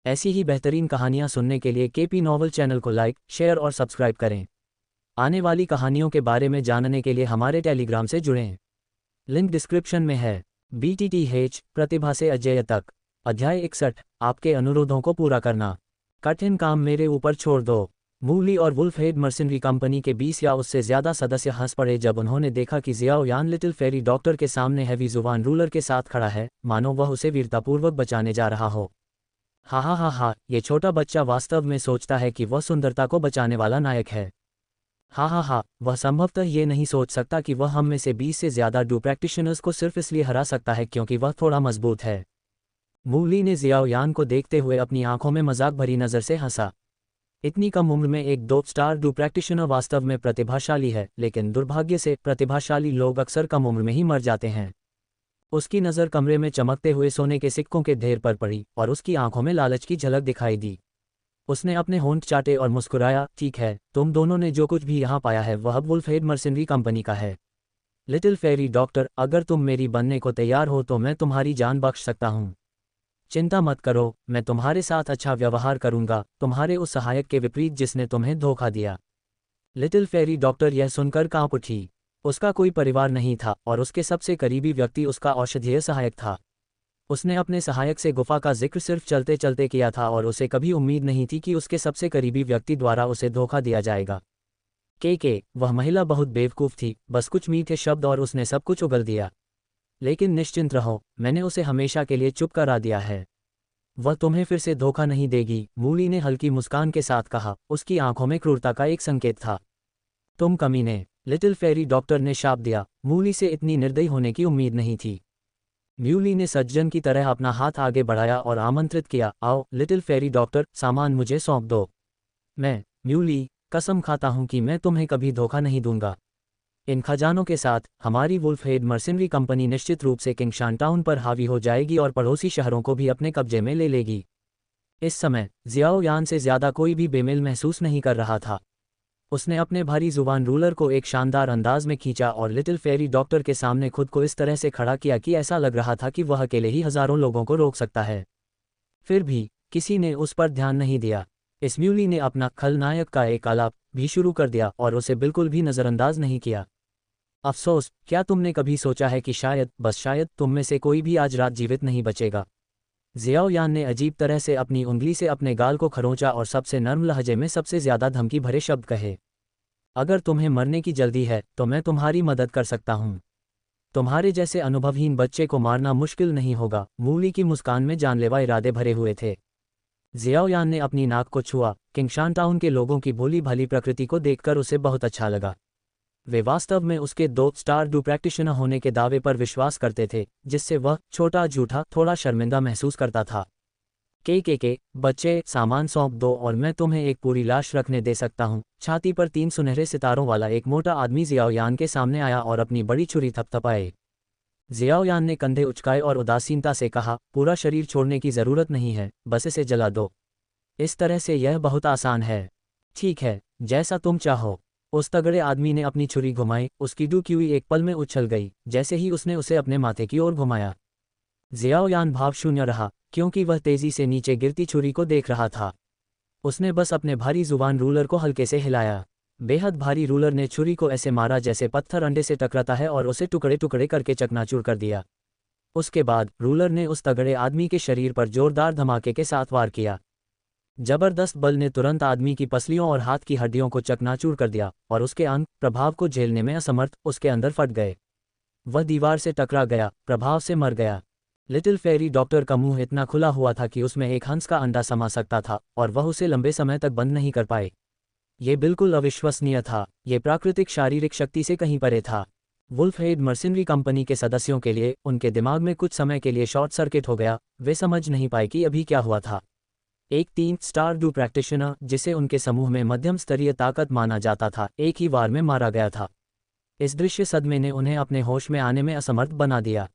ऐसी ही बेहतरीन कहानियाँ सुनने के लिए केपी नॉवल चैनल को लाइक, शेयर और सब्सक्राइब करें। आने वाली कहानियों के बारे में जानने के लिए हमारे टेलीग्राम से जुड़ें। लिंक डिस्क्रिप्शन में है। BTTH प्रतिभा से अजेय तक। अध्याय 61। आपके अनुरोधों को पूरा करना। कठिन काम मेरे ऊपर छोड़ दो। मूली और वुल्फहेड मर्सिनरी कंपनी के 20 या उससे ज़्यादा सदस्य हंस पड़े जब उन्होंने देखा कि जियाओ यान लिटिल फेरी डॉक्टर के सामने हैवी जुबान रूलर के साथ खड़ा है, मानो वह उसे वीरतापूर्वक बचाने जा रहा हो। हा हा हा हा, ये छोटा बच्चा वास्तव में सोचता है कि वह सुंदरता को बचाने वाला नायक है। हा हा हा, वह संभवतः ये नहीं सोच सकता कि वह हम में से 20 से ज़्यादा डू प्रैक्टिशनर्स को सिर्फ इसलिए हरा सकता है क्योंकि वह थोड़ा मजबूत है। मूली ने जियाओ यान को देखते हुए अपनी आंखों में मजाक भरी नज़र से हंसा। इतनी कम उम्र में एक 2 स्टार डू प्रैक्टिशनर वास्तव में प्रतिभाशाली है, लेकिन दुर्भाग्य से प्रतिभाशाली लोग अक्सर कम उम्र में ही मर जाते हैं। उसकी नज़र कमरे में चमकते हुए सोने के सिक्कों के ढेर पर पड़ी और उसकी आंखों में लालच की झलक दिखाई दी। उसने अपने होंठ चाटे और मुस्कुराया, ठीक है, तुम दोनों ने जो कुछ भी यहाँ पाया है वह अब वुल्फहेड मर्सिनरी कंपनी का है। लिटिल फेरी डॉक्टर, अगर तुम मेरी बनने को तैयार हो तो मैं तुम्हारी जान बख्श सकता हूँ। चिंता मत करो, मैं तुम्हारे साथ अच्छा व्यवहार करूंगा, तुम्हारे उस सहायक के विपरीत जिसने तुम्हें धोखा दिया। लिटिल फेरी डॉक्टर यह सुनकर कांप उठी। उसका कोई परिवार नहीं था और उसके सबसे करीबी व्यक्ति उसका औषधीय सहायक था। उसने अपने सहायक से गुफा का जिक्र सिर्फ चलते चलते किया था और उसे कभी उम्मीद नहीं थी कि उसके सबसे करीबी व्यक्ति द्वारा उसे धोखा दिया जाएगा। वह महिला बहुत बेवकूफ़ थी, बस कुछ मीठे शब्द और उसने सब कुछ उगल दिया। लेकिन निश्चिंत रहो, मैंने उसे हमेशा के लिए चुप करा दिया है। वह तुम्हें फिर से धोखा नहीं देगी, मूली ने हल्की मुस्कान के साथ कहा। उसकी आंखों में क्रूरता का एक संकेत था। तुम कमीने, लिटिल फेरी डॉक्टर ने शाप दिया। मूली से इतनी निर्दयी होने की उम्मीद नहीं थी। म्यूली ने सज्जन की तरह अपना हाथ आगे बढ़ाया और आमंत्रित किया, आओ लिटिल फेरी डॉक्टर, सामान मुझे सौंप दो। मैं, म्यूली, कसम खाता हूं कि मैं तुम्हें कभी धोखा नहीं दूंगा। इन खजानों के साथ हमारी वुल्फहेड मर्सिनरी कंपनी निश्चित रूप से किंगशान टाउन पर हावी हो जाएगी और पड़ोसी शहरों को भी अपने कब्जे में ले लेगी। इस समय जियाओ यान से ज़्यादा कोई भी बेमेल महसूस नहीं कर रहा था। उसने अपने भारी जुबान रूलर को एक शानदार अंदाज में खींचा और लिटिल फेरी डॉक्टर के सामने खुद को इस तरह से खड़ा किया कि ऐसा लग रहा था कि वह अकेले ही हज़ारों लोगों को रोक सकता है। फिर भी किसी ने उस पर ध्यान नहीं दिया। इस म्यूली ने अपना खलनायक का एक आलाप भी शुरू कर दिया और उसे बिल्कुल भी नज़रअंदाज नहीं किया। अफसोस, क्या तुमने कभी सोचा है कि शायद, बस शायद, तुम में से कोई भी आज रात जीवित नहीं बचेगा। जियाओ यान ने अजीब तरह से अपनी उंगली से अपने गाल को खरोंचा और सबसे नर्म लहजे में सबसे ज्यादा धमकी भरे शब्द कहे। अगर तुम्हें मरने की जल्दी है तो मैं तुम्हारी मदद कर सकता हूँ। तुम्हारे जैसे अनुभवहीन बच्चे को मारना मुश्किल नहीं होगा। मूली की मुस्कान में जानलेवा इरादे भरे हुए थे। जियाओ यान ने अपनी नाक को छुआ। किंगशान टाउन के लोगों की भोली भाली प्रकृति को देखकर उसे बहुत अच्छा लगा। वे वास्तव में उसके 2 स्टार डू प्रैक्टिशनर होने के दावे पर विश्वास करते थे, जिससे वह छोटा, झूठा, थोड़ा शर्मिंदा महसूस करता था। बच्चे, सामान सौंप दो और मैं तुम्हें एक पूरी लाश रखने दे सकता हूँ। छाती पर 3 सुनहरे सितारों वाला एक मोटा आदमी जियाओ यान के सामने आया और अपनी बड़ी छुरी थपथपाए। जियाओ यान ने कंधे उचकाए और उदासीनता से कहा, पूरा शरीर छोड़ने की जरूरत नहीं है, बस इसे जला दो। इस तरह से यह बहुत आसान है। ठीक है, जैसा तुम चाहो। उस तगड़े आदमी ने अपनी छुरी घुमाई। उसकी डुकी हुई एक पल में उछल गई जैसे ही उसने उसे अपने माथे की ओर घुमाया। जियाओ यान भावशून्य रहा, क्योंकि वह तेजी से नीचे गिरती छुरी को देख रहा था। उसने बस अपने भारी जुबान रूलर को हल्के से हिलाया। बेहद भारी रूलर ने छुरी को ऐसे मारा जैसे पत्थर अंडे से टकराता है और उसे टुकड़े टुकड़े करके चकनाचूर कर दिया। उसके बाद रूलर ने उस तगड़े आदमी के शरीर पर जोरदार धमाके के साथ वार किया। जबरदस्त बल ने तुरंत आदमी की पसलियों और हाथ की हड्डियों को चकनाचूर कर दिया और उसके अंग, प्रभाव को झेलने में असमर्थ, उसके अंदर फट गए। वह दीवार से टकरा गया, प्रभाव से मर गया। लिटिल फेरी डॉक्टर का मुंह इतना खुला हुआ था कि उसमें एक हंस का अंडा समा सकता था और वह उसे लंबे समय तक बंद नहीं कर पाए। ये बिल्कुल अविश्वसनीय था। ये प्राकृतिक शारीरिक शक्ति से कहीं परे था। वुल्फहेड मर्सिनरी कंपनी के सदस्यों के लिए उनके दिमाग में कुछ समय के लिए शॉर्ट सर्किट हो गया। वे समझ नहीं पाए कि अभी क्या हुआ था। एक 3 स्टार डू प्रैक्टिशनर, जिसे उनके समूह में मध्यम स्तरीय ताकत माना जाता था, एक ही वार में मारा गया था। इस दृश्य सदमे ने उन्हें अपने होश में आने में असमर्थ बना दिया।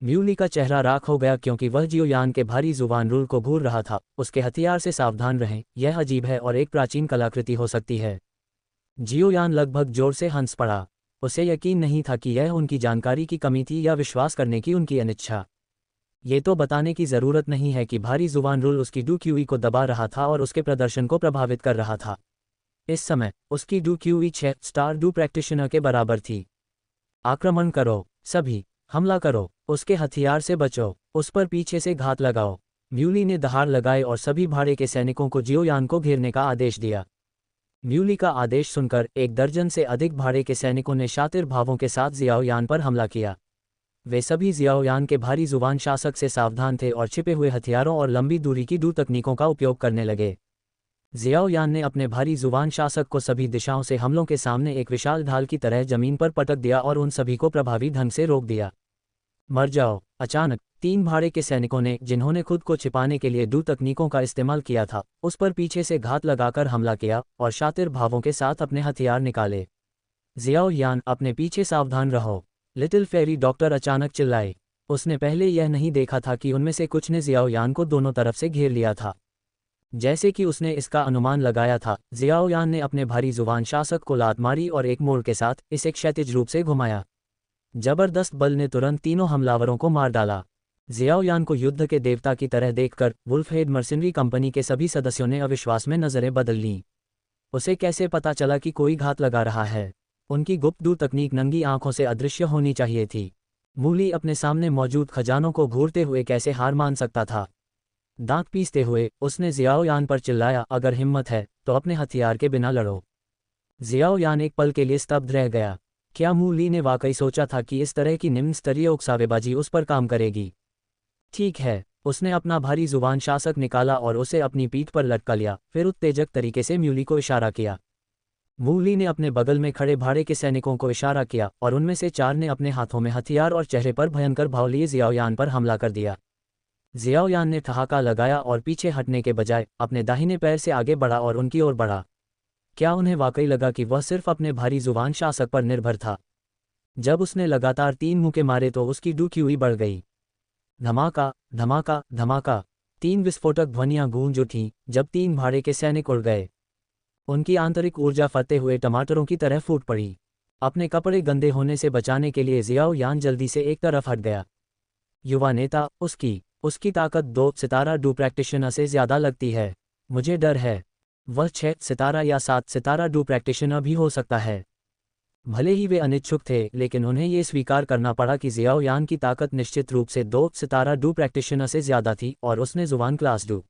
म्यूली का चेहरा राख हो गया क्योंकि वह जियो यान के भारी जुबान रूल को घूर रहा था। उसके हथियार से सावधान रहें, यह अजीब है और एक प्राचीन कलाकृति हो सकती है। जियो यान लगभग जोर से हंस पड़ा। उसे यकीन नहीं था कि यह उनकी जानकारी की कमी थी या विश्वास करने की उनकी अनिच्छा। ये तो बताने की ज़रूरत नहीं है कि भारी जुबान रूल उसकी डू क्यूई को दबा रहा था और उसके प्रदर्शन को प्रभावित कर रहा था। इस समय उसकी do QE 6 star do practitioner के बराबर थी। आक्रमण करो, सभी हमला करो, उसके हथियार से बचो, उस पर पीछे से घात लगाओ। म्यूली ने दहाड़ लगाए और सभी भाड़े के सैनिकों को जियोयान को घेरने का आदेश दिया। म्यूली का आदेश सुनकर 1 दर्जन से अधिक भाड़े के सैनिकों ने शातिर भावों के साथ जियाओयान पर हमला किया। वे सभी जियाओयान के भारी जुबान शासक से सावधान थे और छिपे हुए हथियारों और लंबी दूरी की डू तकनीकों का उपयोग करने लगे। जियाओयान ने अपने भारी जुबान शासक को सभी दिशाओं से हमलों के सामने एक विशाल ढाल की तरह जमीन पर पटक दिया और उन सभी को प्रभावी ढंग से रोक दिया। मर जाओ। अचानक 3 भाड़े के सैनिकों ने, जिन्होंने खुद को छिपाने के लिए डू तकनीकों का इस्तेमाल किया था, उस पर पीछे से घात लगाकर हमला किया और शातिर भावों के साथ अपने हथियार निकाले। जियाओयान, अपने पीछे सावधान रहो, लिटिल फेरी डॉक्टर अचानक चिल्लाए। उसने पहले यह नहीं देखा था कि उनमें से कुछ ने जियाओयान को दोनों तरफ से घेर लिया था। जैसे कि उसने इसका अनुमान लगाया था, जियाओयान ने अपने भारी जुबान शासक को लात मारी और एक मोड़ के साथ इसे क्षैतिज रूप से घुमाया। जबरदस्त बल ने तुरंत तीनों हमलावरों को मार डाला। जियाओयान को युद्ध के देवता की तरह देखकर वुल्फहेड मर्सिनरी कंपनी के सभी सदस्यों ने अविश्वास में नजरें बदल लीं। उसे कैसे पता चला कि कोई घात लगा रहा है? उनकी गुप्त डू तकनीक नंगी आंखों से अदृश्य होनी चाहिए थी। मूली अपने सामने मौजूद खजानों को घूरते हुए कैसे हार मान सकता था? दांत पीसते हुए उसने जियाओयान पर चिल्लाया, अगर हिम्मत है तो अपने हथियार के बिना लड़ो। जियाओयान एक पल के लिए स्तब्ध रह गया। क्या मूली ने वाकई सोचा था कि इस तरह की निम्न स्तरीय उकसावेबाजी उस पर काम करेगी? ठीक है, उसने अपना भारी जुबान शासक निकाला और उसे अपनी पीठ पर लटका लिया, फिर उत्तेजक तरीके से मूली को इशारा किया। मूली ने अपने बगल में खड़े भाड़े के सैनिकों को इशारा किया और उनमें से 4 ने अपने हाथों में हथियार और चेहरे पर भयंकर भाव लिए जियाओयान पर हमला कर दिया। जियाओयान ने ठहाका लगाया और पीछे हटने के बजाय अपने दाहिने पैर से आगे बढ़ा और उनकी ओर बढ़ा। क्या उन्हें वाकई लगा कि वह सिर्फ अपने भारी जुबान शासक पर निर्भर था? जब उसने लगातार 3 मुक्के मारे तो उसकी डू क्यूई बढ़ गई। धमाका, धमाका, धमाका। 3 विस्फोटक ध्वनियां गूंज उठीं जब 3 भाड़े के सैनिक उड़ गए। उनकी आंतरिक ऊर्जा फटते हुए टमाटरों की तरह फूट पड़ी। अपने कपड़े गंदे होने से बचाने के लिए जियाओयान जल्दी से एक तरफ हट गया। युवा नेता, उसकी ताकत 2 सितारा डू प्रैक्टिशनर से ज्यादा लगती है। मुझे डर है। वह 6 सितारा या 7 सितारा डू प्रैक्टिशनर भी हो सकता है। भले ही वे अनिच्छुक थे, लेकिन उन्हें ये स्वीकार करना पड़ा कि जियाओयान की ताकत निश्चित रूप से 2 सितारा डू प्रैक्टिशनर से ज्यादा थी और उसने जुबान क्लास डू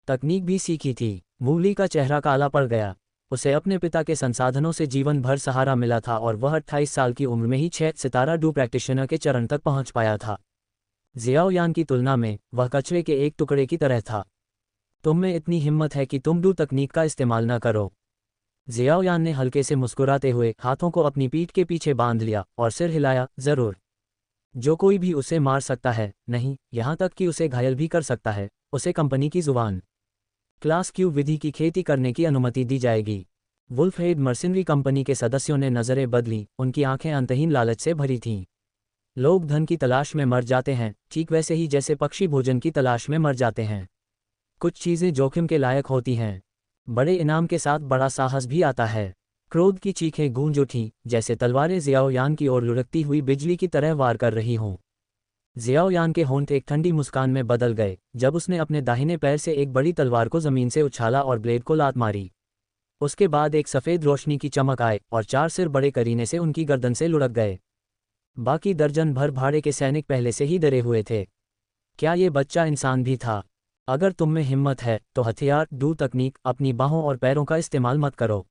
तकनीक भी सीखी थी। मूली का चेहरा काला पड़ गया। उसे अपने पिता के संसाधनों से जीवन भर सहारा मिला था और वह 28 साल की उम्र में ही 6 सितारा डू प्रैक्टिशनर के चरण तक पहुंच पाया था। जियाओयान की तुलना में वह कचरे के एक टुकड़े की तरह था। तुम में इतनी हिम्मत है कि तुम डू तकनीक का इस्तेमाल न करो। जियाओयान ने हल्के से मुस्कुराते हुए हाथों को अपनी पीठ के पीछे बांध लिया और सिर हिलाया, जरूर। जो कोई भी उसे मार सकता है, नहीं, यहाँ तक कि उसे घायल भी कर सकता है, उसे कंपनी की जुबान क्लास क्यू विधि की खेती करने की अनुमति दी जाएगी। वुल्फहेड मर्सिनरी कंपनी के सदस्यों ने नजरें बदली, उनकी आंखें अंतहीन लालच से भरी थीं। लोग धन की तलाश में मर जाते हैं, ठीक वैसे ही जैसे पक्षी भोजन की तलाश में मर जाते हैं। कुछ चीजें जोखिम के लायक होती हैं। बड़े इनाम के साथ बड़ा साहस भी आता है। क्रोध की चीखें गूंज उठीं, जैसे तलवारें जियाओयान की ओर लुढ़कती हुई बिजली की तरह वार कर रही हों। जियाओयान के होंठ एक ठंडी मुस्कान में बदल गए जब उसने अपने दाहिने पैर से एक बड़ी तलवार को जमीन से उछाला और ब्लेड को लात मारी। उसके बाद एक सफ़ेद रोशनी की चमक आए और 4 सिर बड़े करीने से उनकी गर्दन से लुढ़क गए। बाकी दर्जन भर भाड़े के सैनिक पहले से ही डरे हुए थे। क्या ये बच्चा इंसान भी था? अगर तुम में हिम्मत है तो हथियार, डू तकनीक, अपनी बाहों और पैरों का इस्तेमाल मत करो।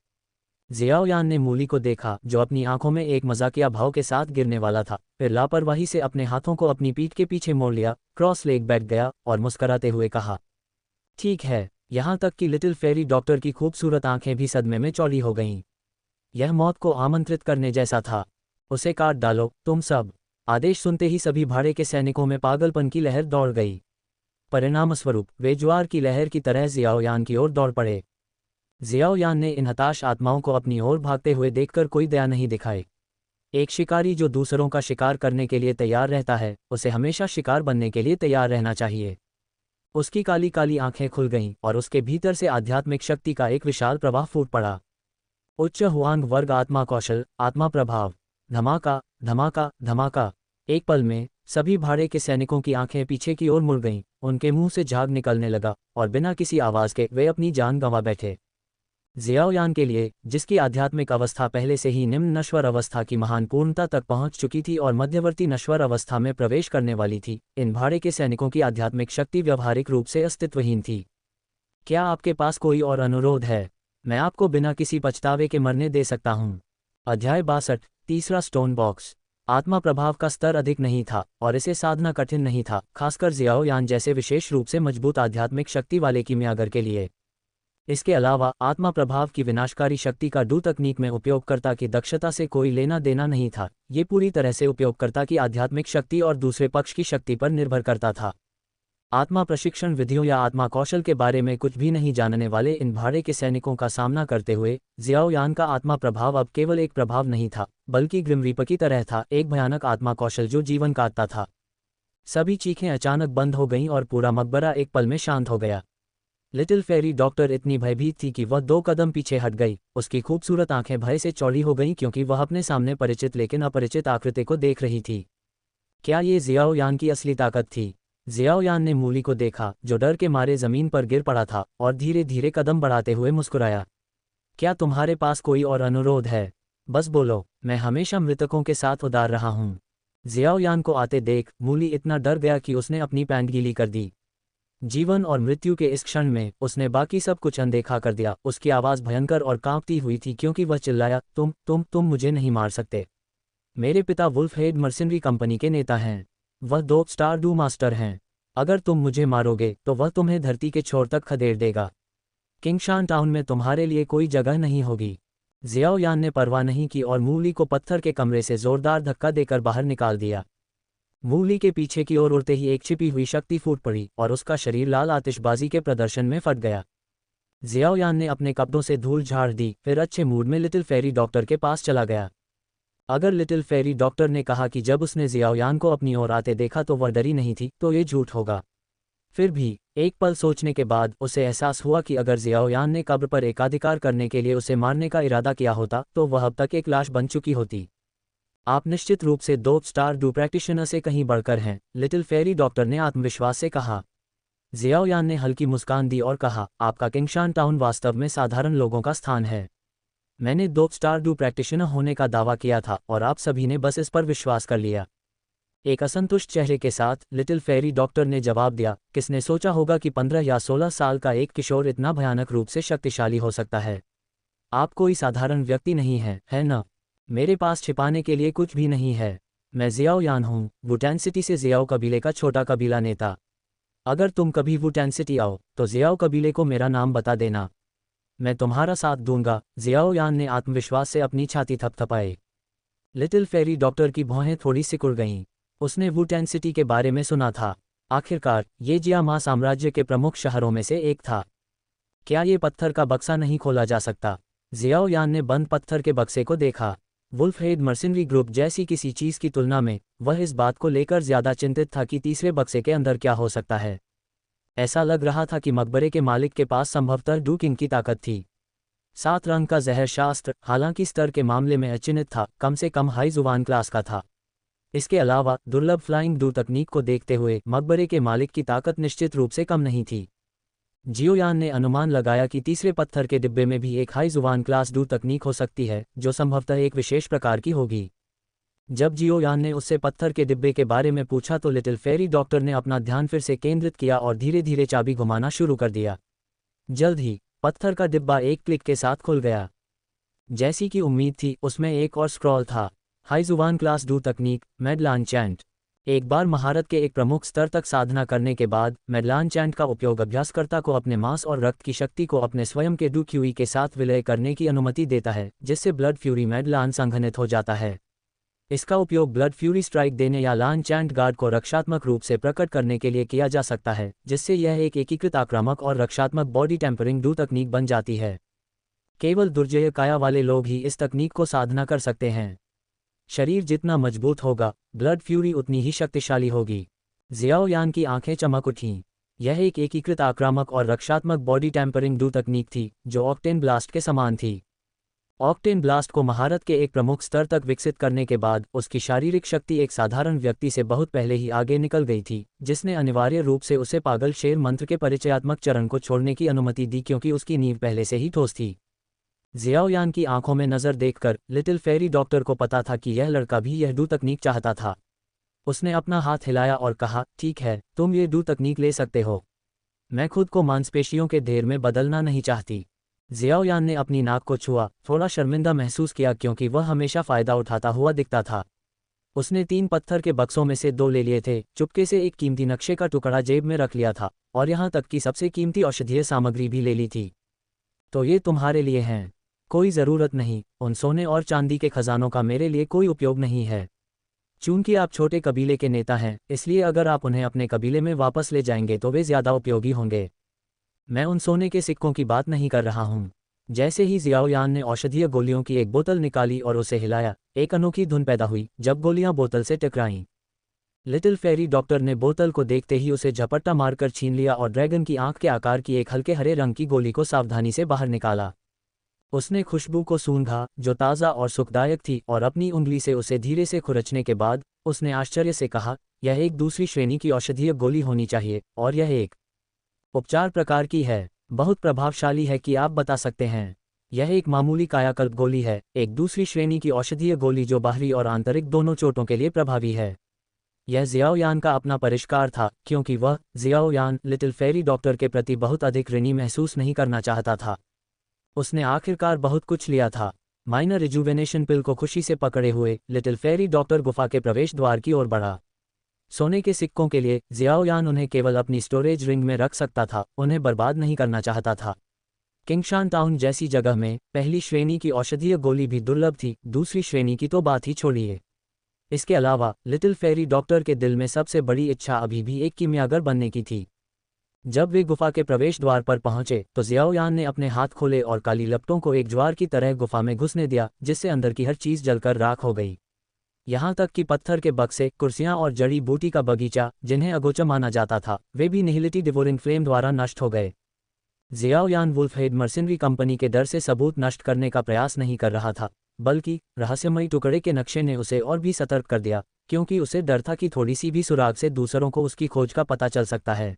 जियाओयान ने मूली को देखा, जो अपनी आंखों में एक मजाकिया भाव के साथ गिरने वाला था, फिर लापरवाही से अपने हाथों को अपनी पीठ के पीछे मोड़ लिया, क्रॉस लेग बैठ गया और मुस्कराते हुए कहा, ठीक है। यहाँ तक कि लिटिल फेरी डॉक्टर की खूबसूरत आंखें भी सदमे में चौड़ी हो गईं। यह मौत को आमंत्रित करने जैसा था। उसे काट डालो, तुम सब। आदेश सुनते ही सभी भाड़े के सैनिकों में पागलपन की लहर दौड़ गई। परिणामस्वरूप वे ज्वार की लहर की तरह जियाओयान की ओर दौड़ पड़े। जियाओयान ने इन हताश आत्माओं को अपनी ओर भागते हुए देखकर कोई दया नहीं दिखाई। एक शिकारी जो दूसरों का शिकार करने के लिए तैयार रहता है, उसे हमेशा शिकार बनने के लिए तैयार रहना चाहिए। उसकी काली काली आंखें खुल गईं और उसके भीतर से आध्यात्मिक शक्ति का एक विशाल प्रवाह फूट पड़ा। उच्च हुआंग वर्ग आत्मा कौशल, आत्मा प्रभाव। धमाका, धमाका, धमाका। एक पल में सभी भाड़े के सैनिकों की आंखें पीछे की ओर मुड़ गईं, उनके मुंह से झाग निकलने लगा और बिना किसी आवाज के वे अपनी जान गंवा बैठे। जियाओयान के लिए, जिसकी आध्यात्मिक अवस्था पहले से ही निम्न नश्वर अवस्था की महान पूर्णता तक पहुंच चुकी थी और मध्यवर्ती नश्वर अवस्था में प्रवेश करने वाली थी, इन भाड़े के सैनिकों की आध्यात्मिक शक्ति व्यावहारिक रूप से अस्तित्वहीन थी। क्या आपके पास कोई और अनुरोध है? मैं आपको बिना किसी पछतावे के मरने दे सकता हूँ। अध्याय 62, तीसरा स्टोन बॉक्स। आत्मा प्रभाव का स्तर अधिक नहीं था और इसे साधना कठिन नहीं था, खासकर जियाओयान जैसे विशेष रूप से मजबूत आध्यात्मिक शक्ति वाले कीमियागर के लिए। इसके अलावा आत्मा प्रभाव की विनाशकारी शक्ति का डू तकनीक में उपयोगकर्ता की दक्षता से कोई लेना देना नहीं था, ये पूरी तरह से उपयोगकर्ता की आध्यात्मिक शक्ति और दूसरे पक्ष की शक्ति पर निर्भर करता था। आत्मा प्रशिक्षण विधियों या आत्मा कौशल के बारे में कुछ भी नहीं जानने वाले इन भाड़े के सैनिकों का सामना करते हुए जियाओयान का आत्मा प्रभाव अब केवल एक प्रभाव नहीं था, बल्कि ग्रिम रीपर की तरह था, एक भयानक आत्मा कौशल जो जीवन काटता था। सभी चीखें अचानक बंद हो गईं और पूरा मकबरा एक पल में शांत हो गया। लिटिल फेरी डॉक्टर इतनी भयभीत थी कि वह 2 कदम पीछे हट गई। उसकी खूबसूरत आंखें भय से चौड़ी हो गईं क्योंकि वह अपने सामने परिचित लेकिन अपरिचित आकृति को देख रही थी। क्या ये जियाओयान की असली ताकत थी? जियाओयान ने मूली को देखा, जो डर के मारे जमीन पर गिर पड़ा था, और धीरे धीरे कदम बढ़ाते हुए मुस्कुराया। क्या तुम्हारे पास कोई और अनुरोध है? बस बोलो, मैं हमेशा मृतकों के साथ उदार रहा हूँ। जियाओयान को आते देख मूली इतना डर गया कि उसने अपनी पैंट गीली कर दी। जीवन और मृत्यु के इस क्षण में उसने बाकी सब कुछ अनदेखा कर दिया। उसकी आवाज़ भयंकर और कांपती हुई थी क्योंकि वह चिल्लाया, तुम मुझे नहीं मार सकते। मेरे पिता वुल्फहेड मर्सिनरी कंपनी के नेता हैं। वह 2 स्टार डू मास्टर हैं। अगर तुम मुझे मारोगे तो वह तुम्हें धरती के छोर तक खदेड़ देगा। किंगशान टाउन में तुम्हारे लिए कोई जगह नहीं होगी। जियाओयान ने परवाह नहीं की और मूली को पत्थर के कमरे से जोरदार धक्का देकर बाहर निकाल दिया। मूली के पीछे की ओर उड़ते ही एक छिपी हुई शक्ति फूट पड़ी और उसका शरीर लाल आतिशबाजी के प्रदर्शन में फट गया। जियाओयान ने अपने कपड़ों से धूल झाड़ दी, फिर अच्छे मूड में लिटिल फेरी डॉक्टर के पास चला गया। अगर लिटिल फेरी डॉक्टर ने कहा कि जब उसने जियाओयान को अपनी ओर आते देखा तो वह डरी नहीं थी, तो ये झूठ होगा। फिर भी एक पल सोचने के बाद उसे एहसास हुआ कि अगर जियाओयान ने कब्र पर एकाधिकार करने के लिए उसे मारने का इरादा किया होता तो वह अब तक एक लाश बन चुकी होती। आप निश्चित रूप से 2 स्टार डू प्रैक्टिशनर से कहीं बढ़कर हैं, लिटिल फेरी डॉक्टर ने आत्मविश्वास से कहा। जियाओयान ने हल्की मुस्कान दी और कहा, आपका किंगशान टाउन वास्तव में साधारण लोगों का स्थान है। मैंने 2 स्टार डू प्रैक्टिशनर होने का दावा किया था और आप सभी ने बस इस पर विश्वास कर लिया। एक असंतुष्ट चेहरे के साथ लिटिल फेरी डॉक्टर ने जवाब दिया, किसने सोचा होगा कि 15 या 16 साल का एक किशोर इतना भयानक रूप से शक्तिशाली हो सकता है। आप कोई साधारण व्यक्ति नहीं है, है न? मेरे पास छिपाने के लिए कुछ भी नहीं है। मैं जियाओयान हूँ, वुटान सिटी से जियाओ कबीले का छोटा कबीला नेता। अगर तुम कभी वुटान सिटी आओ तो जियाओ कबीले को मेरा नाम बता देना। मैं तुम्हारा साथ दूंगा। जियाओयान ने आत्मविश्वास से अपनी छाती थपथपाई। लिटिल फेरी डॉक्टर की भौहें थोड़ी सिकुड़ गईं। उसने वुटान सिटी के बारे में सुना था। आखिरकार ये जियामा साम्राज्य के प्रमुख शहरों में से एक था। क्या ये पत्थर का बक्सा नहीं खोला जा सकता? जियाओयान ने बंद पत्थर के बक्से को देखा। वुल्फहेड मर्सिनरी ग्रुप जैसी किसी चीज़ की तुलना में वह इस बात को लेकर ज्यादा चिंतित था कि तीसरे बक्से के अंदर क्या हो सकता है। ऐसा लग रहा था कि मकबरे के मालिक के पास संभवतः डू किंग की ताकत थी। 7 रंग का जहर शास्त्र, हालांकि स्तर के मामले में अचिन्हित था, कम से कम हाई जुबान क्लास का था। इसके अलावा दुर्लभ फ्लाइंग डू तकनीक को देखते हुए मकबरे के मालिक की ताकत निश्चित रूप से कम नहीं थी। जियोयान ने अनुमान लगाया कि तीसरे पत्थर के डिब्बे में भी एक हाई जुबान क्लास डू तकनीक हो सकती है, जो संभवतः एक विशेष प्रकार की होगी। जब जियोयान ने उससे पत्थर के डिब्बे के बारे में पूछा तो लिटिल फेरी डॉक्टर ने अपना ध्यान फिर से केंद्रित किया और धीरे धीरे चाबी घुमाना शुरू कर दिया। जल्द ही पत्थर का डिब्बा एक क्लिक के साथ खुल गया। जैसी कि उम्मीद थी, उसमें एक और स्क्रॉल था, हाई जुबान क्लास डू तकनीक, मेडलान चैंट। एक बार महारत के एक प्रमुख स्तर तक साधना करने के बाद मेडलान चैंट का उपयोग अभ्यासकर्ता को अपने मांस और रक्त की शक्ति को अपने स्वयं के डू क्यूई के साथ विलय करने की अनुमति देता है, जिससे ब्लड फ्यूरी मेडलान संघनित हो जाता है। इसका उपयोग ब्लड फ्यूरी स्ट्राइक देने या लान चैंट गार्ड को रक्षात्मक रूप से प्रकट करने के लिए किया जा सकता है, जिससे यह एक एकीकृत आक्रामक और रक्षात्मक बॉडी टेम्परिंग डू तकनीक बन जाती है। केवल दुर्जय काया वाले लोग ही इस तकनीक को साधना कर सकते हैं। शरीर जितना मजबूत होगा, ब्लड फ्यूरी उतनी ही शक्तिशाली होगी। जियाओयान की आंखें चमक उठीं। यह एक एकीकृत आक्रामक और रक्षात्मक बॉडी टेम्परिंग डू तकनीक थी, जो ऑक्टेन ब्लास्ट के समान थी। ऑक्टेन ब्लास्ट को महारत के एक प्रमुख स्तर तक विकसित करने के बाद उसकी शारीरिक शक्ति एक साधारण व्यक्ति से बहुत पहले ही आगे निकल गई थी, जिसने अनिवार्य रूप से उसे पागल शेर मंत्र के परिचयात्मक चरण को छोड़ने की अनुमति दी क्योंकि उसकी नींव पहले से ही ठोस थी। जियाओयान की आंखों में नज़र देखकर लिटिल फेरी डॉक्टर को पता था कि यह लड़का भी यह डू तकनीक चाहता था। उसने अपना हाथ हिलाया और कहा, ठीक है, तुम ये डू तकनीक ले सकते हो। मैं खुद को मांसपेशियों के ढेर में बदलना नहीं चाहती। जियाओयान ने अपनी नाक को छुआ, थोड़ा शर्मिंदा महसूस किया क्योंकि वह हमेशा फ़ायदा उठाता हुआ दिखता था। उसने 3 पत्थर के बक्सों में से 2 ले लिए थे, चुपके से एक कीमती नक्शे का टुकड़ा जेब में रख लिया था और यहाँ तक कि सबसे कीमती औषधीय सामग्री भी ले ली थी। तो ये तुम्हारे लिए हैं। कोई ज़रूरत नहीं, उन सोने और चांदी के खजानों का मेरे लिए कोई उपयोग नहीं है। चूंकि आप छोटे कबीले के नेता हैं, इसलिए अगर आप उन्हें अपने कबीले में वापस ले जाएंगे तो वे ज़्यादा उपयोगी होंगे। मैं उन सोने के सिक्कों की बात नहीं कर रहा हूँ। जैसे ही जियाओयान ने औषधीय गोलियों की एक बोतल निकाली और उसे हिलाया, एक अनोखी धुन पैदा हुई जब गोलियां बोतल से टकराईं। लिटिल फेरी डॉक्टर ने बोतल को देखते ही उसे झपट्टा मारकर छीन लिया और ड्रैगन की आंख के आकार की एक हल्के हरे रंग की गोली को सावधानी से बाहर निकाला। उसने खुशबू को सूंघा जो ताज़ा और सुखदायक थी और अपनी उंगली से उसे धीरे से खुरचने के बाद उसने आश्चर्य से कहा, यह एक दूसरी श्रेणी की औषधीय गोली होनी चाहिए और यह एक उपचार प्रकार की है। बहुत प्रभावशाली है कि आप बता सकते हैं। यह एक मामूली कायाकल्प गोली है, एक दूसरी श्रेणी की औषधीय गोली जो बाहरी और आंतरिक दोनों चोटों के लिए प्रभावी है। यह जियाओयान का अपना परिष्कार था क्योंकि वह जियाओयान लिटिल फेरी डॉक्टर के प्रति बहुत अधिक ऋणी महसूस नहीं करना चाहता था। उसने आखिरकार बहुत कुछ लिया था। माइनर रिजुवेनेशन पिल को खुशी से पकड़े हुए लिटिल फेरी डॉक्टर गुफा के प्रवेश द्वार की ओर बढ़ा। सोने के सिक्कों के लिए जियाओयान उन्हें केवल अपनी स्टोरेज रिंग में रख सकता था, उन्हें बर्बाद नहीं करना चाहता था। किंगशान टाउन जैसी जगह में पहली श्रेणी की औषधीय गोली भी दुर्लभ थी, दूसरी श्रेणी की तो बात ही छोड़िए। इसके अलावा लिटिल फेरी डॉक्टर के दिल में सबसे बड़ी इच्छा अभी भी एक कीमियागर बनने की थी। जब वे गुफा के प्रवेश द्वार पर पहुंचे तो जियाओयान ने अपने हाथ खोले और काली लपटों को एक ज्वार की तरह गुफा में घुसने दिया, जिससे अंदर की हर चीज़ जलकर राख हो गई। यहाँ तक कि पत्थर के बक्से, कुर्सियाँ और जड़ी बूटी का बगीचा जिन्हें अगोचर माना जाता था, वे भी निहिलिटी डिवोरिंग फ्लेम द्वारा नष्ट हो गए। जियाओयान वुल्फहेड मर्सिनरी कंपनी के डर से सबूत नष्ट करने का प्रयास नहीं कर रहा था, बल्कि रहस्यमयी टुकड़े के नक्शे ने उसे और भी सतर्क कर दिया, क्योंकि उसे डर था कि थोड़ी सी भी सुराग से दूसरों को उसकी खोज का पता चल सकता है।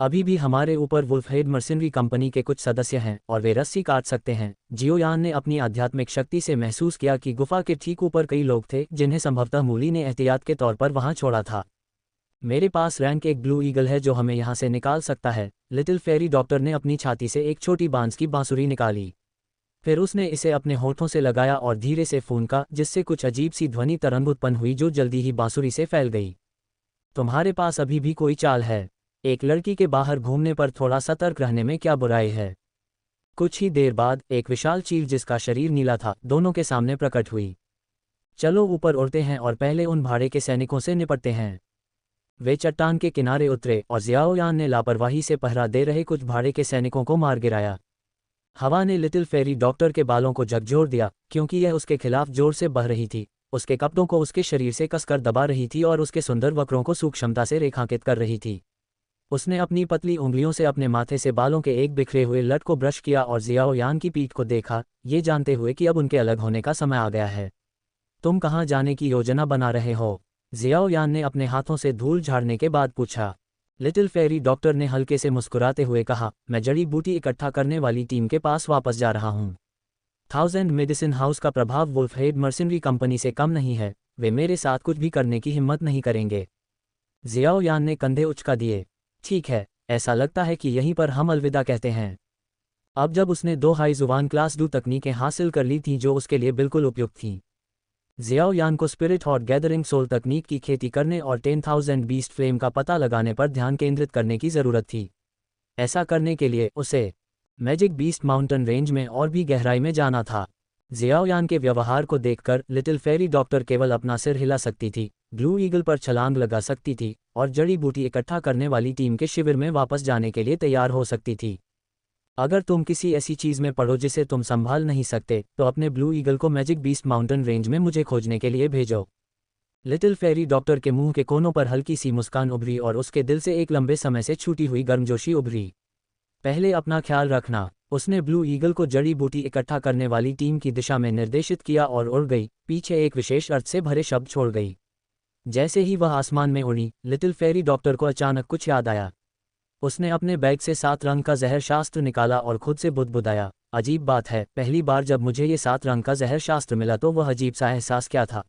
अभी भी हमारे ऊपर वुल्फहेड मर्सिनरी कंपनी के कुछ सदस्य हैं और वे रस्सी काट सकते हैं। जियाओयान ने अपनी आध्यात्मिक शक्ति से महसूस किया कि गुफा के ठीक ऊपर कई लोग थे जिन्हें संभवतः मूली ने एहतियात के तौर पर वहां छोड़ा था। मेरे पास रैंक एक ब्लू ईगल है जो हमें यहाँ से निकाल सकता है। लिटिल फेरी डॉक्टर ने अपनी छाती से एक छोटी बांस की बांसुरी निकाली। फिर उसने इसे अपने होठों से लगाया और धीरे से फूंका, जिससे कुछ अजीब सी ध्वनि तरंग उत्पन्न हुई जो जल्दी ही बांसुरी से फैल गई। तुम्हारे पास अभी भी कोई चाल है। एक लड़की के बाहर घूमने पर थोड़ा सतर्क रहने में क्या बुराई है। कुछ ही देर बाद एक विशाल चील जिसका शरीर नीला था दोनों के सामने प्रकट हुई। चलो ऊपर उड़ते हैं और पहले उन भाड़े के सैनिकों से निपटते हैं। वे चट्टान के किनारे उतरे और जियाओयान ने लापरवाही से पहरा दे रहे कुछ भाड़े के सैनिकों को मार गिराया। हवा ने लिटिल फेरी डॉक्टर के बालों को झकझोर दिया क्योंकि यह उसके खिलाफ जोर से बह रही थी, उसके कपड़ों को उसके शरीर से कसकर दबा रही थी और उसके सुंदर वक्रों को सूक्ष्मता से रेखांकित कर रही थी। उसने अपनी पतली उंगलियों से अपने माथे से बालों के एक बिखरे हुए लट को ब्रश किया और जियाओयान की पीठ को देखा, ये जानते हुए कि अब उनके अलग होने का समय आ गया है। तुम कहाँ जाने की योजना बना रहे हो? जियाओयान ने अपने हाथों से धूल झाड़ने के बाद पूछा। लिटिल फेरी डॉक्टर ने हल्के से मुस्कुराते हुए कहा, मैं जड़ी बूटी इकट्ठा करने वाली टीम के पास वापस जा रहा हूँ। 1000 मेडिसिन हाउस का प्रभाव वुल्फहेड मर्सिनरी कंपनी से कम नहीं है, वे मेरे साथ कुछ भी करने की हिम्मत नहीं करेंगे। जियाओयान ने कंधे उचका दिए। ठीक है, ऐसा लगता है कि यहीं पर हम अलविदा कहते हैं। अब जब उसने 2 हाई जुबान क्लास डू तकनीकें हासिल कर ली थीं जो उसके लिए बिल्कुल उपयुक्त थीं, जियाओयान को स्पिरिट हॉट गैदरिंग सोल तकनीक की खेती करने और 10,000 बीस्ट फ्लेम का पता लगाने पर ध्यान केंद्रित करने की ज़रूरत थी। ऐसा करने के लिए उसे मैजिक बीस्ट माउंटेन रेंज में और भी गहराई में जाना था। जियाओयान के व्यवहार को देखकर लिटिल फेरी डॉक्टर केवल अपना सिर हिला सकती थी, ब्लू ईगल पर छलांग लगा सकती थी और जड़ी बूटी इकट्ठा करने वाली टीम के शिविर में वापस जाने के लिए तैयार हो सकती थी। अगर तुम किसी ऐसी चीज़ में पड़ो जिसे तुम संभाल नहीं सकते तो अपने ब्लू ईगल को मैजिक बीस्ट माउंटेन रेंज में मुझे खोजने के लिए भेजो। लिटिल फेरी डॉक्टर के मुंह के कोनों पर हल्की सी मुस्कान उभरी और उसके दिल से एक लंबे समय से छूटी हुई गर्मजोशी उभरी। पहले अपना ख्याल रखना। उसने ब्लू ईगल को जड़ी बूटी इकट्ठा करने वाली टीम की दिशा में निर्देशित किया और उड़ गई, पीछे एक विशेष अर्थ से भरे शब्द छोड़ गई। जैसे ही वह आसमान में उड़ी, लिटिल फेरी डॉक्टर को अचानक कुछ याद आया। उसने अपने बैग से 7 रंग का जहर शास्त्र निकाला और खुद से बुदबुदाया, अजीब बात है, पहली बार जब मुझे ये 7 रंग का जहर शास्त्र मिला तो वह अजीब सा एहसास क्या था।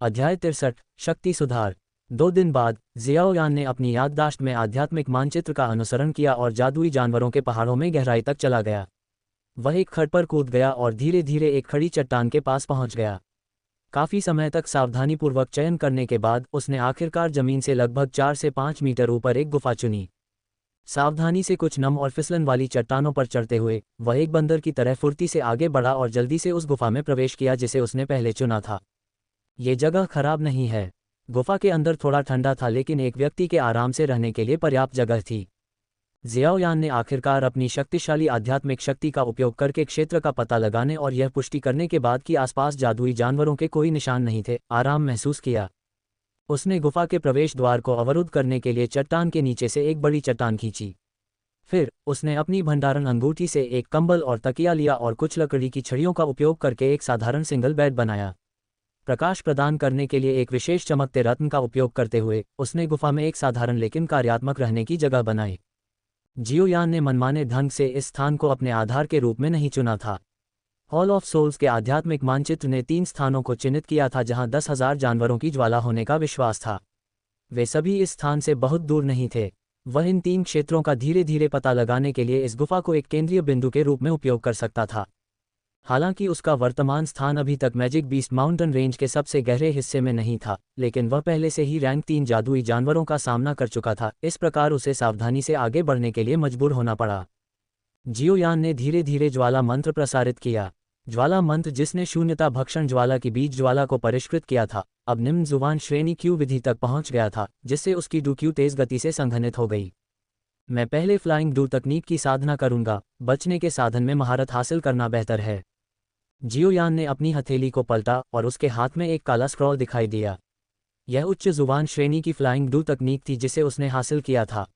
अध्याय 63, शक्ति सुधार। 2 दिन बाद जियाओ यान ने अपनी याददाश्त में आध्यात्मिक मानचित्र का अनुसरण किया और जादुई जानवरों के पहाड़ों में गहराई तक चला गया। वह एक खड़ पर कूद गया और धीरे धीरे एक खड़ी चट्टान के पास पहुंच गया। काफी समय तक सावधानीपूर्वक चयन करने के बाद उसने आखिरकार जमीन से लगभग 4 से 5 मीटर ऊपर एक गुफा चुनी। सावधानी से कुछ नम और फिसलन वाली चट्टानों पर चढ़ते हुए वह एक बंदर की तरह फुर्ती से आगे बढ़ा और जल्दी से उस गुफा में प्रवेश किया जिसे उसने पहले चुना था। ये जगह खराब नहीं है। गुफा के अंदर थोड़ा ठंडा था लेकिन एक व्यक्ति के आराम से रहने के लिए पर्याप्त जगह थी। जियाओ यान ने आखिरकार अपनी शक्तिशाली आध्यात्मिक शक्ति का उपयोग करके क्षेत्र का पता लगाने और यह पुष्टि करने के बाद कि आसपास जादुई जानवरों के कोई निशान नहीं थे, आराम महसूस किया। उसने गुफा के प्रवेश द्वार को अवरुद्ध करने के लिए चट्टान के नीचे से एक बड़ी चट्टान खींची। फिर उसने अपनी भंडारण अंगूठी से एक कंबल और तकिया लिया और कुछ लकड़ी की छड़ियों का उपयोग करके एक साधारण सिंगल बेड बनाया। प्रकाश प्रदान करने के लिए एक विशेष चमकते रत्न का उपयोग करते हुए उसने गुफा में एक साधारण लेकिन कार्यात्मक रहने की जगह बनाई। जियो यान ने मनमाने ढंग से इस स्थान को अपने आधार के रूप में नहीं चुना था। हॉल ऑफ सोल्स के आध्यात्मिक मानचित्र ने 3 स्थानों को चिन्हित किया था जहां 10,000 जानवरों की ज्वाला होने का विश्वास था। वे सभी इस स्थान से बहुत दूर नहीं थे। वह इन 3 क्षेत्रों का धीरे धीरे पता लगाने के लिए इस गुफा को एक केंद्रीय बिंदु के रूप में उपयोग कर सकता था। हालांकि उसका वर्तमान स्थान अभी तक मैजिक बीस्ट माउंटेन रेंज के सबसे गहरे हिस्से में नहीं था, लेकिन वह पहले से ही रैंक 3 जादुई जानवरों का सामना कर चुका था, इस प्रकार उसे सावधानी से आगे बढ़ने के लिए मजबूर होना पड़ा। जियो यान ने धीरे धीरे ज्वाला मंत्र प्रसारित किया। ज्वाला मंत्र जिसने शून्यता भक्षण ज्वाला की बीज ज्वाला को परिष्कृत किया था, अब निम्न जुबान श्रेणी क्यू विधि तक पहुंच गया था, जिससे उसकी डुक्यू तेज गति से संघनित हो गई। मैं पहले फ्लाइंग डू तकनीक की साधना करूंगा, बचने के साधन में महारत हासिल करना बेहतर है। जियो यान ने अपनी हथेली को पलटा और उसके हाथ में एक काला स्क्रॉल दिखाई दिया। यह उच्च जुबान श्रेणी की फ्लाइंग डू तकनीक थी जिसे उसने हासिल किया था।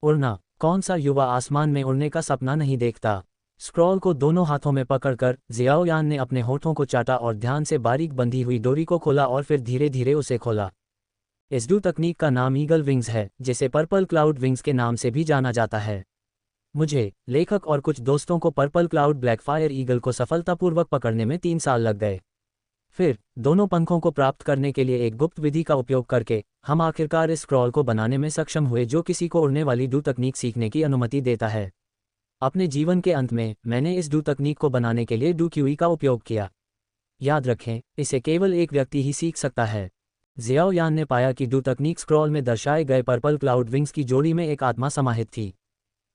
उड़ना, कौन सा युवा आसमान में उड़ने का सपना नहीं देखता। स्क्रॉल को दोनों हाथों में पकड़कर जियाओ यान ने अपने होठों को चाटा और ध्यान से बारीक बंधी हुई डोरी को खोला और फिर धीरे धीरे उसे खोला। इस डू तकनीक का नाम ईगल विंग्स है, जिसे पर्पल क्लाउड विंग्स के नाम से भी जाना जाता है। मुझे, लेखक और कुछ दोस्तों को पर्पल क्लाउड ब्लैकफायर ईगल को सफलतापूर्वक पकड़ने में 3 साल लग गए। फिर दोनों पंखों को प्राप्त करने के लिए एक गुप्त विधि का उपयोग करके हम आखिरकार इस स्क्रॉल को बनाने में सक्षम हुए जो किसी को उड़ने वाली डू तकनीक सीखने की अनुमति देता है। अपने जीवन के अंत में मैंने इस डू तकनीक को बनाने के लिए डू क्यूई का उपयोग किया। याद रखें, इसे केवल एक व्यक्ति ही सीख सकता है। जियाओ यान ने पाया कि डू तकनीक स्क्रॉल में दर्शाए गए पर्पल क्लाउड विंग्स की जोड़ी में एक आत्मा समाहित थी।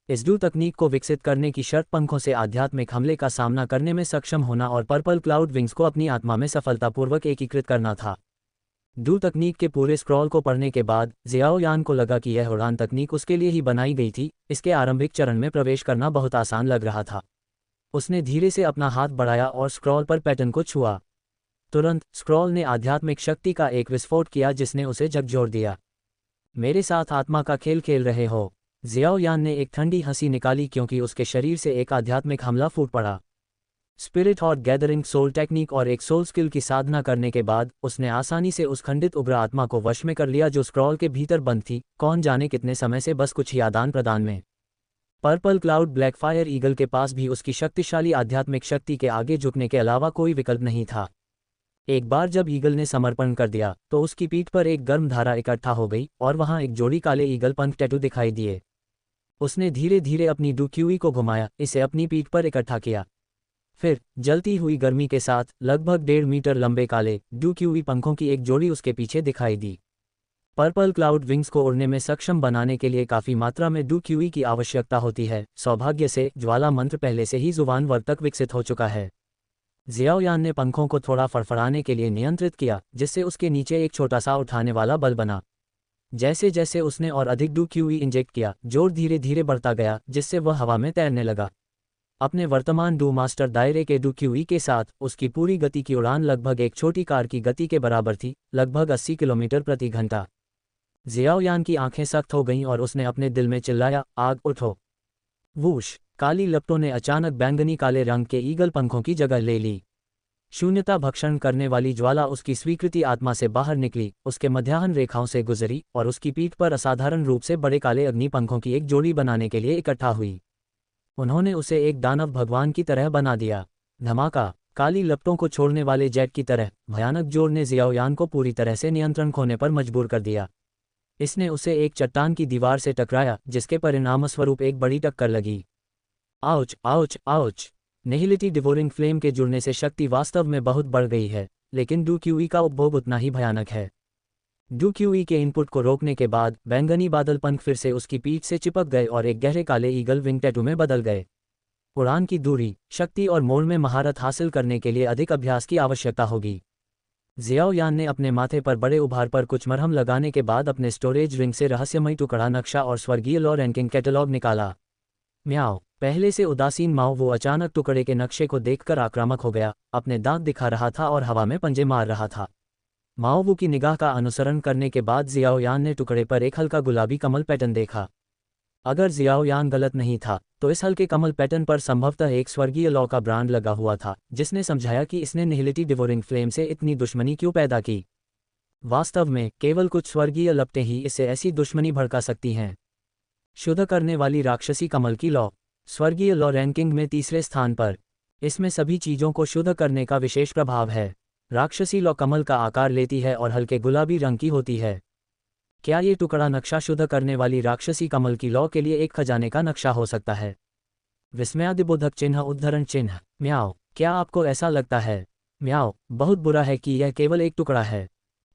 इस डू तकनीक को विकसित करने की शर्त पंखों से आध्यात्मिक हमले का सामना करने में सक्षम होना और पर्पल क्लाउड विंग्स को अपनी आत्मा में सफलतापूर्वक एकीकृत करना था। डू तकनीक के पूरे स्क्रॉल को पढ़ने के बाद जियाओ यान को लगा कि यह उड़ान तकनीक उसके लिए ही बनाई गई थी। इसके आरंभिक चरण में प्रवेश करना बहुत आसान लग रहा था। उसने धीरे से अपना हाथ बढ़ाया और स्क्रॉल पर पैटर्न को छुआ। तुरंत स्क्रॉल ने आध्यात्मिक शक्ति का एक विस्फोट किया जिसने उसे झकझोर दिया। मेरे साथ आत्मा का खेल खेल रहे हो। जियाओ यान ने एक ठंडी हंसी निकाली क्योंकि उसके शरीर से एक आध्यात्मिक हमला फूट पड़ा। स्पिरिट और गैदरिंग सोल टेक्निक और एक सोल स्किल की साधना करने के बाद उसने आसानी से उस खंडित उग्र आत्मा को वश में कर लिया जो स्क्रॉल के भीतर बंद थी, कौन जाने कितने समय से, बस कुछ ही आदान प्रदान में। पर्पल क्लाउड ब्लैकफायर ईगल के पास भी उसकी शक्तिशाली आध्यात्मिक शक्ति के आगे झुकने के अलावा कोई विकल्प नहीं था। एक बार जब ईगल ने समर्पण कर दिया तो उसकी पीठ पर एक गर्म धारा इकट्ठा हो गई और वहां एक जोड़ी काले ईगल पंख टैटू दिखाई दिए। उसने धीरे धीरे अपनी डू क्यूई को घुमाया, इसे अपनी पीठ पर इकट्ठा किया। फिर जलती हुई गर्मी के साथ लगभग 1.5 मीटर लंबे काले डू क्यूई पंखों की एक जोड़ी उसके पीछे दिखाई दी। पर्पल क्लाउड विंग्स को उड़ने में सक्षम बनाने के लिए काफी मात्रा में डू क्यूई की आवश्यकता होती है। सौभाग्य से ज्वाला मंत्र पहले से ही जुबान वर्ग तक विकसित हो चुका है। जियाओ यान ने पंखों को थोड़ा फड़फड़ाने के लिए नियंत्रित किया, जिससे उसके नीचे एक छोटा सा उठाने वाला बल बना। जैसे जैसे उसने और अधिक डू क्यूई इंजेक्ट किया, जोर धीरे धीरे बढ़ता गया, जिससे वह हवा में तैरने लगा। अपने वर्तमान डू मास्टर दायरे के डू क्यूई के साथ उसकी पूरी गति की उड़ान लगभग एक छोटी कार की गति के बराबर थी, लगभग 80 किलोमीटर प्रति घंटा। जियाओ यान की आंखें सख्त हो गईं और उसने अपने दिल में चिल्लाया, आग उठो। वूश! काली लपटों ने अचानक बैंगनी काले रंग के ईगल पंखों की जगह ले ली। शून्यता भक्षण करने वाली ज्वाला उसकी स्वीकृति आत्मा से बाहर निकली, उसके मध्याह्न रेखाओं से गुजरी और उसकी पीठ पर असाधारण रूप से बड़े काले अग्नि पंखों की एक जोड़ी बनाने के लिए इकट्ठा हुई। उन्होंने उसे एक दानव भगवान की तरह बना दिया। धमाका! काली लपटों को छोड़ने वाले जेट की तरह भयानक जोर ने जियाओयान को पूरी तरह से नियंत्रण खोने पर मजबूर कर दिया। इसने उसे एक चट्टान की दीवार से टकराया, जिसके परिणामस्वरूप एक बड़ी टक्कर लगी। Ouch ouch ouch! Nihility devouring flame के जुड़ने से शक्ति वास्तव में बहुत बढ़ गई है, लेकिन डूक्यूई का उपभोग उतना ही भयानक है। डूक्यूई के इनपुट को रोकने के बाद बैंगनी बादल पंख फिर से उसकी पीठ से चिपक गए और एक गहरे काले ईगल विंग टैटू में बदल गए। उड़ान की दूरी, शक्ति और मोड़ में महारत हासिल करने के लिए अधिक अभ्यास की आवश्यकता होगी। जियाओयान ने अपने माथे पर बड़े उभार पर कुछ मरहम लगाने के बाद अपने स्टोरेज रिंग से रहस्यमयी टुकड़ा नक्शा और स्वर्गीय लॉ रैंकिंग कैटलॉग निकाला। म्याओ! पहले से उदासीन माओ वो अचानक टुकड़े के नक्शे को देखकर आक्रामक हो गया, अपने दांत दिखा रहा था और हवा में पंजे मार रहा था। माओवू की निगाह का अनुसरण करने के बाद जियाओयान ने टुकड़े पर एक हल्का गुलाबी कमल पैटर्न देखा। अगर जियाओयान गलत नहीं था, तो इस हल्के कमल पैटर्न पर संभवतः एक स्वर्गीय लॉ का ब्रांड लगा हुआ था, जिसने समझाया कि इसने निहिलिटी डिवोरिंग फ्लेम से इतनी दुश्मनी क्यों पैदा की। वास्तव में केवल कुछ स्वर्गीय लपटें ही इससे ऐसी दुश्मनी भड़का सकती हैं। शुद्ध करने वाली राक्षसी कमल की लॉ, स्वर्गीय लॉ रैंकिंग में तीसरे स्थान पर। इसमें सभी चीज़ों को शुद्ध करने का विशेष प्रभाव है। राक्षसी लॉ कमल का आकार लेती है और हल्के गुलाबी रंग की होती है। क्या ये टुकड़ा नक्शा शुद्ध करने वाली राक्षसी कमल की लॉ के लिए एक खजाने का नक्शा हो सकता है? विस्मयादिबोधक चिन्ह उद्धरण चिन्ह। म्याओ! क्या आपको ऐसा लगता है? म्याओ! बहुत बुरा है कि यह केवल एक टुकड़ा है।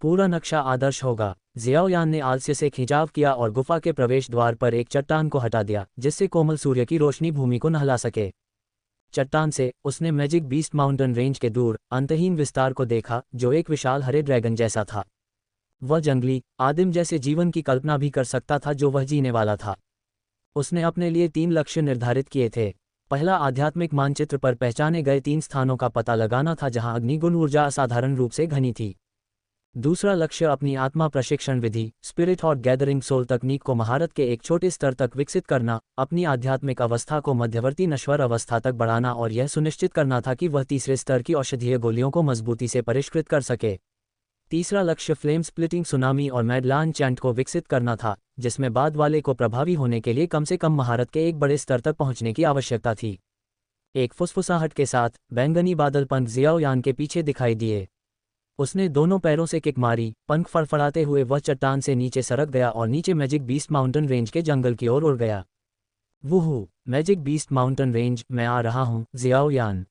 पूरा नक्शा आदर्श होगा। जियाओयान ने आलस्य से खिंचाव किया और गुफा के प्रवेश द्वार पर एक चट्टान को हटा दिया, जिससे कोमल सूर्य की रोशनी भूमि को नहला सके। चट्टान से उसने मैजिक बीस्ट माउंटेन रेंज के दूर अंतहीन विस्तार को देखा, जो एक विशाल हरे ड्रैगन जैसा था। वह जंगली आदिम जैसे जीवन की कल्पना भी कर सकता था जो वह जीने वाला था। उसने अपने लिए 3 लक्ष्य निर्धारित किए थे। पहला, आध्यात्मिक मानचित्र पर पहचाने गए 3 स्थानों का पता लगाना था जहां अग्निगुण ऊर्जा असाधारण रूप से घनी थी। दूसरा लक्ष्य अपनी आत्मा प्रशिक्षण विधि स्पिरिट और गैदरिंग सोल तकनीक को महारत के एक छोटे स्तर तक विकसित करना, अपनी आध्यात्मिक अवस्था को मध्यवर्ती नश्वर अवस्था तक बढ़ाना और यह सुनिश्चित करना था कि वह तीसरे स्तर की औषधीय गोलियों को मजबूती से परिष्कृत कर सके। तीसरा लक्ष्य फ्लेम स्प्लिटिंग सुनामी और मैडलान चैंट को विकसित करना था, जिसमें बाद वाले को प्रभावी होने के लिए कम से कम महारत के एक बड़े स्तर तक पहुंचने की आवश्यकता थी। एक फुसफुसाहट के साथ बैंगनी बादल पंख जियाओयान के पीछे दिखाई दिए। उसने दोनों पैरों से किक मारी, पंख फड़फड़ाते हुए वह चट्टान से नीचे सरक गया और नीचे मैजिक बीस्ट माउंटेन रेंज के जंगल की ओर उड़ गया। वूहू! मैजिक बीस्ट माउंटेन रेंज, मैं आ रहा हूँ जियाओयान।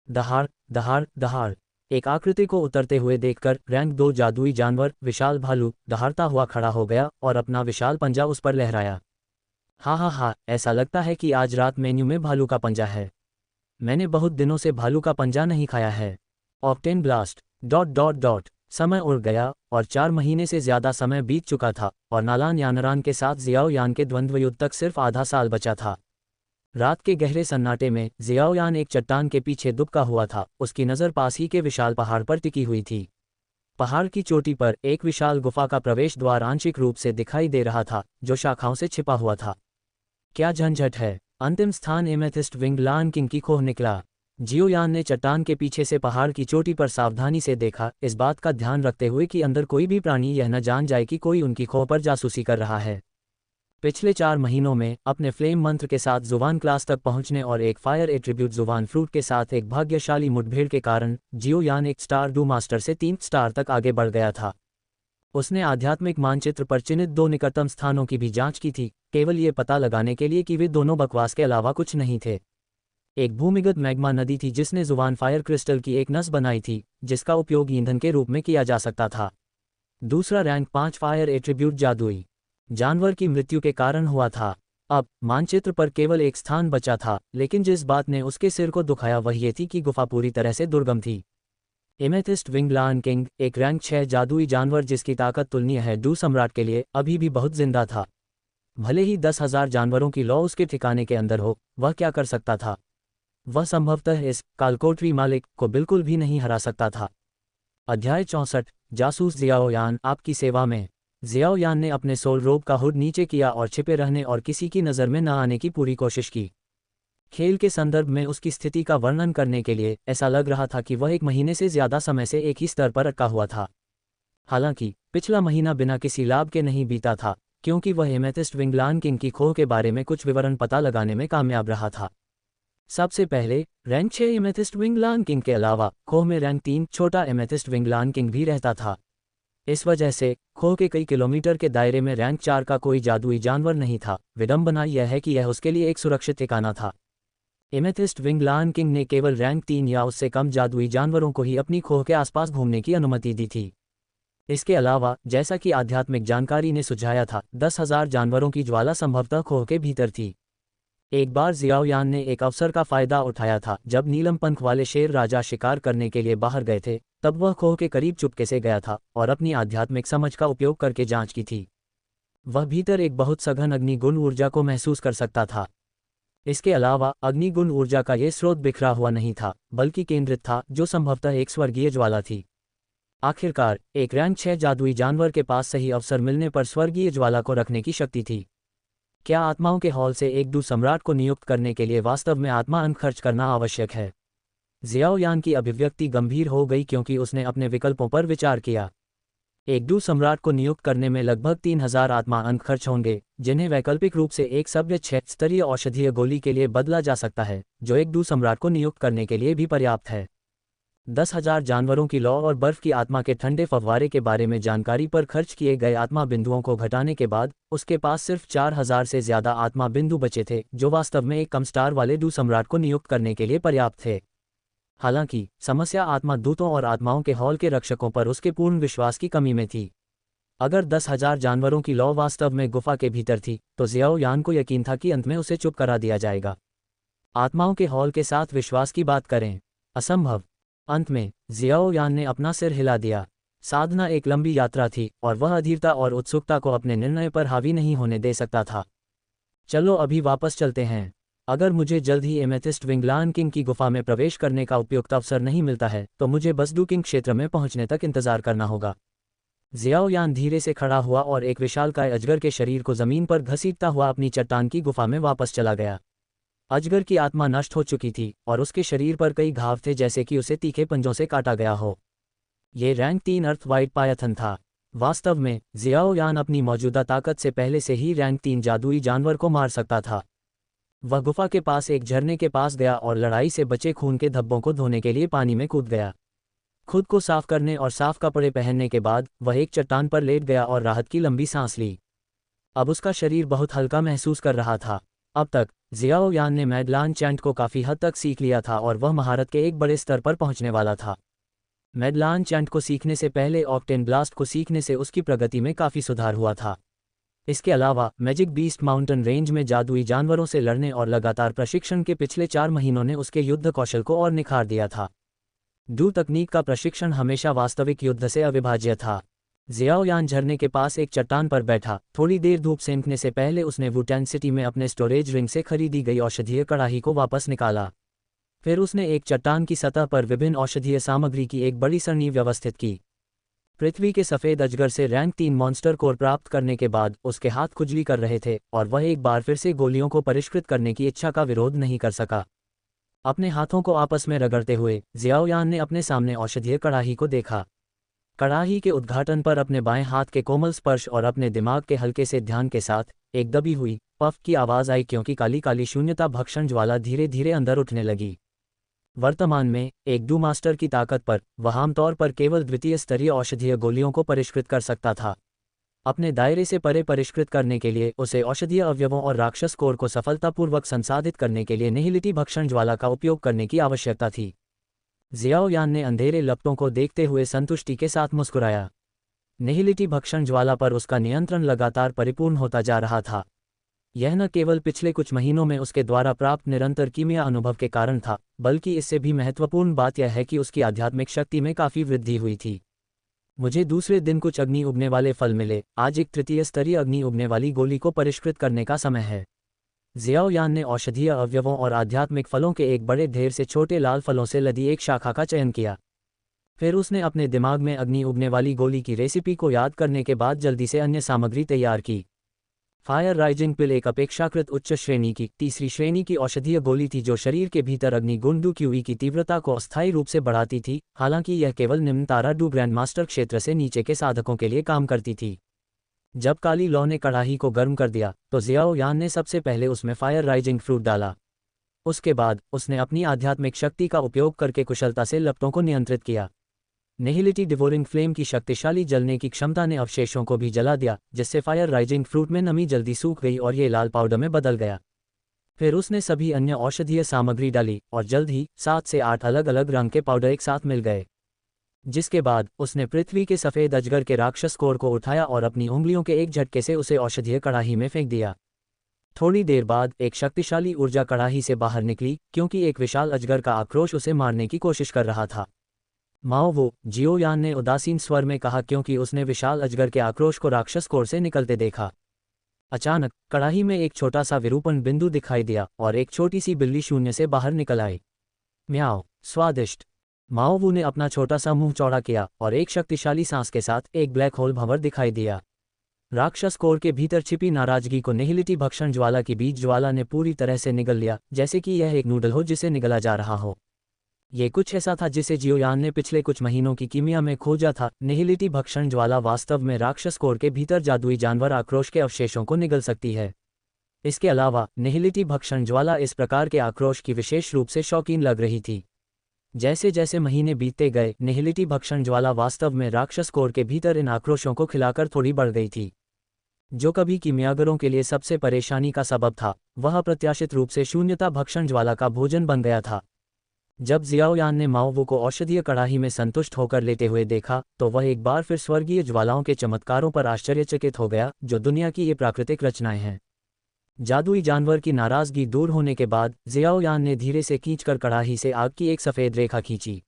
दहाड़ दहाड़ दहाड़! एक आकृति को उतरते हुए देखकर रैंक 2 जादुई जानवर विशाल भालू दहाड़ता हुआ खड़ा हो गया और अपना विशाल पंजा उस पर लहराया। हा हा हा! ऐसा लगता है कि आज रात मेन्यू में भालू का पंजा है। मैंने बहुत दिनों से भालू का पंजा नहीं खाया है। Octane blast! समय उड़ गया और 4 महीने से ज्यादा समय बीत चुका था और नालान यानरान के साथ जियाओयान के द्वंद्व युद्ध तक सिर्फ आधा साल बचा था। रात के गहरे सन्नाटे में जियाओयान एक चट्टान के पीछे दुबका हुआ था। उसकी नज़र पास ही के विशाल पहाड़ पर टिकी हुई थी। पहाड़ की चोटी पर एक विशाल गुफा का प्रवेश द्वार आंशिक रूप से दिखाई दे रहा था, जो शाखाओं से छिपा हुआ था। क्या झंझट है! अंतिम स्थान एमेथिस्ट विंग लान किंग की खोह निकला। जियाओयान ने चट्टान के पीछे से पहाड़ की चोटी पर सावधानी से देखा, इस बात का ध्यान रखते हुए कि अंदर कोई भी प्राणी यह न जान जाए कि कोई उनकी खोह पर जासूसी कर रहा है। पिछले 4 महीनों में अपने फ्लेम मंत्र के साथ जुबान क्लास तक पहुंचने और एक फायर एट्रीब्यूट जुबान फ्रूट के साथ एक भाग्यशाली मुठभेड़ के कारण जियाओयान एक स्टार डू मास्टर से 3 स्टार तक आगे बढ़ गया था। उसने आध्यात्मिक मानचित्र पर चिन्हित 2 निकटतम स्थानों की भी जांच की थी, केवल ये पता लगाने के लिए कि वे दोनों बकवास के अलावा कुछ नहीं थे। एक भूमिगत मैग्मा नदी थी जिसने जुबान फायर क्रिस्टल की एक नस बनाई थी, जिसका उपयोग ईंधन के रूप में किया जा सकता था। दूसरा रैंक 5 फायर एट्रीब्यूट जादुई जानवर की मृत्यु के कारण हुआ था। अब मानचित्र पर केवल एक स्थान बचा था, लेकिन जिस बात ने उसके सिर को दुखाया वह ये थी कि गुफा पूरी तरह से दुर्गम थी। एमेथिस्ट विंग लान किंग, एक रैंक 6 जादुई जानवर जिसकी ताकत तुलनीय है डू सम्राट के लिए, अभी भी बहुत जिंदा था। भले ही 10,000 जानवरों की लौ उसके ठिकाने के अंदर हो, वह क्या कर सकता था? वह संभवतः इस कालकोटरी मालिक को बिल्कुल भी नहीं हरा सकता था। अध्याय 64 जासूस जियाओयान आपकी सेवा में। जियाओयान ने अपने सोल रोब का हुड नीचे किया और छिपे रहने और किसी की नज़र में न आने की पूरी कोशिश की। खेल के संदर्भ में उसकी स्थिति का वर्णन करने के लिए ऐसा लग रहा था कि वह 1 महीने से ज़्यादा समय से एक ही स्तर पर अटका हुआ था। हालांकि पिछला महीना बिना किसी लाभ के नहीं बीता था, क्योंकि वह एमेथिस्ट विंगलान किंग की खो के बारे में कुछ विवरण पता लगाने में कामयाब रहा था। सबसे पहले रैंक 6 एमेथिस्ट विंगलान किंग के अलावा खो में रैंक 3 छोटा एमेथिस्ट विंगलान किंग भी रहता था। इस वजह से खो के कई किलोमीटर के दायरे में रैंक 4 का कोई जादुई जानवर नहीं था। विडंबना यह है कि यह उसके लिए एक सुरक्षित ठिकाना था। एमेथिस्ट विंगलान किंग ने केवल रैंक 3 या उससे कम जादुई जानवरों को ही अपनी खोह के आसपास घूमने की अनुमति दी थी। इसके अलावा, जैसा कि आध्यात्मिक जानकारी ने सुझाया था, 10,000 जानवरों की ज्वाला संभवतः खोह के भीतर थी। एक बार जियाओयान ने एक अवसर का फायदा उठाया था जब नीलम पंख वाले शेर राजा शिकार करने के लिए बाहर गए थे। तब वह खोह के करीब चुपके से गया था और अपनी आध्यात्मिक समझ का उपयोग करके जांच की थी। वह भीतर एक बहुत सघन अग्निगुण ऊर्जा को महसूस कर सकता था। इसके अलावा अग्निगुण ऊर्जा का ये स्रोत बिखरा हुआ नहीं था, बल्कि केंद्रित था, जो संभवतः एक स्वर्गीय ज्वाला थी। आखिरकार एक रैंक 6 जादुई जानवर के पास सही अवसर मिलने पर स्वर्गीय ज्वाला को रखने की शक्ति थी। क्या आत्माओं के हॉल से एक दू सम्राट को नियुक्त करने के लिए वास्तव में आत्मा अंक खर्च करना आवश्यक है? जियाओयान की अभिव्यक्ति गंभीर हो गई क्योंकि उसने अपने विकल्पों पर विचार किया। एक दू सम्राट को नियुक्त करने में लगभग 3,000 आत्मा अंक खर्च होंगे, जिन्हें वैकल्पिक रूप से एक सभ्य 6 स्तरीय औषधीय गोली के लिए बदला जा सकता है, जो एक दू सम्राट को नियुक्त करने के लिए भी पर्याप्त है। 10,000 जानवरों की लौ और बर्फ की आत्मा के ठंडे फव्वारे के बारे में जानकारी पर खर्च किए गए आत्मा बिंदुओं को घटाने के बाद उसके पास सिर्फ 4,000 से ज़्यादा आत्मा बिंदु बचे थे, जो वास्तव में एक कम स्टार वाले दू सम्राट को नियुक्त करने के लिए पर्याप्त थे। हालांकि समस्या आत्मा दूतों और आत्माओं के हॉल के रक्षकों पर उसके पूर्ण विश्वास की कमी में थी। अगर 10,000 जानवरों की लौ वास्तव में गुफा के भीतर थी, तो जियाओयान को यकीन था कि अंत में उसे चुप करा दिया जाएगा। आत्माओं के हॉल के साथ विश्वास की बात करें, असंभव। अंत में जियाओयान ने अपना सिर हिला दिया। साधना एक लंबी यात्रा थी और वह अधीरता और उत्सुकता को अपने निर्णय पर हावी नहीं होने दे सकता था। चलो अभी वापस चलते हैं। अगर मुझे जल्द ही एमेथिस्ट विंगलान किंग की गुफा में प्रवेश करने का उपयुक्त अवसर नहीं मिलता है, तो मुझे बसडू किंग क्षेत्र में पहुंचने तक इंतजार करना होगा। जियाओयान धीरे से खड़ा हुआ और एक विशालकाय अजगर के शरीर को जमीन पर घसीटता हुआ अपनी चट्टान की गुफा में वापस चला गया। अजगर की आत्मा नष्ट हो चुकी थी और उसके शरीर पर कई घाव थे, जैसे कि उसे तीखे पंजों से काटा गया हो। ये रैंक 3 अर्थ वाइट पायथन था। वास्तव में जियाओयान अपनी मौजूदा ताकत से पहले से ही रैंक 3 जादुई जानवर को मार सकता था। वह गुफा के पास एक झरने के पास गया और लड़ाई से बचे खून के धब्बों को धोने के लिए पानी में कूद गया। खुद को साफ करने और साफ कपड़े पहनने के बाद वह एक चट्टान पर लेट गया और राहत की लंबी सांस ली। अब उसका शरीर बहुत हल्का महसूस कर रहा था। अब तक जियाओयान ने मैडलान चैंट को काफ़ी हद तक सीख लिया था और वह महारत के एक बड़े स्तर पर पहुंचने वाला था। मैडलान चैंट को सीखने से पहले ऑक्टेन ब्लास्ट को सीखने से उसकी प्रगति में काफ़ी सुधार हुआ था। इसके अलावा मैजिक बीस्ट माउंटेन रेंज में जादुई जानवरों से लड़ने और लगातार प्रशिक्षण के पिछले 4 महीनों ने उसके युद्ध कौशल को और निखार दिया था। डू तकनीक का प्रशिक्षण हमेशा वास्तविक युद्ध से अविभाज्य था। जियाओयान झरने के पास एक चट्टान पर बैठा। थोड़ी देर धूप सेंकने से पहले उसने वुटैन सिटी में अपने स्टोरेज रिंग से खरीदी गई औषधीय कड़ाही को वापस निकाला। फिर उसने एक चट्टान की सतह पर विभिन्न औषधीय सामग्री की एक बड़ी सरणी व्यवस्थित की। पृथ्वी के सफ़ेद अजगर से रैंक 3 मॉन्स्टर कोर प्राप्त करने के बाद उसके हाथ खुजली कर रहे थे और वह एक बार फिर से गोलियों को परिष्कृत करने की इच्छा का विरोध नहीं कर सका। अपने हाथों को आपस में रगड़ते हुए जियाओयान ने अपने सामने औषधीय कड़ाही को देखा। कड़ाही के उद्घाटन पर अपने बाएं हाथ के कोमल स्पर्श और अपने दिमाग के हल्के से ध्यान के साथ एक दबी हुई पफ की आवाज़ आई, क्योंकि काली काली शून्यता भक्षण ज्वाला धीरे धीरे अंदर उठने लगी। वर्तमान में एक डू मास्टर की ताकत पर वह आमतौर पर केवल द्वितीय स्तरीय औषधीय गोलियों को परिष्कृत कर सकता था। अपने दायरे से परे परिष्कृत करने के लिए उसे औषधीय अवयवों और राक्षस कोर को सफलतापूर्वक संसाधित करने के लिए निहिलिटी भक्षण ज्वाला का उपयोग करने की आवश्यकता थी। जियाओयान ने अंधेरे लपटों को देखते हुए संतुष्टि के साथ मुस्कुराया। निहिलिटी भक्षण ज्वाला पर उसका नियंत्रण लगातार परिपूर्ण होता जा रहा था। यह न केवल पिछले कुछ महीनों में उसके द्वारा प्राप्त निरंतर कीमिया अनुभव के कारण था, बल्कि इससे भी महत्वपूर्ण बात यह है कि उसकी आध्यात्मिक शक्ति में काफ़ी वृद्धि हुई थी। मुझे दूसरे दिन कुछ अग्नि उगने वाले फल मिले। आज एक तृतीय स्तरीय अग्नि उगने वाली गोली को परिष्कृत करने का समय है। जियाओयान ने औषधीय अवयवों और आध्यात्मिक फलों के एक बड़े ढेर से छोटे लाल फलों से लदी एक शाखा का चयन किया। फिर उसने अपने दिमाग में अग्नि उगने वाली गोली की रेसिपी को याद करने के बाद जल्दी से अन्य सामग्री तैयार की। फायर राइजिंग पिल एक अपेक्षाकृत उच्च श्रेणी की तीसरी श्रेणी की औषधीय गोली थी जो शरीर के भीतर अग्निगुण क्यूई की तीव्रता को अस्थायी रूप से बढ़ाती थी। हालांकि यह केवल निम्न तारा डू ग्रैंड मास्टर क्षेत्र से नीचे के साधकों के लिए काम करती थी। जब काली लौ ने कड़ाही को गर्म कर दिया तो जियाओ यान ने सबसे पहले उसमें फायर राइजिंग फ्रूट डाला। उसके बाद उसने अपनी आध्यात्मिक शक्ति का उपयोग करके कुशलता से लपटों को नियंत्रित किया। निहिलिटी डिवोरिंग फ्लेम की शक्तिशाली जलने की क्षमता ने अवशेषों को भी जला दिया, जिससे फायर राइजिंग फ्रूट में नमी जल्दी सूख गई और ये लाल पाउडर में बदल गया। फिर उसने सभी अन्य औषधीय सामग्री डाली और जल्द ही 7 से 8 अलग अलग रंग के पाउडर एक साथ मिल गए। जिसके बाद उसने पृथ्वी के सफ़ेद अजगर के राक्षस कोर को उठाया और अपनी उंगलियों के एक झटके से उसे औषधीय कड़ाही में फेंक दिया। थोड़ी देर बाद एक शक्तिशाली ऊर्जा कड़ाही से बाहर निकली, क्योंकि एक विशाल अजगर का आक्रोश उसे मारने की कोशिश कर रहा था। माओ वो, जियो यान ने उदासीन स्वर में कहा, क्योंकि उसने विशाल अजगर के आक्रोश को राक्षस कोर से निकलते देखा। अचानक कड़ाही में एक छोटा सा विरूपण बिंदु दिखाई दिया और एक छोटी सी बिल्ली शून्य से बाहर निकल आई। म्याओ, स्वादिष्ट। माओवू ने अपना छोटा सा मुंह चौड़ा किया और एक शक्तिशाली सांस के साथ एक ब्लैक होल भंवर दिखाई दिया। राक्षस कोर के भीतर छिपी नाराजगी को निहिलिटी भक्षण ज्वाला की बीज ज्वाला ने पूरी तरह से निगल लिया, जैसे कि यह एक नूडल हो जिसे निगला जा रहा हो। ये कुछ ऐसा था जिसे जियोयान ने पिछले कुछ महीनों की कीमिया में खोजा था। निहिलिटी भक्षण ज्वाला वास्तव में राक्षस कोर के भीतर जादुई जानवर आक्रोश के अवशेषों को निगल सकती है। इसके अलावा निहिलिटी भक्षण ज्वाला इस प्रकार के आक्रोश की विशेष रूप से शौकीन लग रही थी। जैसे जैसे महीने बीतते गए, निहिलिटी भक्षण ज्वाला वास्तव में राक्षस कोर के भीतर इन आक्रोशों को खिलाकर थोड़ी बढ़ गई थी। जो कभी कीमियागरों के लिए सबसे परेशानी का सबब था, वह अप्रत्याशित रूप से शून्यता भक्षण ज्वाला का भोजन बन गया था। जब जियाओयान ने माओवू को औषधीय कड़ाही में संतुष्ट होकर लेते हुए देखा, तो वह एक बार फिर स्वर्गीय ज्वालाओं के चमत्कारों पर आश्चर्यचकित हो गया, जो दुनिया की ये प्राकृतिक रचनाएं हैं। जादुई जानवर की नाराजगी दूर होने के बाद जियाओयान ने धीरे से खींचकर कड़ाही से आग की एक सफ़ेद रेखा खींची।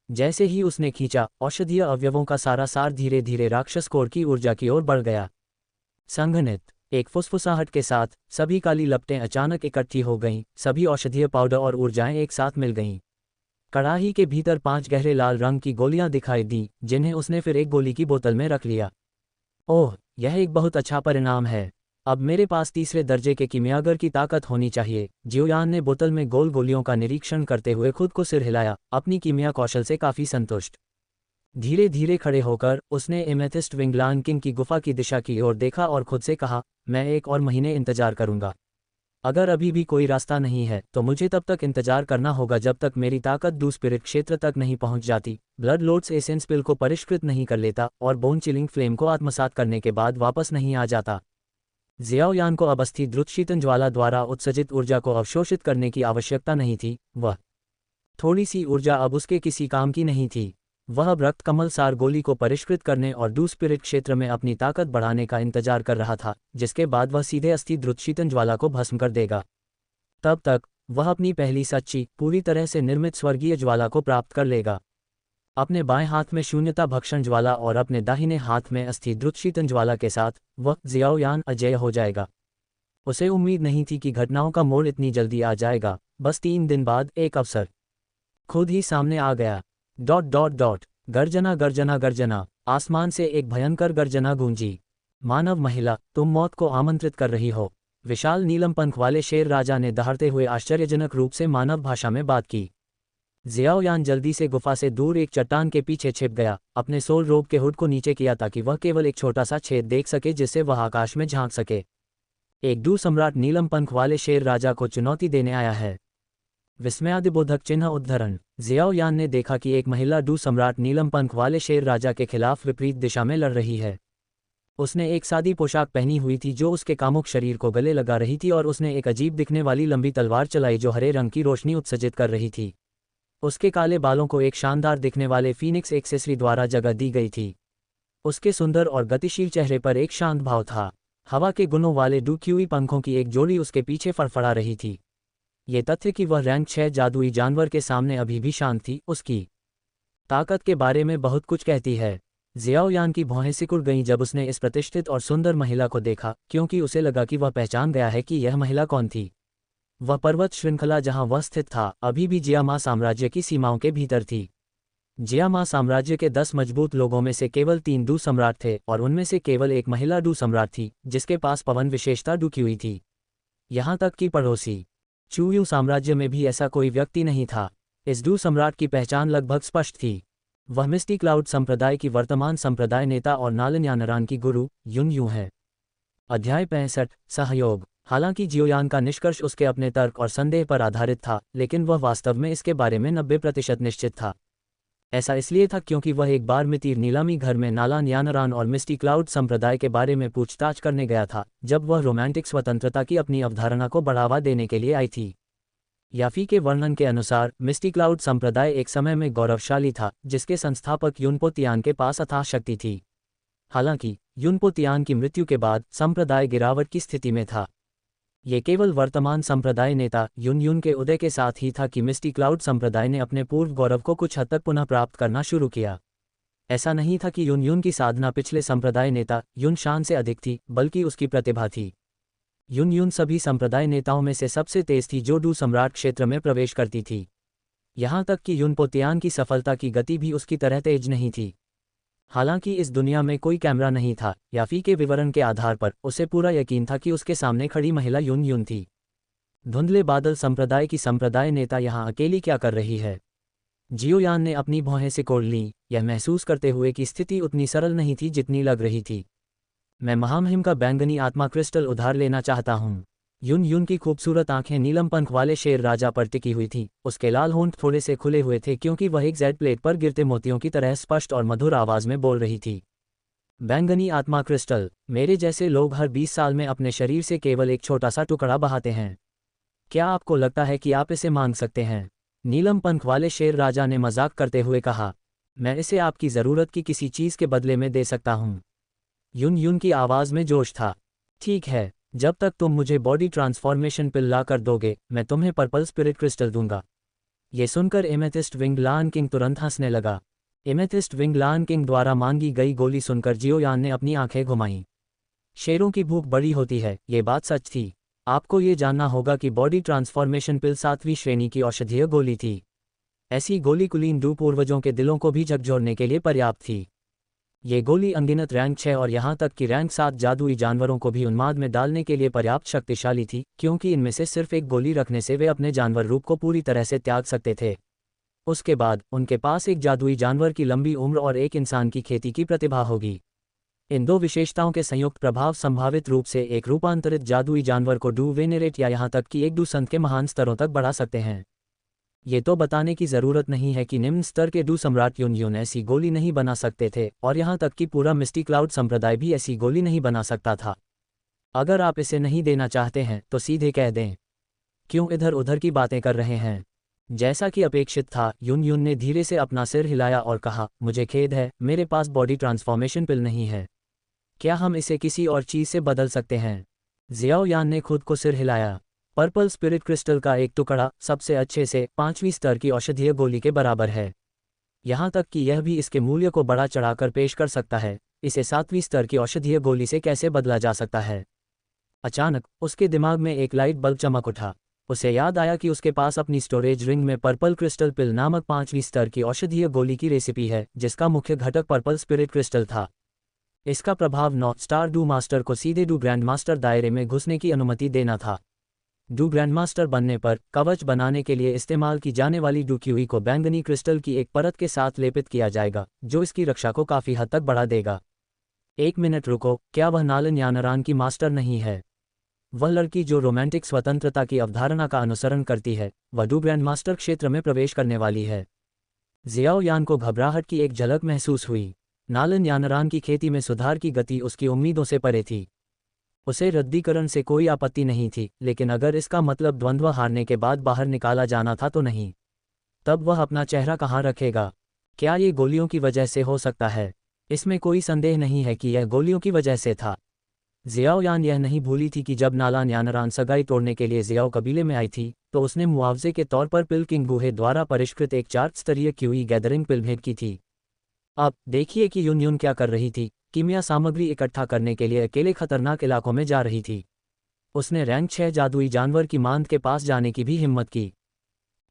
जैसे ही उसने खींचा, औषधीय अवयवों का सारा सार धीरे धीरे राक्षस कोर की ऊर्जा की ओर बढ़ गया। संघनित एक फुसफुसाहट के साथ सभी काली लपटें अचानक इकट्ठी हो गईं, सभी औषधीय पाउडर और ऊर्जाएं एक साथ मिल गईं। कड़ाही के भीतर 5 गहरे लाल रंग की गोलियां दिखाई दीं, जिन्हें उसने फिर एक गोली की बोतल में रख लिया। ओह, यह एक बहुत अच्छा परिणाम है। अब मेरे पास तीसरे दर्जे के कीमियागर की ताकत होनी चाहिए। जियोयान ने बोतल में गोल गोलियों का निरीक्षण करते हुए खुद को सिर हिलाया, अपनी कीमिया कौशल से काफ़ी संतुष्ट। धीरे धीरे खड़े होकर उसने एमेथिस्ट विंगलान किंग की गुफा की दिशा की ओर देखा और खुद से कहा, मैं 1 और महीने इंतजार करूंगा। अगर अभी भी कोई रास्ता नहीं है तो मुझे तब तक इंतजार करना होगा जब तक मेरी ताकत डू स्पिरिट क्षेत्र तक नहीं पहुंच जाती, ब्लड लॉर्ड्स एसेंस पिल को परिष्कृत नहीं कर लेता और बोन चिलिंग फ्लेम को आत्मसात करने के बाद वापस नहीं आ जाता। जियाओयान को अब अस्थि द्रुतशीतन ज्वाला द्वारा उत्सर्जित ऊर्जा को अवशोषित करने की आवश्यकता नहीं थी। वह थोड़ी सी ऊर्जा अब उसके किसी काम की नहीं थी। वह अब रक्त कमल सार गोली को परिष्कृत करने और डू स्पिरिट क्षेत्र में अपनी ताकत बढ़ाने का इंतजार कर रहा था, जिसके बाद वह सीधे अस्थि द्रुतशीतन ज्वाला को भस्म कर देगा। तब तक वह अपनी पहली सच्ची, पूरी तरह से निर्मित स्वर्गीय ज्वाला को प्राप्त कर लेगा। अपने बाएं हाथ में शून्यता भक्षण ज्वाला और अपने दाहिने हाथ में अस्थि द्रुतशीतन ज्वाला के साथ वह जियाओयान अजेय हो जाएगा। उसे उम्मीद नहीं थी कि घटनाओं का मोड़ इतनी जल्दी आ जाएगा। बस 3 दिन बाद एक अवसर खुद ही सामने आ गया। ... गर्जना गर्जना गर्जना। आसमान से एक भयंकर गर्जना गूंजी। मानव महिला, तुम मौत को आमंत्रित कर रही हो। विशाल नीलम पंख वाले शेर राजा ने दहाड़ते हुए आश्चर्यजनक रूप से मानव भाषा में बात की। जियाओयान जल्दी से गुफा से दूर एक चट्टान के पीछे छिप गया, अपने सोल रोब के हुड को नीचे किया ताकि वह केवल एक छोटा सा छेद देख सके जिससे वह आकाश में झांक सके। एक डू सम्राट नीलम पंख वाले शेर राजा को चुनौती देने आया है। विस्मयादिबोधक चिन्ह उद्धरण। जियाओयान ने देखा कि एक महिला डू सम्राट नीलम पंख वाले शेर राजा के खिलाफ विपरीत दिशा में लड़ रही है। उसने एक सादी पोशाक पहनी हुई थी जो उसके कामुक शरीर को गले लगा रही थी, और उसने एक अजीब दिखने वाली लंबी तलवार चलाई जो हरे रंग की रोशनी उत्सर्जित कर रही थी। उसके काले बालों को एक शानदार दिखने वाले फीनिक्स एक्सेसरी द्वारा जगह दी गई थी। उसके सुंदर और गतिशील चेहरे पर एक शांत भाव था। हवा के गुणों वाले डू क्यूई पंखों की एक जोड़ी उसके पीछे फड़फड़ा रही थी। ये तथ्य कि वह रैंक 6 जादुई जानवर के सामने अभी भी शांत थी, उसकी ताकत के बारे में बहुत कुछ कहती है। जियाओयान की भौहें सिकुड़ गईं जब उसने इस प्रतिष्ठित और सुंदर महिला को देखा, क्योंकि उसे लगा कि वह पहचान गया है कि यह महिला कौन थी। वह पर्वत श्रृंखला जहां वह स्थित था, अभी भी जियामा साम्राज्य की सीमाओं के भीतर थी। जियामा साम्राज्य के 10 मजबूत लोगों में से केवल 3 डू सम्राट थे और उनमें से केवल एक महिला डू सम्राट थी जिसके पास पवन विशेषता डू क्यूई थी। यहाँ तक कि पड़ोसी चूयू साम्राज्य में भी ऐसा कोई व्यक्ति नहीं था। इस डू सम्राट की पहचान लगभग स्पष्ट थी। वह मिस्टी क्लाउड संप्रदाय की वर्तमान संप्रदाय नेता और नालन यानरान की गुरु युन यू है। अध्याय 65 सहयोग। हालांकि जियोयान का निष्कर्ष उसके अपने तर्क और संदेह पर आधारित था, लेकिन वह वास्तव में इसके बारे में 90% निश्चित था। ऐसा इसलिए था क्योंकि वह एक बार मितिर नीलामी घर में नालान यानरान और मिस्टी क्लाउड संप्रदाय के बारे में पूछताछ करने गया था, जब वह रोमांटिक स्वतंत्रता की अपनी अवधारणा को बढ़ावा देने के लिए आई थी। याफी के वर्णन के अनुसार मिस्टी क्लाउड संप्रदाय एक समय में गौरवशाली था, जिसके संस्थापक युनपो तियान के पास अथाह शक्ति थी। हालांकि युनपो तियान की मृत्यु के बाद संप्रदाय गिरावट की स्थिति में था। ये केवल वर्तमान संप्रदाय नेता युन युन के उदय के साथ ही था कि मिस्टी क्लाउड संप्रदाय ने अपने पूर्व गौरव को कुछ हद तक पुनः प्राप्त करना शुरू किया। ऐसा नहीं था कि युन युन की साधना पिछले संप्रदाय नेता युन शान से अधिक थी, बल्कि उसकी प्रतिभा थी। युन युन सभी संप्रदाय नेताओं में से सबसे तेज थी जो डू सम्राट क्षेत्र में प्रवेश करती थी। यहाँ तक कि युनपो तियान की सफलता की गति भी उसकी तरह तेज नहीं थी। हालांकि इस दुनिया में कोई कैमरा नहीं था, याफी के विवरण के आधार पर उसे पूरा यकीन था कि उसके सामने खड़ी महिला युन युन थी। धुंधले बादल संप्रदाय की संप्रदाय नेता यहाँ अकेली क्या कर रही है? जियोयान ने अपनी भौहें सिकोड़ लीं, यह महसूस करते हुए कि स्थिति उतनी सरल नहीं थी जितनी लग रही थी। मैं महामहिम का बैंगनी आत्मा क्रिस्टल उधार लेना चाहता हूँ। युन युन की खूबसूरत आंखें नीलम पंख वाले शेर राजा पर टिकी हुई थीं। उसके लाल होंठ थोड़े से खुले हुए थे क्योंकि वह एक जेड प्लेट पर गिरते मोतियों की तरह स्पष्ट और मधुर आवाज में बोल रही थी। बैंगनी आत्मा क्रिस्टल, मेरे जैसे लोग हर 20 साल में अपने शरीर से केवल एक छोटा सा टुकड़ा बहाते हैं। क्या आपको लगता है कि आप इसे मांग सकते हैं? नीलम पंख वाले शेर राजा ने मजाक करते हुए कहा। मैं इसे आपकी ज़रूरत की किसी चीज़ के बदले में दे सकता हूँ। युन युन की आवाज़ में जोश था। ठीक है, जब तक तुम मुझे बॉडी ट्रांसफॉर्मेशन पिल ला कर दोगे, मैं तुम्हें पर्पल स्पिरिट क्रिस्टल दूंगा। ये सुनकर एमेथिस्ट विंग लान किंग तुरंत हंसने लगा। एमेथिस्ट विंग लान किंग द्वारा मांगी गई गोली सुनकर जियोयान ने अपनी आंखें घुमाईं। शेरों की भूख बड़ी होती है, ये बात सच थी। आपको ये जानना होगा कि बॉडी ट्रांसफॉर्मेशन पिल 7वीं श्रेणी की औषधीय गोली थी। ऐसी गोली कुलीन डू पूर्वजों के दिलों को भी झकझोरने के लिए पर्याप्त थी। ये गोली अनगिनत रैंक 6 और यहाँ तक कि रैंक 7 जादुई जानवरों को भी उन्माद में डालने के लिए पर्याप्त शक्तिशाली थी, क्योंकि इनमें से सिर्फ एक गोली रखने से वे अपने जानवर रूप को पूरी तरह से त्याग सकते थे। उसके बाद उनके पास एक जादुई जानवर की लंबी उम्र और एक इंसान की खेती की प्रतिभा होगी। इन दो विशेषताओं के संयुक्त प्रभाव संभावित रूप से एक रूपांतरित जादुई जानवर को डू वेनेरेट या यहाँ तक कि एक डू संत के महान स्तरों तक बढ़ा सकते हैं। ये तो बताने की ज़रूरत नहीं है कि निम्न स्तर के डू सम्राट युन युन ऐसी गोली नहीं बना सकते थे, और यहाँ तक कि पूरा मिस्टी क्लाउड संप्रदाय भी ऐसी गोली नहीं बना सकता था। अगर आप इसे नहीं देना चाहते हैं तो सीधे कह दें। क्यों इधर उधर की बातें कर रहे हैं? जैसा कि अपेक्षित था, युन युन ने धीरे से अपना सिर हिलाया और कहा, मुझे खेद है, मेरे पास बॉडी ट्रांसफॉर्मेशन पिल नहीं है। क्या हम इसे किसी और चीज़ से बदल सकते हैं? जियाओयान ने खुद को सिर हिलाया। पर्पल स्पिरिट क्रिस्टल का एक टुकड़ा सबसे अच्छे से 5वीं स्तर की औषधीय गोली के बराबर है। यहाँ तक कि यह भी इसके मूल्य को बढ़ा चढ़ाकर पेश कर सकता है। इसे 7वीं स्तर की औषधीय गोली से कैसे बदला जा सकता है? अचानक उसके दिमाग में एक लाइट बल्ब चमक उठा। उसे याद आया कि उसके पास अपनी स्टोरेज रिंग में पर्पल क्रिस्टल पिल नामक 5वीं स्तर की औषधीय गोली की रेसिपी है, जिसका मुख्य घटक पर्पल स्पिरिट क्रिस्टल था। इसका प्रभाव 9 स्टार डू मास्टर को सीधे डू ग्रैंड मास्टर दायरे में घुसने की अनुमति देना था। डू ग्रैंड मास्टर बनने पर कवच बनाने के लिए इस्तेमाल की जाने वाली डू क्यूई को बैंगनी क्रिस्टल की एक परत के साथ लेपित किया जाएगा, जो इसकी रक्षा को काफ़ी हद तक बढ़ा देगा। 1 मिनट रुको, क्या वह नालन यानरान की मास्टर नहीं है? वह लड़की जो रोमांटिक स्वतंत्रता की अवधारणा का अनुसरण करती है, वह डू ग्रैंड मास्टर क्षेत्र में प्रवेश करने वाली है। जियाओयान को घबराहट की एक झलक महसूस हुई। नालन यानरान की खेती में सुधार की गति उसकी उम्मीदों से परे थी। उसे रद्दीकरण से कोई आपत्ति नहीं थी, लेकिन अगर इसका मतलब द्वंद्व हारने के बाद बाहर निकाला जाना था तो नहीं। तब वह अपना चेहरा कहाँ रखेगा? क्या ये गोलियों की वजह से हो सकता है? इसमें कोई संदेह नहीं है कि यह गोलियों की वजह से था। जियाओयान यह नहीं भूली थी कि जब नालान यानरान सगाई तोड़ने के लिए जियाओ कबीले में आई थी, तो उसने मुआवजे के तौर पर पिल किंग बूहे द्वारा परिष्कृत एक 4 स्तरीय क्यूई गैदरिंग पिल भेंट की थी। अब देखिए कि युन युन क्या कर रही थी। कीमिया सामग्री इकट्ठा करने के लिए अकेले खतरनाक इलाकों में जा रही थी। उसने रैंक 6 जादुई जानवर की मांद के पास जाने की भी हिम्मत की।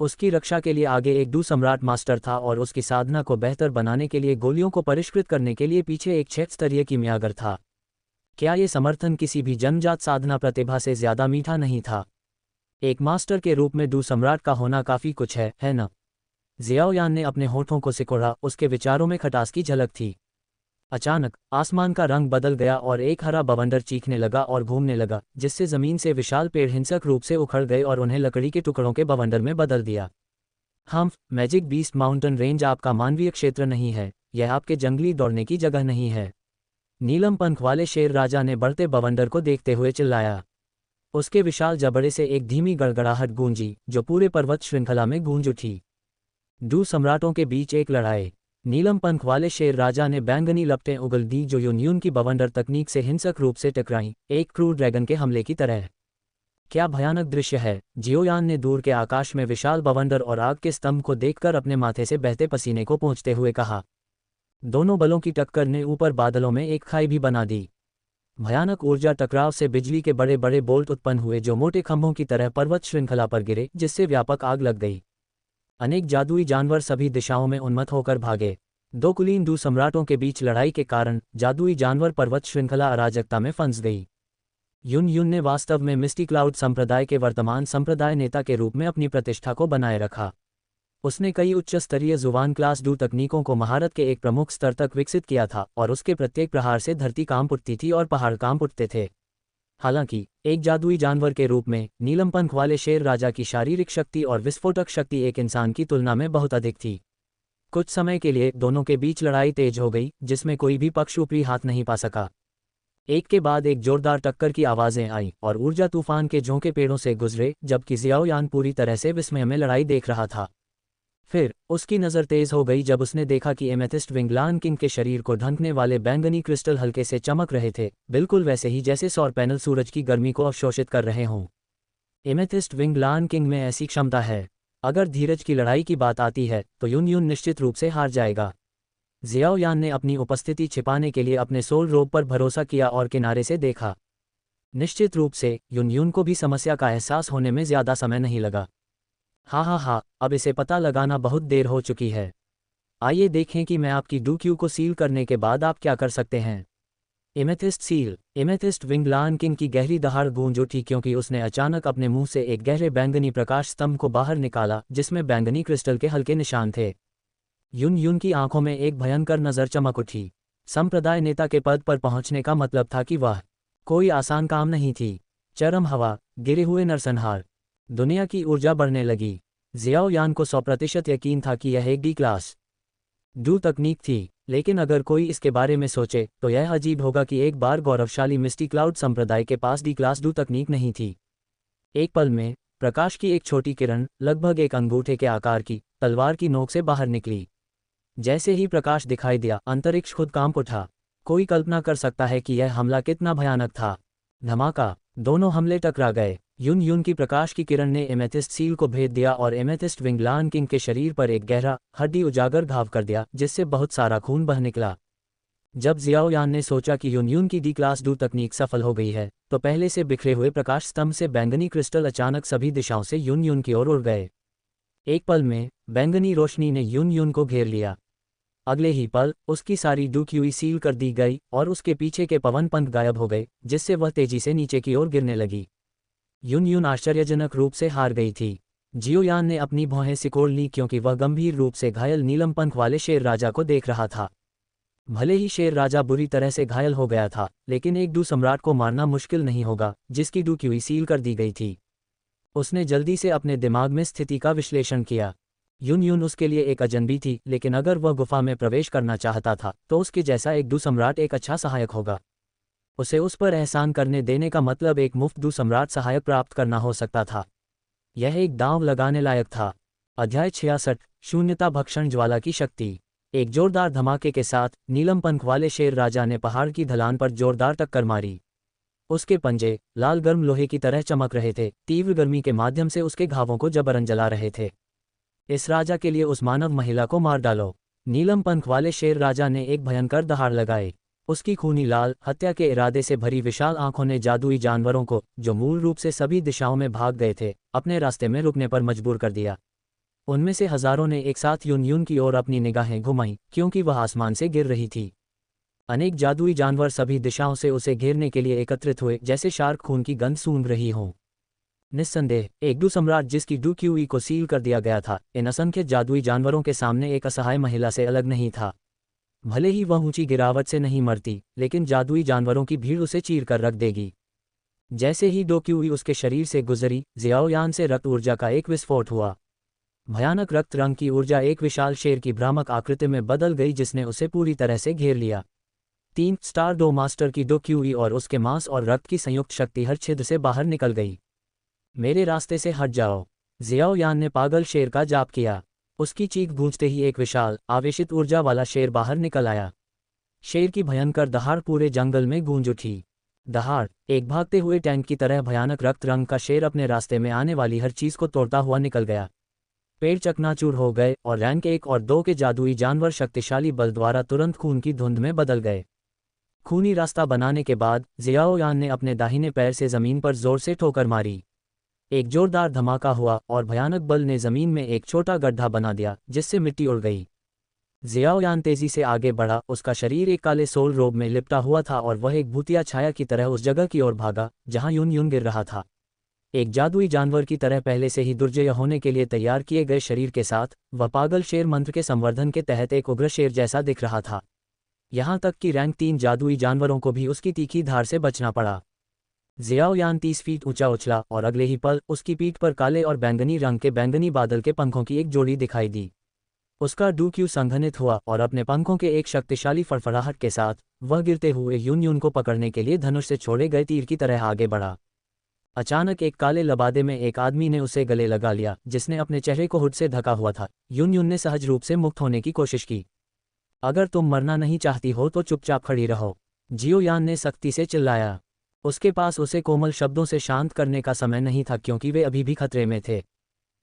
उसकी रक्षा के लिए आगे एक डू सम्राट मास्टर था और उसकी साधना को बेहतर बनाने के लिए गोलियों को परिष्कृत करने के लिए पीछे एक 6 स्तरीय कीमियागर था। क्या ये समर्थन किसी भी जन्मजात साधना प्रतिभा से ज्यादा मीठा नहीं था? एक मास्टर के रूप में डू सम्राट का होना काफी कुछ है न? जियाओयान ने अपने होठों को सिकोड़ा, उसके विचारों में खटास की झलक थी। अचानक आसमान का रंग बदल गया और एक हरा बवंडर चीखने लगा और घूमने लगा, जिससे जमीन से विशाल पेड़ हिंसक रूप से उखड़ गए और उन्हें लकड़ी के टुकड़ों के बवंडर में बदल दिया। मैजिक बीस्ट माउंटेन रेंज आपका मानवीय क्षेत्र नहीं है, यह आपके जंगली दौड़ने की जगह नहीं है। नीलम पंख वाले शेर राजा ने बढ़ते बवंडर को देखते हुए चिल्लाया। उसके विशाल जबड़े से एक धीमी गड़गड़ाहट गूंजी, जो पूरे पर्वत श्रृंखला में गूंज उठी। डू सम्राटों के बीच एक लड़ाई। नीलम पंख वाले शेर राजा ने बैंगनी लपटें उगल दी जो यून की बवंडर तकनीक से हिंसक रूप से टकराईं, एक क्रूर ड्रैगन के हमले की तरह। क्या भयानक दृश्य है, जियोयान ने दूर के आकाश में विशाल बवंडर और आग के स्तंभ को देखकर अपने माथे से बहते पसीने को पोंछते हुए कहा। दोनों बलों की टक्कर ने ऊपर बादलों में एक खाई भी बना दी। भयानक ऊर्जा टकराव से बिजली के बड़े बड़े बोल्ट उत्पन्न हुए जो मोटे खंभों की तरह पर्वत श्रृंखला पर गिरे, जिससे व्यापक आग लग गई। अनेक जादुई जानवर सभी दिशाओं में उन्मत्त होकर भागे। दो कुलीन डू सम्राटों के बीच लड़ाई के कारण जादुई जानवर पर्वत श्रृंखला अराजकता में फंस गई। यून ने वास्तव में मिस्टी क्लाउड संप्रदाय के वर्तमान संप्रदाय नेता के रूप में अपनी प्रतिष्ठा को बनाए रखा। उसने कई उच्च स्तरीय जुबान क्लास डू तकनीकों को महारत के एक प्रमुख स्तर तक विकसित किया था और उसके प्रत्येक प्रहार से धरती कांप उठती थी और पहाड़ कांप उठते थे। हालांकि एक जादुई जानवर के रूप में नीलम पंख वाले शेर राजा की शारीरिक शक्ति और विस्फोटक शक्ति एक इंसान की तुलना में बहुत अधिक थी। कुछ समय के लिए दोनों के बीच लड़ाई तेज हो गई, जिसमें कोई भी पक्ष ऊपरी हाथ नहीं पा सका। एक के बाद एक जोरदार टक्कर की आवाजें आईं और ऊर्जा तूफान के झोंके पेड़ों से गुजरे, जबकि जियाओयान पूरी तरह से विस्मय में लड़ाई देख रहा था। फिर उसकी नज़र तेज हो गई जब उसने देखा कि एमेथिस्ट विंगलान किंग के शरीर को ढंकने वाले बैंगनी क्रिस्टल हल्के से चमक रहे थे, बिल्कुल वैसे ही जैसे सौर पैनल सूरज की गर्मी को अवशोषित कर रहे हों। एमेथिस्ट विंगलान किंग में ऐसी क्षमता है। अगर धीरज की लड़ाई की बात आती है तो यून निश्चित रूप से हार जाएगा। जियाओयान ने अपनी उपस्थिति छिपाने के लिए अपने सोल रोब पर भरोसा किया और किनारे से देखा। निश्चित रूप से यून को भी समस्या का एहसास होने में ज्यादा समय नहीं लगा। हाँ, अब इसे पता लगाना बहुत देर हो चुकी है। आइए देखें कि मैं आपकी डू को सील करने के बाद आप क्या कर सकते हैं। Amethyst seal. एमेथिस्ट विंगलान किंग की गहरी दहाड़ गूंज उठी क्योंकि उसने अचानक अपने मुंह से एक गहरे बैंगनी प्रकाश स्तंभ को बाहर निकाला, जिसमें बैंगनी क्रिस्टल के हल्के निशान थे। यून की आंखों में एक भयंकर नजर चमक उठी। संप्रदाय नेता के पद पर पहुंचने का मतलब था कि वह कोई आसान काम नहीं थी। चरम हवा, गिरे हुए नरसंहार, दुनिया की ऊर्जा बढ़ने लगी। जियाओयान को 100% यकीन था कि यह एक डी क्लास डू तकनीक थी, लेकिन अगर कोई इसके बारे में सोचे तो यह अजीब होगा कि एक बार गौरवशाली मिस्टी क्लाउड संप्रदाय के पास डी क्लास डू तकनीक नहीं थी। एक पल में प्रकाश की एक छोटी किरण, लगभग एक अंगूठे के आकार की, तलवार की नोक से बाहर निकली। जैसे ही प्रकाश दिखाई दिया, अंतरिक्ष खुद कांप उठा। कोई कल्पना कर सकता है कि यह हमला कितना भयानक था। धमाका, दोनों हमले टकरा गए। यून की प्रकाश की किरण ने एमेथिस्ट सील को भेद दिया और एमेथिस्ट विंगलान किंग के शरीर पर एक गहरा, हड्डी उजागर घाव कर दिया, जिससे बहुत सारा खून बह निकला। जब जियाओयान ने सोचा कि यून की डी क्लास डू तकनीक सफल हो गई है, तो पहले से बिखरे हुए प्रकाश स्तंभ से बैंगनी क्रिस्टल अचानक सभी दिशाओं से यून की ओर उड़ गए। एक पल में बैंगनी रोशनी ने यून को घेर लिया। अगले ही पल उसकी सारी डू सील कर दी गई और उसके पीछे के पवन पंख गायब हो गए, जिससे वह तेजी से नीचे की ओर गिरने लगी। यून आश्चर्यजनक रूप से हार गई थी। जियोयान ने अपनी भौहें सिकोड़ ली क्योंकि वह गंभीर रूप से घायल नीलम पंख वाले शेर राजा को देख रहा था। भले ही शेर राजा बुरी तरह से घायल हो गया था, लेकिन एक डू सम्राट को मारना मुश्किल नहीं होगा जिसकी डू सील कर दी गई थी। उसने जल्दी से अपने दिमाग में स्थिति का विश्लेषण किया। यून उसके लिए एक अजनबी थी, लेकिन अगर वह गुफा में प्रवेश करना चाहता था तो उसके जैसा एक डू सम्राट एक अच्छा सहायक होगा। उसे उस पर एहसान करने देने का मतलब एक मुफ्त डू सम्राट सहायक प्राप्त करना हो सकता था। यह एक दांव लगाने लायक था। अध्याय 66, शून्यता भक्षण ज्वाला की शक्ति। एक जोरदार धमाके के साथ नीलम पंख वाले शेर राजा ने पहाड़ की ढलान पर जोरदार टक्कर मारी। उसके पंजे लाल गर्म लोहे की तरह चमक रहे थे, तीव्र गर्मी के माध्यम से उसके घावों को जबरन जला रहे थे। इस राजा के लिए उस मानव महिला को मार डालो। नीलम पंख वाले शेर राजा ने एक भयंकर दहाड़ लगाई। उसकी खूनी लाल, हत्या के इरादे से भरी विशाल आंखों ने जादुई जानवरों को, जो मूल रूप से सभी दिशाओं में भाग गए थे, अपने रास्ते में रुकने पर मजबूर कर दिया। उनमें से हजारों ने एक साथ यून यून की ओर अपनी निगाहें घुमाईं क्योंकि वह आसमान से गिर रही थी। अनेक जादुई जानवर सभी दिशाओं से उसे घेरने के लिए एकत्रित हुए, जैसे शार्क खून की गंध सूंघ रही हो। निस्संदेह एक डू सम्राट जिसकी डू क्यूई को सील कर दिया गया था, इन असंख्य जादुई जानवरों के सामने एक असहाय महिला से अलग नहीं था। भले ही वह ऊंची गिरावट से नहीं मरती, लेकिन जादुई जानवरों की भीड़ उसे चीर कर रख देगी। जैसे ही डो क्यूई उसके शरीर से गुजरी, जियाओ यान से रक्त ऊर्जा का एक विस्फोट हुआ। भयानक रक्त रंग की ऊर्जा एक विशाल शेर की भ्रामक आकृति में बदल गई, जिसने उसे पूरी तरह से घेर लिया। 3 स्टार डो मास्टर की डो क्यूई और उसके मांस और रक्त की संयुक्त शक्ति हर छिद्र से बाहर निकल गई। मेरे रास्ते से हट जाओ, जियाओ यान ने पागल शेर का जाप किया। उसकी चीख गूंजते ही एक विशाल आवेशित ऊर्जा वाला शेर बाहर निकल आया। शेर की भयंकर दहाड़ पूरे जंगल में गूंज उठी। दहाड़ एक भागते हुए टैंक की तरह भयानक रक्त रंग का शेर अपने रास्ते में आने वाली हर चीज को तोड़ता हुआ निकल गया। पेड़ चकनाचूर हो गए और रैंक 1 और 2 के जादुई जानवर शक्तिशाली बल द्वारा तुरंत खून की धुंध में बदल गए। खूनी रास्ता बनाने के बाद जियाओ यान ने अपने दाहिने पैर से जमीन पर जोर से ठोकर मारी। एक जोरदार धमाका हुआ और भयानक बल ने जमीन में एक छोटा गड्ढा बना दिया, जिससे मिट्टी उड़ गई। जियाओ यान तेजी से आगे बढ़ा, उसका शरीर एक काले सोल रोब में लिपटा हुआ था और वह एक भूतिया छाया की तरह उस जगह की ओर भागा जहां यून यून गिर रहा था। एक जादुई जानवर की तरह पहले से ही दुर्जय होने के लिए तैयार किए गए शरीर के साथ वह पागल शेर मंत्र के संवर्धन के तहत एक उग्र शेर जैसा दिख रहा था। यहां तक कि रैंक 3 जादुई जानवरों को भी उसकी तीखी धार से बचना पड़ा। जियाओ यान 30 फीट ऊंचा उछला और अगले ही पल उसकी पीठ पर काले और बैंगनी रंग के बैंगनी बादल के पंखों की एक जोड़ी दिखाई दी। उसका डू क्यू संघनित हुआ और अपने पंखों के एक शक्तिशाली फड़फड़ाहट के साथ वह गिरते हुए यून यून को पकड़ने के लिए धनुष से छोड़े गए तीर की तरह आगे बढ़ा। अचानक एक काले लबादे में एक आदमी ने उसे गले लगा लिया, जिसने अपने चेहरे को हुड से ढका हुआ था। यून यून ने सहज रूप से मुक्त होने की कोशिश की। अगर तुम मरना नहीं चाहती हो तो चुपचाप खड़ी रहो, जियो यान ने सख्ती से चिल्लाया। उसके पास उसे कोमल शब्दों से शांत करने का समय नहीं था, क्योंकि वे अभी भी खतरे में थे।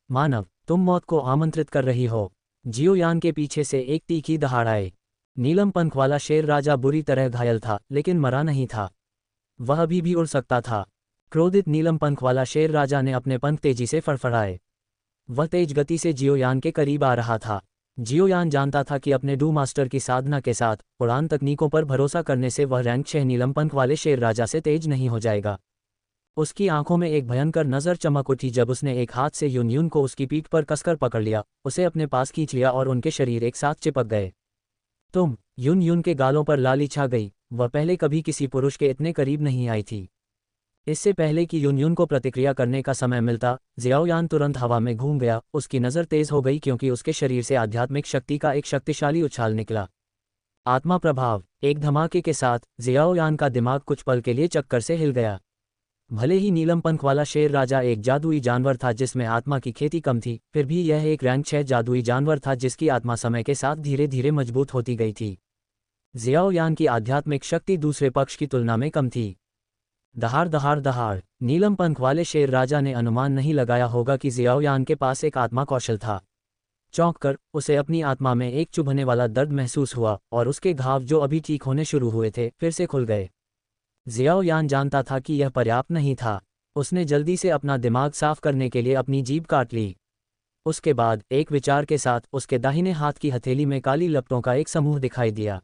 मानव, तुम मौत को आमंत्रित कर रही हो। जियो यान के पीछे से एक तीखी दहाड़ आई। नीलम पंख वाला शेर राजा बुरी तरह घायल था, लेकिन मरा नहीं था। वह अभी भी उड़ सकता था। क्रोधित नीलम पंख वाला शेर राजा ने अपने पंख तेजी से फड़फड़ाए। वह तेज गति से जियो यान के करीब आ रहा था। जियो यान जानता था कि अपने डू मास्टर की साधना के साथ उड़ान तकनीकों पर भरोसा करने से वह रैंक 6 नीलम पंख वाले शेर राजा से तेज नहीं हो जाएगा। उसकी आंखों में एक भयंकर नजर चमक उठी जब उसने एक हाथ से यून यून को उसकी पीठ पर कसकर पकड़ लिया, उसे अपने पास खींच लिया और उनके शरीर एक साथ चिपक गए। तुम, यून यून के गालों पर लाली छा गई। वह पहले कभी किसी पुरुष के इतने करीब नहीं आई थी। इससे पहले कि यून यून को प्रतिक्रिया करने का समय मिलता, जियाओ यान तुरंत हवा में घूम गया। उसकी नज़र तेज हो गई क्योंकि उसके शरीर से आध्यात्मिक शक्ति का एक शक्तिशाली उछाल निकला। आत्मा प्रभाव। एक धमाके के साथ जियाओ यान का दिमाग कुछ पल के लिए चक्कर से हिल गया। भले ही नीलम पंख वाला शेर राजा एक जादुई जानवर था जिसमें आत्मा की खेती कम थी, फिर भी यह एक रैंक 6 जादुई जानवर था जिसकी आत्मा समय के साथ धीरे धीरे मजबूत होती गई थी। जियाओ यान की आध्यात्मिक शक्ति दूसरे पक्ष की तुलना में कम थी। दहाड़ दहाड़ दहाड़। नीलम पंख वाले शेर राजा ने अनुमान नहीं लगाया होगा कि जियाओ यान के पास एक आत्मा कौशल था। चौंक कर उसे अपनी आत्मा में एक चुभने वाला दर्द महसूस हुआ और उसके घाव जो अभी ठीक होने शुरू हुए थे फिर से खुल गए। जियाओ यान जानता था कि यह पर्याप्त नहीं था। उसने जल्दी से अपना दिमाग साफ करने के लिए अपनी जीभ काट ली। उसके बाद एक विचार के साथ उसके दाहिने हाथ की हथेली में काली लपटों का एक समूह दिखाई दिया।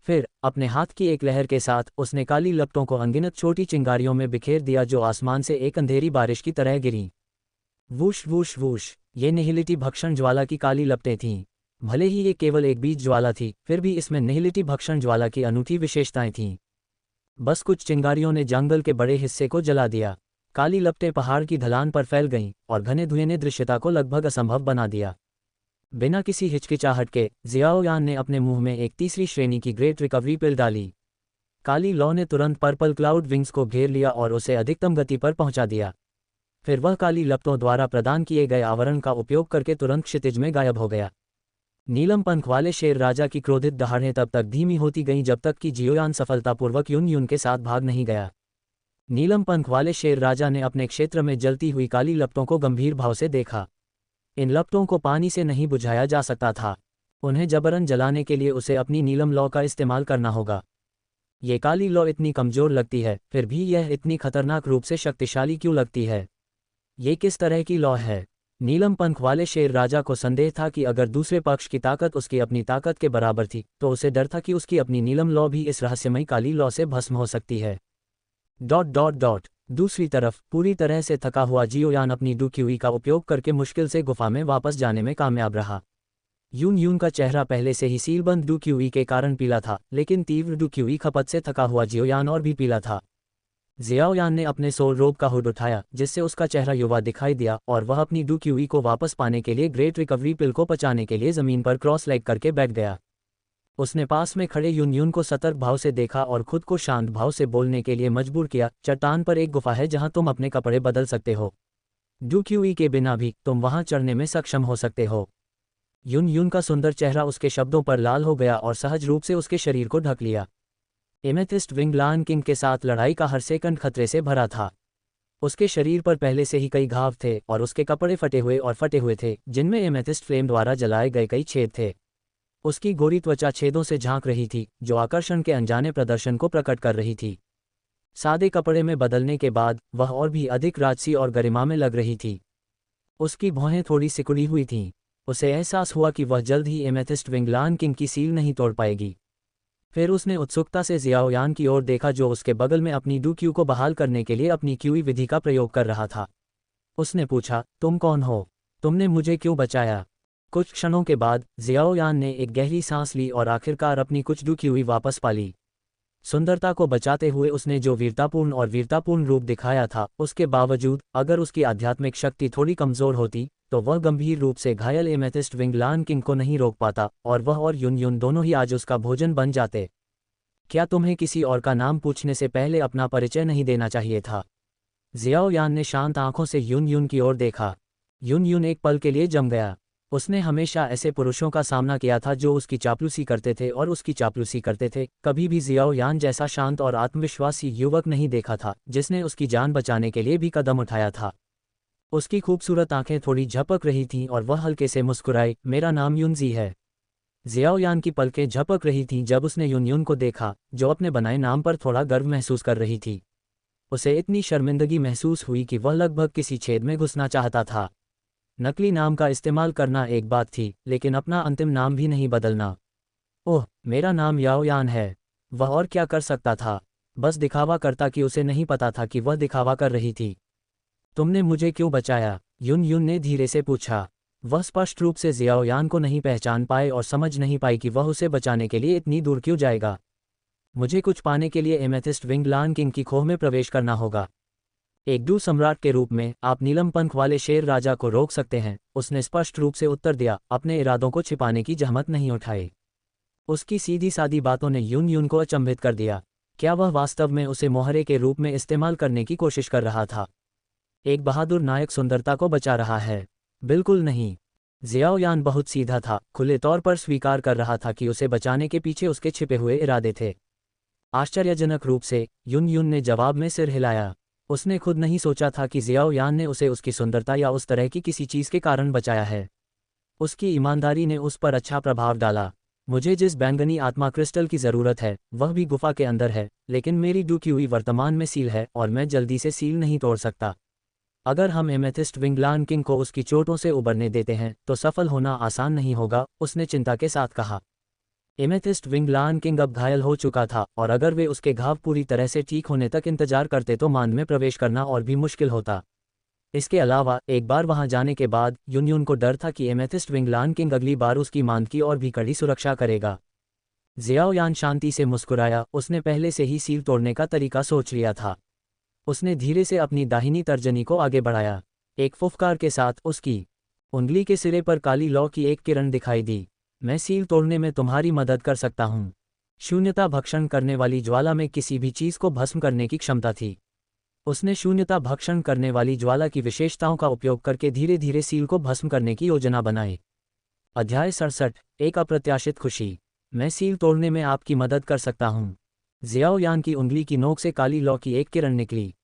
फिर अपने हाथ की एक लहर के साथ उसने काली लपटों को अनगिनत छोटी चिंगारियों में बिखेर दिया जो आसमान से एक अंधेरी बारिश की तरह गिरीं। Whoosh whoosh whoosh. ये निहिलिटी भक्षण ज्वाला की काली लपटें थीं। भले ही ये केवल एक बीज ज्वाला थी, फिर भी इसमें निहिलिटी भक्षण ज्वाला की अनूठी विशेषताएं थीं। बस कुछ चिंगारियों ने जंगल के बड़े हिस्से को जला दिया। काली लपटें पहाड़ की ढलान पर फैल गईं और घने धुएं ने दृश्यता को लगभग असंभव बना दिया। बिना किसी हिचकिचाहट के जियाओ यान ने अपने मुंह में एक तीसरी श्रेणी की ग्रेट रिकवरी पिल डाली। काली लौ ने तुरंत पर्पल क्लाउड विंग्स को घेर लिया और उसे अधिकतम गति पर पहुंचा दिया। फिर वह काली लपटों द्वारा प्रदान किए गए आवरण का उपयोग करके तुरंत क्षितिज में गायब हो गया। नीलम पंख वाले शेर राजा की क्रोधित दहाड़ें तब तक धीमी होती गईं जब तक कि जियो यान सफलतापूर्वक यून यून के साथ भाग नहीं गया। नीलम पंख वाले शेर राजा ने अपने क्षेत्र में जलती हुई काली लपटों को गंभीर भाव से देखा। इन लपटों को पानी से नहीं बुझाया जा सकता था। उन्हें जबरन जलाने के लिए उसे अपनी नीलम लौ का इस्तेमाल करना होगा। ये काली लौ इतनी कमजोर लगती है, फिर भी यह इतनी खतरनाक रूप से शक्तिशाली क्यों लगती है? ये किस तरह की लौ है? नीलम पंख वाले शेर राजा को संदेह था कि अगर दूसरे पक्ष की ताकत उसकी अपनी ताकत के बराबर थी तो उसे डर था कि उसकी अपनी नीलम लॉ भी इस रहस्यमयी काली लॉ से भस्म हो सकती है। दूसरी तरफ पूरी तरह से थका हुआ जियोयान अपनी डुक्यूई का उपयोग करके मुश्किल से गुफा में वापस जाने में कामयाब रहा। यून यून का चेहरा पहले से ही सीलबंद डुक्यूई के कारण पीला था, लेकिन तीव्र डुक्यूई खपत से थका हुआ जियोयान और भी पीला था। जियाओयान ने अपने सोल रोब का हुड उठाया, जिससे उसका चेहरा युवा दिखाई दिया, और वह अपनी डुक्यूई को वापस पाने के लिए ग्रेट रिकवरी पिल को पचाने के लिए जमीन पर क्रॉस लेग करके बैठ गया। उसने पास में खड़े यून यून को सतर्क भाव से देखा और खुद को शांत भाव से बोलने के लिए मजबूर किया। चट्टान पर एक गुफा है जहां तुम अपने कपड़े बदल सकते हो। डुक्यूई के बिना भी तुम वहां चढ़ने में सक्षम हो सकते हो। यून यून का सुंदर चेहरा उसके शब्दों पर लाल हो गया और सहज रूप से उसके शरीर को ढक लिया। एमेथिस्ट विंग लान किंग के साथ लड़ाई का हर सेकंड खतरे से भरा था। उसके शरीर पर पहले से ही कई घाव थे और उसके कपड़े फटे हुए थे, जिनमें एमेथिस्ट फ्लेम द्वारा जलाए गए कई छेद थे। उसकी गोरी त्वचा छेदों से झांक रही थी, जो आकर्षण के अनजाने प्रदर्शन को प्रकट कर रही थी। सादे कपड़े में बदलने के बाद वह और भी अधिक राजसी और गरिमा में लग रही थी। उसकी भौहें थोड़ी सिकुड़ी हुई थीं। उसे एहसास हुआ कि वह जल्द ही एमेथिस्ट विंग लान किंग की सील नहीं तोड़ पाएगी। फिर उसने उत्सुकता से जियाओयान की ओर देखा, जो उसके बगल में अपनी डुक्यू को बहाल करने के लिए अपनी क्यूई विधि का प्रयोग कर रहा था। उसने पूछा, तुम कौन हो? तुमने मुझे क्यों बचाया? कुछ क्षणों के बाद जियाओयान ने एक गहरी सांस ली और आखिरकार अपनी कुछ डुक्यूई वापस पा ली। सुंदरता को बचाते हुए उसने जो वीरतापूर्ण रूप दिखाया था, उसके बावजूद अगर उसकी आध्यात्मिक शक्ति थोड़ी कमजोर होती तो वह गंभीर रूप से घायल एमेथिस्ट विंग लान किंग को नहीं रोक पाता, और वह और यून यून दोनों ही आज उसका भोजन बन जाते। क्या तुम्हें किसी और का नाम पूछने से पहले अपना परिचय नहीं देना चाहिए था? जियाओयान ने शांत आंखों से यून यून की ओर देखा। यून यून एक पल के लिए जम गया। उसने हमेशा ऐसे पुरुषों का सामना किया था जो उसकी चापलूसी करते थे और उसकी चापलूसी करते थे। कभी भी जियाओयान जैसा शांत और आत्मविश्वासी युवक नहीं देखा था, जिसने उसकी जान बचाने के लिए भी कदम उठाया था। उसकी खूबसूरत आंखें थोड़ी झपक रही थीं और वह हल्के से मुस्कुराई, मेरा नाम यूनजी है। जियाओयान की पलकें झपक रही थीं जब उसने यून यून को देखा, जो अपने बनाए नाम पर थोड़ा गर्व महसूस कर रही थी। उसे इतनी शर्मिंदगी महसूस हुई कि वह लगभग किसी छेद में घुसना चाहता था। नकली नाम का इस्तेमाल करना एक बात थी, लेकिन अपना अंतिम नाम भी नहीं बदलना। ओह, मेरा नाम याओयान है। वह और क्या कर सकता था? बस दिखावा करता कि उसे नहीं पता था कि वह दिखावा कर रही थी। तुमने मुझे क्यों बचाया? यून यून ने धीरे से पूछा। वह स्पष्ट रूप से जियाओयान को नहीं पहचान पाए और समझ नहीं पाई कि वह उसे बचाने के लिए इतनी दूर क्यों जाएगा। मुझे कुछ पाने के लिए एमेथिस्ट विंग लान किंग की खोह में प्रवेश करना होगा। एक डू सम्राट के रूप में आप नीलम पंख वाले शेर राजा को रोक सकते हैं, उसने स्पष्ट रूप से उत्तर दिया, अपने इरादों को छिपाने की जहमत नहीं उठाई। उसकी सीधी सादी बातों ने यून यून को अचंभित कर दिया। क्या वह वास्तव में उसे मोहरे के रूप में इस्तेमाल करने की कोशिश कर रहा था? एक बहादुर नायक सुंदरता को बचा रहा है? बिल्कुल नहीं। जियाओयान बहुत सीधा था, खुले तौर पर स्वीकार कर रहा था कि उसे बचाने के पीछे उसके छिपे हुए इरादे थे। आश्चर्यजनक रूप से यून यून ने जवाब में सिर हिलाया। उसने खुद नहीं सोचा था कि जियाओयान ने उसे उसकी सुंदरता या उस तरह की किसी चीज़ के कारण बचाया है। उसकी ईमानदारी ने उस पर अच्छा प्रभाव डाला। मुझे जिस बैंगनी आत्मा क्रिस्टल की ज़रूरत है वह भी गुफा के अंदर है, लेकिन मेरी डुक्यूई वर्तमान में सील है और मैं जल्दी से सील नहीं तोड़ सकता। अगर हम एमेथिस्ट विंग लान किंग को उसकी चोटों से उबरने देते हैं तो सफल होना आसान नहीं होगा, उसने चिंता के साथ कहा। एमेथिस्ट विंग लान किंग अब घायल हो चुका था और अगर वे उसके घाव पूरी तरह से ठीक होने तक इंतजार करते तो मांद में प्रवेश करना और भी मुश्किल होता। इसके अलावा एक बार वहां जाने के बाद यून यून को डर था कि एमेथिस्ट विंग लान किंग अगली बार उसकी मांद की और भी कड़ी सुरक्षा करेगा। जियाओयान शांति से मुस्कुराया, उसने पहले से ही सील तोड़ने का तरीका सोच लिया था। उसने धीरे से अपनी दाहिनी तर्जनी को आगे बढ़ाया। एक फुफकार के साथ उसकी उंगली के सिरे पर काली लौ की एक किरण दिखाई दी। मैं सील तोड़ने में तुम्हारी मदद कर सकता हूँ। शून्यता भक्षण करने वाली ज्वाला में किसी भी चीज़ को भस्म करने की क्षमता थी। उसने शून्यता भक्षण करने वाली ज्वाला की विशेषताओं का उपयोग करके धीरे धीरे सील को भस्म करने की योजना बनाई। अध्याय 67, एक अप्रत्याशित खुशी। मैं सील तोड़ने में आपकी मदद कर सकता हूँ। जियाओयान की उंगली की नोक से काली लौ की एक किरण निकली।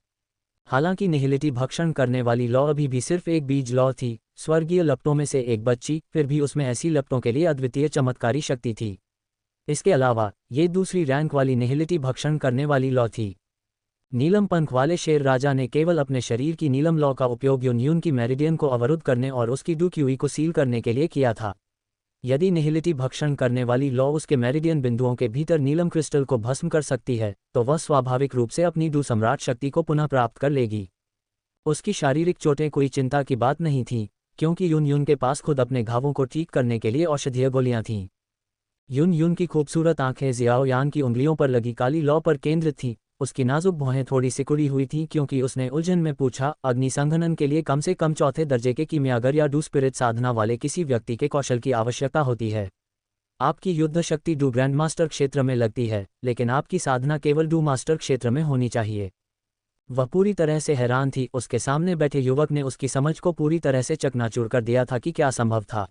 हालांकि निहिलिटी भक्षण करने वाली लौ अभी भी सिर्फ एक बीज लौ थी, स्वर्गीय लपटों में से एक बच्ची, फिर भी उसमें ऐसी लपटों के लिए अद्वितीय चमत्कारी शक्ति थी। इसके अलावा ये दूसरी रैंक वाली निहिलिटी भक्षण करने वाली लौ थी। नीलम पंख वाले शेर राजा ने केवल अपने शरीर की नीलम लॉ का उपयोग यून की मेरिडियन को अवरुद्ध करने और उसकी डूक्यूई को सील करने के लिए किया था। यदि निहिलिटी भक्षण करने वाली लॉ उसके मेरिडियन बिंदुओं के भीतर नीलम क्रिस्टल को भस्म कर सकती है, तो वह स्वाभाविक रूप से अपनी डू सम्राट शक्ति को पुनः प्राप्त कर लेगी। उसकी शारीरिक चोटें कोई चिंता की बात नहीं थीं, क्योंकि यून के पास खुद अपने घावों को ठीक करने के लिए औषधीय गोलियां थीं। यून की खूबसूरत आंखें जियाओ यान की उंगलियों पर लगी काली लौ पर केंद्रित थीं। उसकी नाजुक भौहें थोड़ी सिकुड़ी हुई थीं क्योंकि उसने उलझन में पूछा, अग्निसंघनन के लिए कम से कम चौथे दर्जे के कीमियागर या डू स्पिरिट साधना वाले किसी व्यक्ति के कौशल की आवश्यकता होती है। आपकी युद्ध शक्ति डू ग्रैंड मास्टर क्षेत्र में लगती है, लेकिन आपकी साधना केवल डू मास्टर क्षेत्र में होनी चाहिए। वह पूरी तरह से हैरान थी। उसके सामने बैठे युवक ने उसकी समझ को पूरी तरह से चकनाचूर कर दिया था कि क्या संभव था।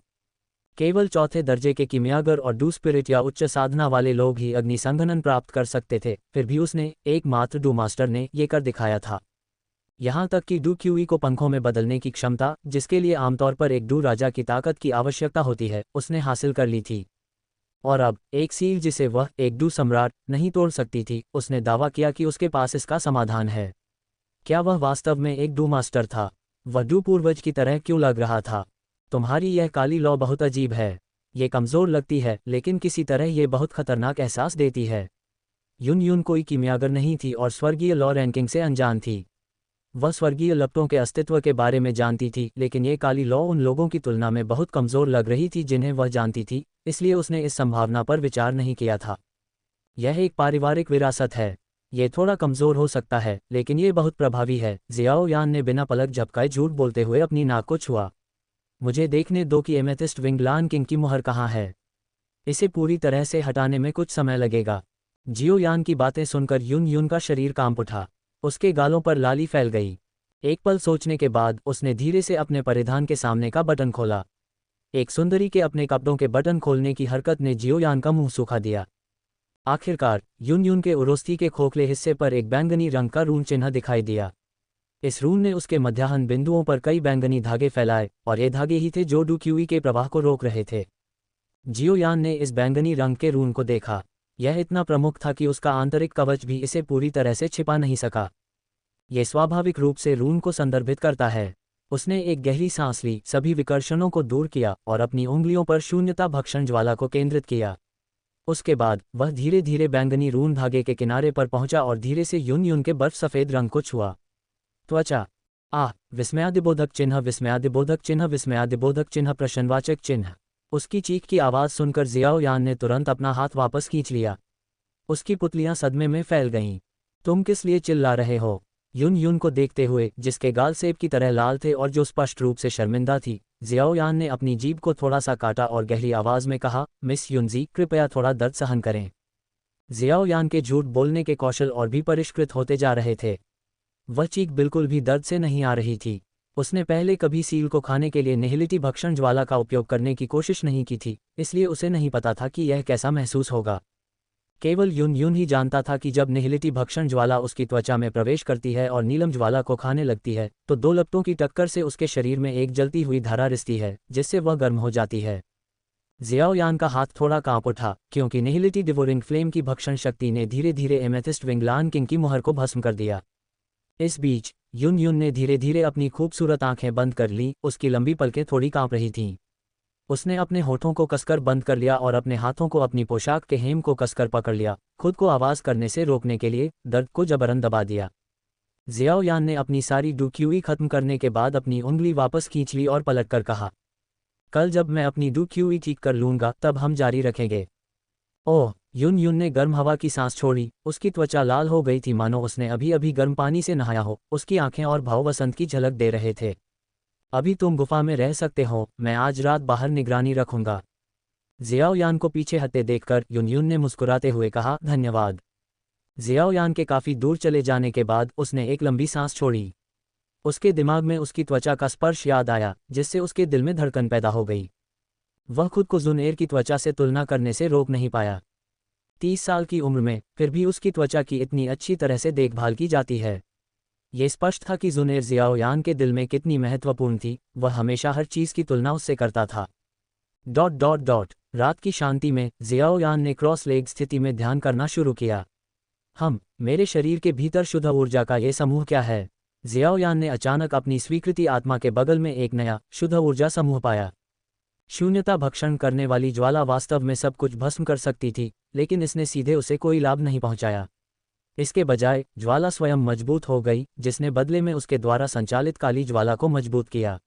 केवल चौथे दर्जे के कीमियागर और डू स्पिरिट या उच्च साधना वाले लोग ही अग्निसंघनन प्राप्त कर सकते थे। फिर भी उसने, एकमात्र डू मास्टर ने, ये कर दिखाया था। यहाँ तक कि डू क्यूई को पंखों में बदलने की क्षमता, जिसके लिए आमतौर पर एक डू राजा की ताकत की आवश्यकता होती है, उसने हासिल कर ली थी। और अब एक सील जिसे वह, एक डू सम्राट, नहीं तोड़ सकती थी। उसने दावा किया कि उसके पास इसका समाधान है। क्या वह वास्तव में एक डू मास्टर था? वह डू पूर्वज की तरह क्यों लग रहा था? तुम्हारी यह काली लॉ बहुत अजीब है। ये कमज़ोर लगती है, लेकिन किसी तरह ये बहुत खतरनाक एहसास देती है। यून कोई कीमियागर नहीं थी और स्वर्गीय लॉ रैंकिंग से अनजान थी। वह स्वर्गीय लपटों के अस्तित्व के बारे में जानती थी, लेकिन ये काली लॉ उन लोगों की तुलना में बहुत कमज़ोर लग रही थी जिन्हें वह जानती थी, इसलिए उसने इस संभावना पर विचार नहीं किया था। यह एक पारिवारिक विरासत है। ये थोड़ा कमज़ोर हो सकता है, लेकिन ये बहुत प्रभावी है। जियाओ यान ने बिना पलक झपकाए झूठ बोलते हुए अपनी नाक को छुआ। मुझे देखने दो कि एमेथिस्ट विंग लान किंग की मुहर कहाँ है। इसे पूरी तरह से हटाने में कुछ समय लगेगा। जियो यान की बातें सुनकर यून का शरीर कांप उठा। उसके गालों पर लाली फैल गई। एक पल सोचने के बाद उसने धीरे से अपने परिधान के सामने का बटन खोला। एक सुंदरी के अपने कपड़ों के बटन खोलने की हरकत ने जियो यान का मुंह सूखा दिया। आखिरकार यून के उरोस्ती के खोखले हिस्से पर एक बैंगनी रंग का रून चिन्ह दिखाई दिया। इस रून ने उसके मध्याह्न बिंदुओं पर कई बैंगनी धागे फैलाए, और ये धागे ही थे जो डू क्यूई के प्रवाह को रोक रहे थे। जियो यान ने इस बैंगनी रंग के रून को देखा। यह इतना प्रमुख था कि उसका आंतरिक कवच भी इसे पूरी तरह से छिपा नहीं सका। यह स्वाभाविक रूप से रून को संदर्भित करता है। उसने एक गहरी सांस ली, सभी विकर्षणों को दूर किया और अपनी उंगलियों पर शून्यता भक्षण ज्वाला को केंद्रित किया। उसके बाद वह धीरे धीरे बैंगनी रून धागे के किनारे पर पहुंचा और धीरे से यून के बर्फ सफ़ेद रंग को छुआ। त्वचा। विस्मयादिबोधक चिन्ह, विस्मयादिबोधक चिन्ह, विस्मयादिबोधक चिन्ह, प्रश्नवाचक चिन्ह। उसकी चीख की आवाज़ सुनकर जियाओ यान ने तुरंत अपना हाथ वापस खींच लिया। उसकी पुतलियां सदमे में फैल गईं। तुम किस लिए चिल्ला रहे हो? यून को देखते हुए, जिसके गाल सेब की तरह लाल थे और जो स्पष्ट रूप से शर्मिंदा थी, जियाओ यान ने अपनी जीभ को थोड़ा सा काटा और गहरी आवाज़ में कहा, मिस युनजी, कृपया थोड़ा दर्द सहन करें। जियाओ यान के झूठ बोलने के कौशल और भी परिष्कृत होते जा रहे थे। वह चीख बिल्कुल भी दर्द से नहीं आ रही थी। उसने पहले कभी सील को खाने के लिए निहिलिटी भक्षण ज्वाला का उपयोग करने की कोशिश नहीं की थी, इसलिए उसे नहीं पता था कि यह कैसा महसूस होगा। केवल यून ही जानता था कि जब निहिलिटी भक्षण ज्वाला उसकी त्वचा में प्रवेश करती है और नीलम ज्वाला को खाने लगती है, तो दो लपटों की टक्कर से उसके शरीर में एक जलती हुई धारा रिसती है, जिससे वह गर्म हो जाती है। जियाओ यान का हाथ थोड़ा कांप उठा, क्योंकि निहिलिटी डिवोरिंग फ्लेम की भक्षण शक्ति ने धीरे धीरे एमेथिस्ट विंग लान किंग की मुहर को भस्म कर दिया। इस बीच यून ने धीरे धीरे अपनी खूबसूरत आंखें बंद कर लीं। उसकी लंबी पलकें थोड़ी कांप रही थीं। उसने अपने होठों को कसकर बंद कर लिया और अपने हाथों को अपनी पोशाक के हेम को कसकर पकड़ लिया, खुद को आवाज़ करने से रोकने के लिए, दर्द को जबरन दबा दिया। जियाओ यान ने अपनी सारी डू क्यूई खत्म करने के बाद अपनी उंगली वापस खींच ली और पलटकर कहा, कल जब मैं अपनी डू क्यूई ठीक कर लूँगा तब हम जारी रखेंगे। ओह! यून ने गर्म हवा की सांस छोड़ी। उसकी त्वचा लाल हो गई थी, मानो उसने अभी अभी गर्म पानी से नहाया हो। उसकी आंखें और भाव वसंत की झलक दे रहे थे। अभी तुम गुफा में रह सकते हो, मैं आज रात बाहर निगरानी रखूंगा। जियाओ यान को पीछे हटते देखकर यून ने मुस्कुराते हुए कहा, धन्यवाद। जियाओ यान के काफ़ी दूर चले जाने के बाद उसने एक लंबी सांस छोड़ी। उसके दिमाग में उसकी त्वचा का स्पर्श याद आया, जिससे उसके दिल में धड़कन पैदा हो गई। वह खुद को जुनैर की त्वचा से तुलना करने से रोक नहीं पाया। 30 साल की उम्र में फिर भी उसकी त्वचा की इतनी अच्छी तरह से देखभाल की जाती है। ये स्पष्ट था कि जुनैर जियाओ यान के दिल में कितनी महत्वपूर्ण थी। वह हमेशा हर चीज़ की तुलना उससे करता था। ... रात की शांति में जियाओ यान ने क्रॉस लेग स्थिति में ध्यान करना शुरू किया। मेरे शरीर के भीतर शुद्ध ऊर्जा का ये समूह क्या है? जियाओयान ने अचानक अपनी स्वीकृति आत्मा के बगल में एक नया शुद्ध ऊर्जा समूह पाया। शून्यता भक्षण करने वाली ज्वाला वास्तव में सब कुछ भस्म कर सकती थी, लेकिन इसने सीधे उसे कोई लाभ नहीं पहुंचाया। इसके बजाय ज्वाला स्वयं मजबूत हो गई, जिसने बदले में उसके द्वारा संचालित काली ज्वाला को मजबूत किया।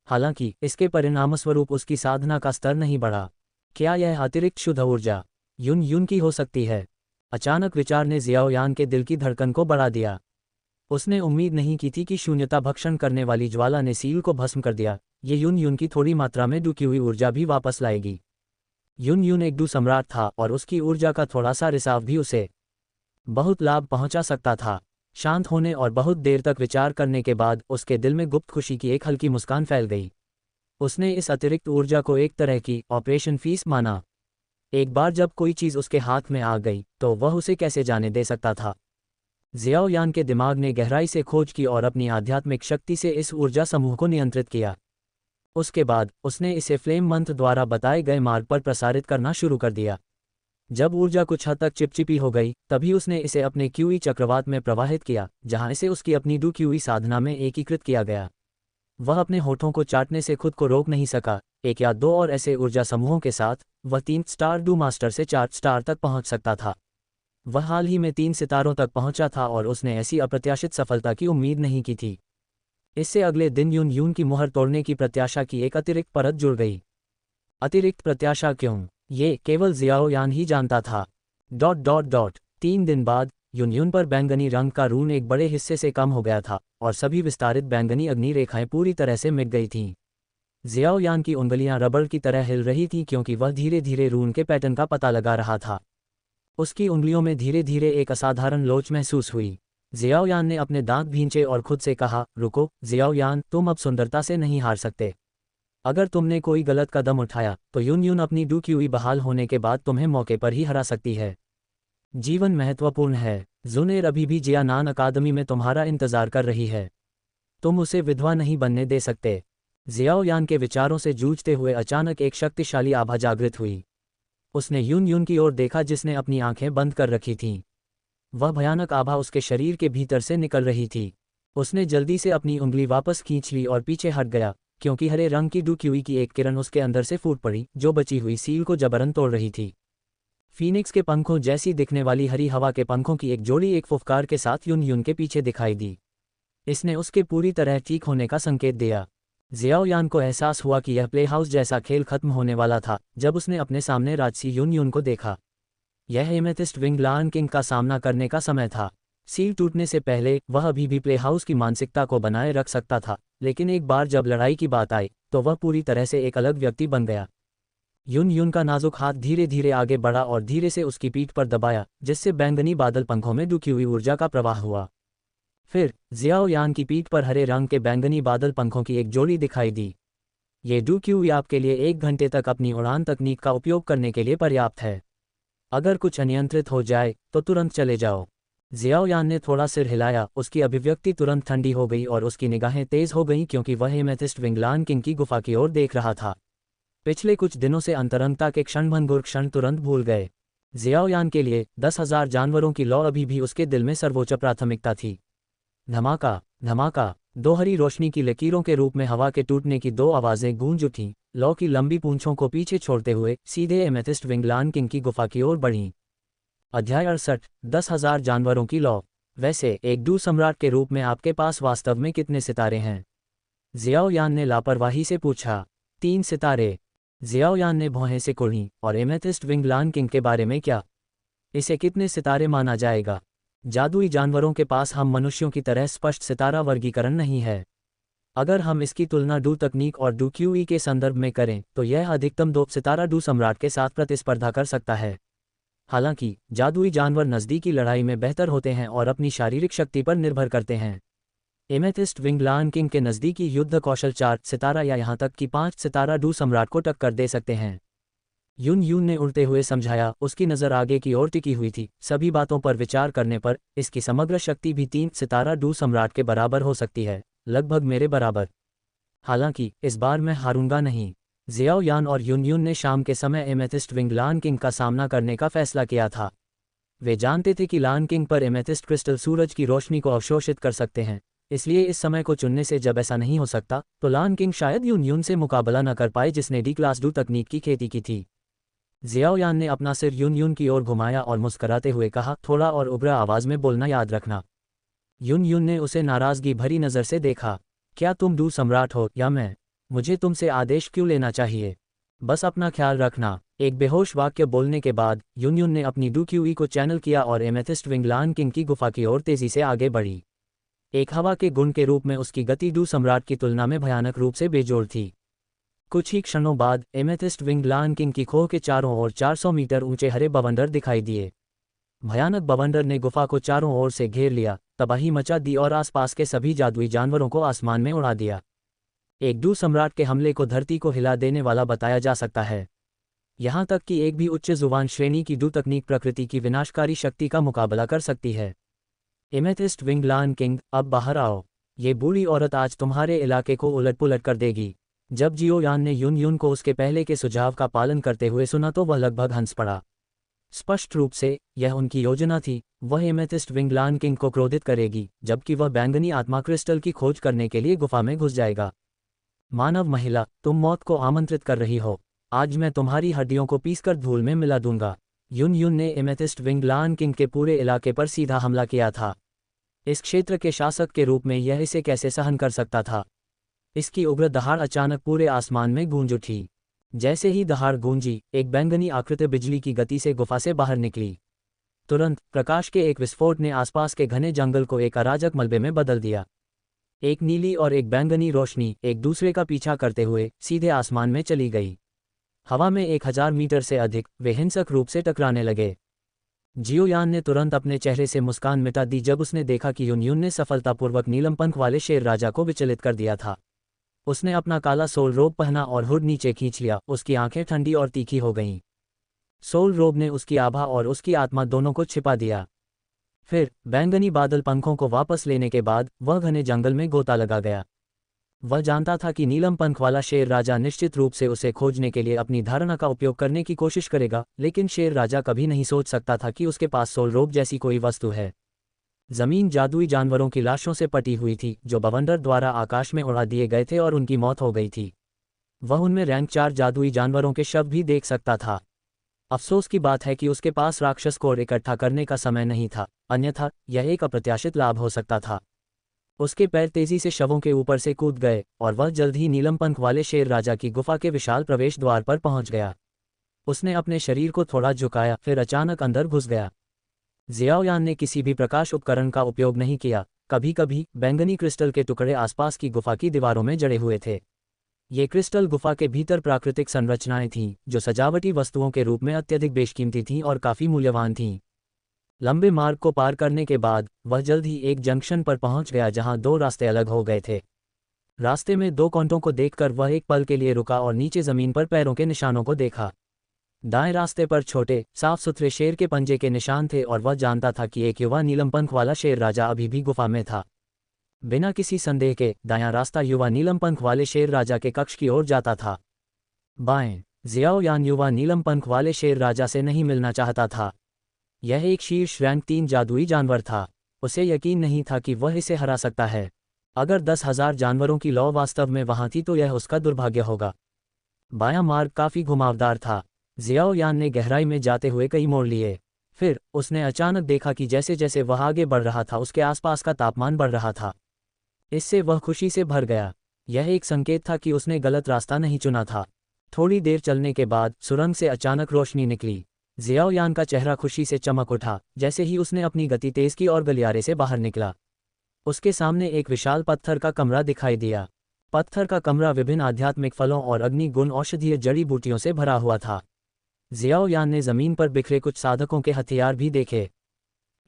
हालांकि इसके परिणामस्वरूप उसकी साधना का स्तर नहीं बढ़ा। क्या यह अतिरिक्त शुद्ध ऊर्जा युन युन की हो सकती है? अचानक विचार ने जियाओयान के दिल की धड़कन को बढ़ा दिया। उसने उम्मीद नहीं की थी कि शून्यता भक्षण करने वाली ज्वाला ने सील को भस्म कर दिया। ये युन युन की थोड़ी मात्रा में डूबी हुई ऊर्जा भी वापस लाएगी। युन युन एक डू सम्राट था और उसकी ऊर्जा का थोड़ा सा रिसाव भी उसे बहुत लाभ पहुंचा सकता था। शांत होने और बहुत देर तक विचार करने के बाद उसके दिल में गुप्त खुशी की एक हल्की मुस्कान फैल गई। उसने इस अतिरिक्त ऊर्जा को एक तरह की ऑपरेशन फीस माना। एक बार जब कोई चीज़ उसके हाथ में आ गई तो वह उसे कैसे जाने दे सकता था। जियाओयान के दिमाग ने गहराई से खोज की और अपनी आध्यात्मिक शक्ति से इस ऊर्जा समूह को नियंत्रित किया। उसके बाद उसने इसे फ्लेम मंत्र द्वारा बताए गए मार्ग पर प्रसारित करना शुरू कर दिया। जब ऊर्जा कुछ हद तक चिपचिपी हो गई, तभी उसने इसे अपने क्यूई चक्रवात में प्रवाहित किया, जहां इसे उसकी अपनी डू क्यूई साधना में एकीकृत किया गया। वह अपने होठों को चाटने से खुद को रोक नहीं सका। 1 या 2 और ऐसे ऊर्जा समूहों के साथ वह 3 स्टार डू मास्टर से 4 स्टार तक पहुंच सकता था। वह हाल ही में 3 सितारों तक पहुंचा था और उसने ऐसी अप्रत्याशित सफलता की उम्मीद नहीं की थी। इससे अगले दिन युन युन की मुहर तोड़ने की प्रत्याशा की एक अतिरिक्त परत जुड़ गई। अतिरिक्त प्रत्याशा क्यों? ये केवल जियाओयान ही जानता था। 3 दिन बाद युन युन पर बैंगनी रंग का रून एक बड़े हिस्से से कम हो गया था और सभी विस्तारित बैंगनी अग्नि रेखाएं पूरी तरह से मिट गई थीं। जियाओयान की उंगलियां रबड़ की तरह हिल रही थीं क्योंकि वह धीरे धीरे रून के पैटर्न का पता लगा रहा था। उसकी उंगलियों में धीरे धीरे एक असाधारण लोच महसूस हुई। जियाओयान ने अपने दांत भींचे और खुद से कहा, रुको जियाओयान, तुम अब सुंदरता से नहीं हार सकते। अगर तुमने कोई गलत कदम उठाया तो युन युन अपनी डू क्यूई बहाल होने के बाद तुम्हें मौके पर ही हरा सकती है। जीवन महत्वपूर्ण है। जुनेर अभी भी जियानान अकादमी में तुम्हारा इंतजार कर रही है। तुम उसे विधवा नहीं बनने दे सकते। जियाओयान के विचारों से जूझते हुए अचानक एक शक्तिशाली आभा जागृत हुई। उसने युन युन की ओर देखा जिसने अपनी आंखें बंद कर रखी थीं। वह भयानक आभा उसके शरीर के भीतर से निकल रही थी। उसने जल्दी से अपनी उंगली वापस खींच ली और पीछे हट गया, क्योंकि हरे रंग की डू क्यूई की एक किरण उसके अंदर से फूट पड़ी, जो बची हुई सील को जबरन तोड़ रही थी। फीनिक्स के पंखों जैसी दिखने वाली हरी हवा के पंखों की एक जोड़ी एक फुफकार के साथ युन युन के पीछे दिखाई दी। इसने उसके पूरी तरह ठीक होने का संकेत दिया। जियाओयान को एहसास हुआ कि यह प्लेहाउस जैसा खेल खत्म होने वाला था जब उसने अपने सामने राजसी युन युन को देखा। यह एमेथिस्ट विंग लायन किंग का सामना करने का समय था। सील टूटने से पहले वह अभी भी प्लेहाउस की मानसिकता को बनाए रख सकता था, लेकिन एक बार जब लड़ाई की बात आई तो वह पूरी तरह से एक अलग व्यक्ति बन गया। युन युन का नाजुक हाथ धीरे धीरे आगे बढ़ा और धीरे से उसकी पीठ पर दबाया, जिससे बैंगनी बादल पंखों में डूबी हुई ऊर्जा का प्रवाह हुआ। फिर जियाओयान की पीठ पर हरे रंग के बैंगनी बादल पंखों की एक जोड़ी दिखाई दी। ये डू क्यूई आपके लिए 1 घंटे तक अपनी उड़ान तकनीक का उपयोग करने के लिए पर्याप्त है। अगर कुछ अनियंत्रित हो जाए तो तुरंत चले जाओ। जियाओयान ने थोड़ा सिर हिलाया। उसकी अभिव्यक्ति तुरंत ठंडी हो गई और उसकी निगाहें तेज हो गईं क्योंकि वह एमेथिस्ट विंग लायन किंग की गुफा की ओर देख रहा था। पिछले कुछ दिनों से अंतरंगता के क्षणभंगुर क्षण तुरंत भूल गए। जियाओयान के लिए 10,000 जानवरों की लौ अभी भी उसके दिल में सर्वोच्च प्राथमिकता थी। धमाका धमाका, 2 हरी रोशनी की लकीरों के रूप में हवा के टूटने की 2 आवाजें गूंज उठीं। लौ की लंबी पूंछों को पीछे छोड़ते हुए सीधे एमेथिस्ट विंग लायन किंग की गुफा की ओर बढ़ीं। अध्याय 68, 10,000 जानवरों की लौ। वैसे एक डू सम्राट के रूप में आपके पास वास्तव में कितने सितारे हैं? जियाओयान ने लापरवाही से पूछा। 3 सितारे। जियाओयान ने भौहें से कुढ़ीं। और एमेथिस्ट विंग लायन किंग के बारे में क्या? इसे कितने सितारे माना जाएगा? जादुई जानवरों के पास हम मनुष्यों की तरह स्पष्ट सितारा वर्गीकरण नहीं है। अगर हम इसकी तुलना डू तकनीक और डू क्यूई के संदर्भ में करें तो यह अधिकतम 2 सितारा डू सम्राट के साथ प्रतिस्पर्धा कर सकता है। हालांकि जादुई जानवर नज़दीकी लड़ाई में बेहतर होते हैं और अपनी शारीरिक शक्ति पर निर्भर करते हैं। एमेथिस्ट विंग लायन किंग के नज़दीकी युद्ध कौशल 4 सितारा या यहाँ तक कि 5 सितारा डू सम्राट को टक्कर दे सकते हैं। युन युन ने उड़ते हुए समझाया। उसकी नज़र आगे की ओर टिकी हुई थी। सभी बातों पर विचार करने पर इसकी समग्र शक्ति भी 3 सितारा डू सम्राट के बराबर हो सकती है, लगभग मेरे बराबर। हालांकि इस बार मैं हारूंगा नहीं। जियाओयान और युन युन ने शाम के समय एमेथिस्ट विंग लायन किंग का सामना करने का फैसला किया था। वे जानते थे कि लायन किंग पर एमेथिस्ट क्रिस्टल सूरज की रोशनी को अवशोषित कर सकते हैं, इसलिए इस समय को चुनने से जब ऐसा नहीं हो सकता तो लायन किंग शायद यून से मुकाबला न कर पाए जिसने डी क्लास डू तकनीक की खेती की थी। जियाओ यान ने अपना सिर यून की ओर घुमाया और मुस्कराते हुए कहा, थोड़ा और उब्र आवाज में बोलना याद रखना। यून ने उसे नाराजगी भरी नज़र से देखा। क्या तुम डू सम्राट हो या मैं? मुझे तुमसे आदेश क्यों लेना चाहिए? बस अपना ख्याल रखना। एक बेहोश वाक्य बोलने के बाद यून ने अपनी डू क्यूई को चैनल किया और एमेथिस्ट विंग लायन किंग की गुफा की ओर तेजी से आगे बढ़ी। एक हवा के गुण के रूप में उसकी गति डू सम्राट की तुलना में भयानक रूप से बेजोड़ थी। कुछ ही क्षणों बाद एमेथिस्ट विंग लायन किंग की खोह के चारों ओर 400 मीटर ऊंचे हरे बवंडर दिखाई दिए। भयानक बवंडर ने गुफा को चारों ओर से घेर लिया, तबाही मचा दी और आसपास के सभी जादुई जानवरों को आसमान में उड़ा दिया। एक डू सम्राट के हमले को धरती को हिला देने वाला बताया जा सकता है। यहाँ तक कि एक भी उच्च जुबान श्रेणी की डू तकनीक प्रकृति की विनाशकारी शक्ति का मुकाबला कर सकती है। एमेथिस्ट विंग लायन किंग, अब बाहर आओ। ये बूढ़ी औरत आज तुम्हारे इलाके को उलट पुलट कर देगी। जब जियो यान ने यून को उसके पहले के सुझाव का पालन करते हुए सुना तो वह लगभग हंस पड़ा। स्पष्ट रूप से यह उनकी योजना थी। वह एमेथिस्ट विंग लायन किंग को क्रोधित करेगी, जबकि वह बैंगनी आत्मा क्रिस्टल की खोज करने के लिए गुफा में घुस जाएगा। मानव महिला, तुम मौत को आमंत्रित कर रही हो। आज मैं तुम्हारी हड्डियों को पीसकर धूल में मिला दूंगा। यून ने एमेथिस्ट विंग लायन किंग के पूरे इलाके पर सीधा हमला किया था। इस क्षेत्र के शासक के रूप में यह इसे कैसे सहन कर सकता था? इसकी उग्र दहाड़ अचानक पूरे आसमान में गूंज उठी। जैसे ही दहाड़ गूंजी, एक बैंगनी आकृति बिजली की गति से गुफा से बाहर निकली। तुरंत प्रकाश के एक विस्फोट ने आसपास के घने जंगल को एक अराजक मलबे में बदल दिया। एक नीली और एक बैंगनी रोशनी एक दूसरे का पीछा करते हुए सीधे आसमान में चली गई। हवा में 1000 मीटर से अधिक वे हिंसक रूप से टकराने लगे। जियो यान ने तुरंत अपने चेहरे से मुस्कान मिटा दी जब उसने देखा कि यून ने सफलतापूर्वक नीलम पंख वाले शेर राजा को विचलित कर दिया था। उसने अपना काला सोल रोब पहना और हुड नीचे खींच लिया। उसकी आंखें ठंडी और तीखी हो गईं। सोल रोब ने उसकी आभा और उसकी आत्मा दोनों को छिपा दिया। फिर बैंगनी बादल पंखों को वापस लेने के बाद वह घने जंगल में गोता लगा गया। वह जानता था कि नीलम पंख वाला शेर राजा निश्चित रूप से उसे खोजने के लिए अपनी धारणा का उपयोग करने की कोशिश करेगा, लेकिन शेर राजा कभी नहीं सोच सकता था कि उसके पास सोल रोब जैसी कोई वस्तु है। जमीन जादुई जानवरों की लाशों से पटी हुई थी जो बवंडर द्वारा आकाश में उड़ा दिए गए थे और उनकी मौत हो गई थी। वह उनमें रैंक 4 जादुई जानवरों के शव भी देख सकता था। अफसोस की बात है कि उसके पास राक्षस कोर इकट्ठा करने का समय नहीं था, अन्यथा यह एक अप्रत्याशित लाभ हो सकता था। उसके पैर तेजी से शवों के ऊपर से कूद गए और वह जल्द ही नीलम पंख वाले शेर राजा की गुफा के विशाल प्रवेश द्वार पर पहुंच गया। उसने अपने शरीर को थोड़ा झुकाया, फिर अचानक अंदर घुस गया। जियाओ यान ने किसी भी प्रकाश उपकरण का उपयोग नहीं किया। कभी कभी बैंगनी क्रिस्टल के टुकड़े आसपास की गुफा की दीवारों में जड़े हुए थे। ये क्रिस्टल गुफा के भीतर प्राकृतिक संरचनाएं थीं जो सजावटी वस्तुओं के रूप में अत्यधिक बेशकीमती थीं और काफ़ी मूल्यवान थीं। लंबे मार्ग को पार करने के बाद वह जल्द ही एक जंक्शन पर पहुंच गया जहां 2 रास्ते अलग हो गए थे। रास्ते में 2 कांटों को देखकर वह एक पल के लिए रुका और नीचे जमीन पर पैरों के निशानों को देखा। दाएं रास्ते पर छोटे साफ सुथरे शेर के पंजे के निशान थे और वह जानता था कि एक युवा नीलम पंख वाला शेर राजा अभी भी गुफा में था। बिना किसी संदेह के दायां रास्ता युवा नीलम पंख वाले शेर राजा के कक्ष की ओर जाता था। बाएं, जियाओ यान युवा नीलम पंख वाले शेर राजा से नहीं मिलना चाहता था। यह एक शीर्ष रैंक 3 जादुई जानवर था। उसे यकीन नहीं था कि वह इसे हरा सकता है। अगर 10,000 जानवरों की लौ वास्तव में वहां थी तो यह उसका दुर्भाग्य होगा। बायां मार्ग काफी घुमावदार था। जियाओ यान ने गहराई में जाते हुए कई मोड़ लिए। फिर उसने अचानक देखा कि जैसे जैसे वह आगे बढ़ रहा था उसके आसपास का तापमान बढ़ रहा था। इससे वह खुशी से भर गया। यह एक संकेत था कि उसने गलत रास्ता नहीं चुना था। थोड़ी देर चलने के बाद सुरंग से अचानक रोशनी निकली। जियाओ यान का चेहरा खुशी से चमक उठा जैसे ही उसने अपनी गति तेज की और गलियारे से बाहर निकला। उसके सामने एक विशाल पत्थर का कमरा दिखाई दिया। पत्थर का कमरा विभिन्न आध्यात्मिक फलों और अग्नि गुण औषधीय जड़ी बूटियों से भरा हुआ था। जियाओ यान ने जमीन पर बिखरे कुछ साधकों के हथियार भी देखे।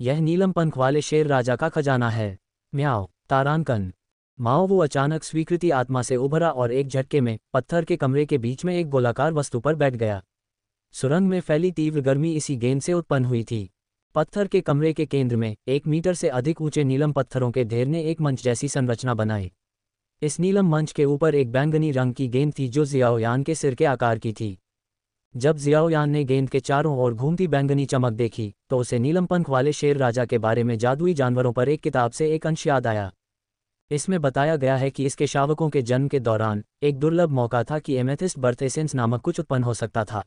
यह नीलम पंख वाले शेर राजा का खजाना है। म्याओ, तारांकन। माओ वो अचानक स्वीकृति आत्मा से उभरा और एक झटके में पत्थर के कमरे के बीच में एक गोलाकार वस्तु पर बैठ गया। सुरंग में फैली तीव्र गर्मी इसी गेंद से उत्पन्न हुई थी। पत्थर के कमरे के केंद्र में 1 मीटर से अधिक ऊंचे नीलम पत्थरों के ढेर ने एक मंच जैसी संरचना बनाई। इस नीलम मंच के ऊपर एक बैंगनी रंग की गेंद थी जो जियाओ यान के सिर के आकार की थी। जब जियाओ यान ने गेंद के चारों ओर घूमती बैंगनी चमक देखी तो उसे नीलम पंख वाले शेर राजा के बारे में जादुई जानवरों पर एक किताब से एक अंश याद आया। इसमें बताया गया है कि इसके शावकों के जन्म के दौरान एक दुर्लभ मौका था कि एमेथिस्ट बर्थ एसेंस नामक कुछ उत्पन्न हो सकता था।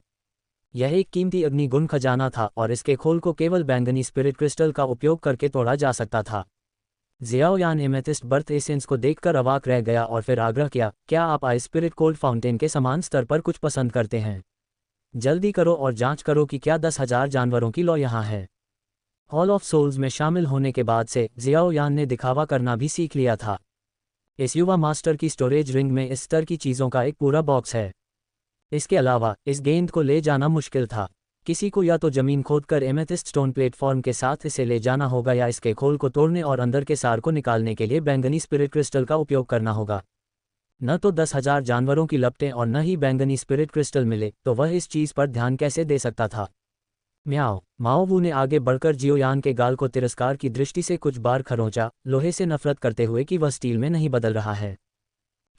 यह एक कीमती अग्निगुण खजाना था और इसके खोल को केवल बैंगनी स्पिरिट क्रिस्टल का उपयोग करके तोड़ा जा सकता था। जियाओ यान एमेथिस्ट बर्थ एसेंस को देखकर अवाक रह गया और फिर आग्रह किया, क्या आप आई स्पिरिट कोल्ड फाउंटेन के समान स्तर पर कुछ पसंद करते हैं? जल्दी करो और जांच करो कि क्या 10,000 जानवरों की लौ यहाँ है। हॉल ऑफ सोल्स में शामिल होने के बाद से जियाओ यान ने दिखावा करना भी सीख लिया था। इस युवा मास्टर की स्टोरेज रिंग में इस स्तर की चीज़ों का एक पूरा बॉक्स है। इसके अलावा इस गेंद को ले जाना मुश्किल था। किसी को या तो जमीन खोदकर एमेथिस्ट स्टोन प्लेटफॉर्म के साथ इसे ले जाना होगा या इसके खोल को तोड़ने और अंदर के सार को निकालने के लिए बैंगनी स्पिरिट क्रिस्टल का उपयोग करना होगा। न तो 10,000 जानवरों की लपटें और न ही बैंगनी स्पिरिट क्रिस्टल मिले तो वह इस चीज़ पर ध्यान कैसे दे सकता था। म्याओ। माओवू ने आगे बढ़कर जियोयान के गाल को तिरस्कार की दृष्टि से कुछ बार खरोंचा, लोहे से नफरत करते हुए कि वह स्टील में नहीं बदल रहा है।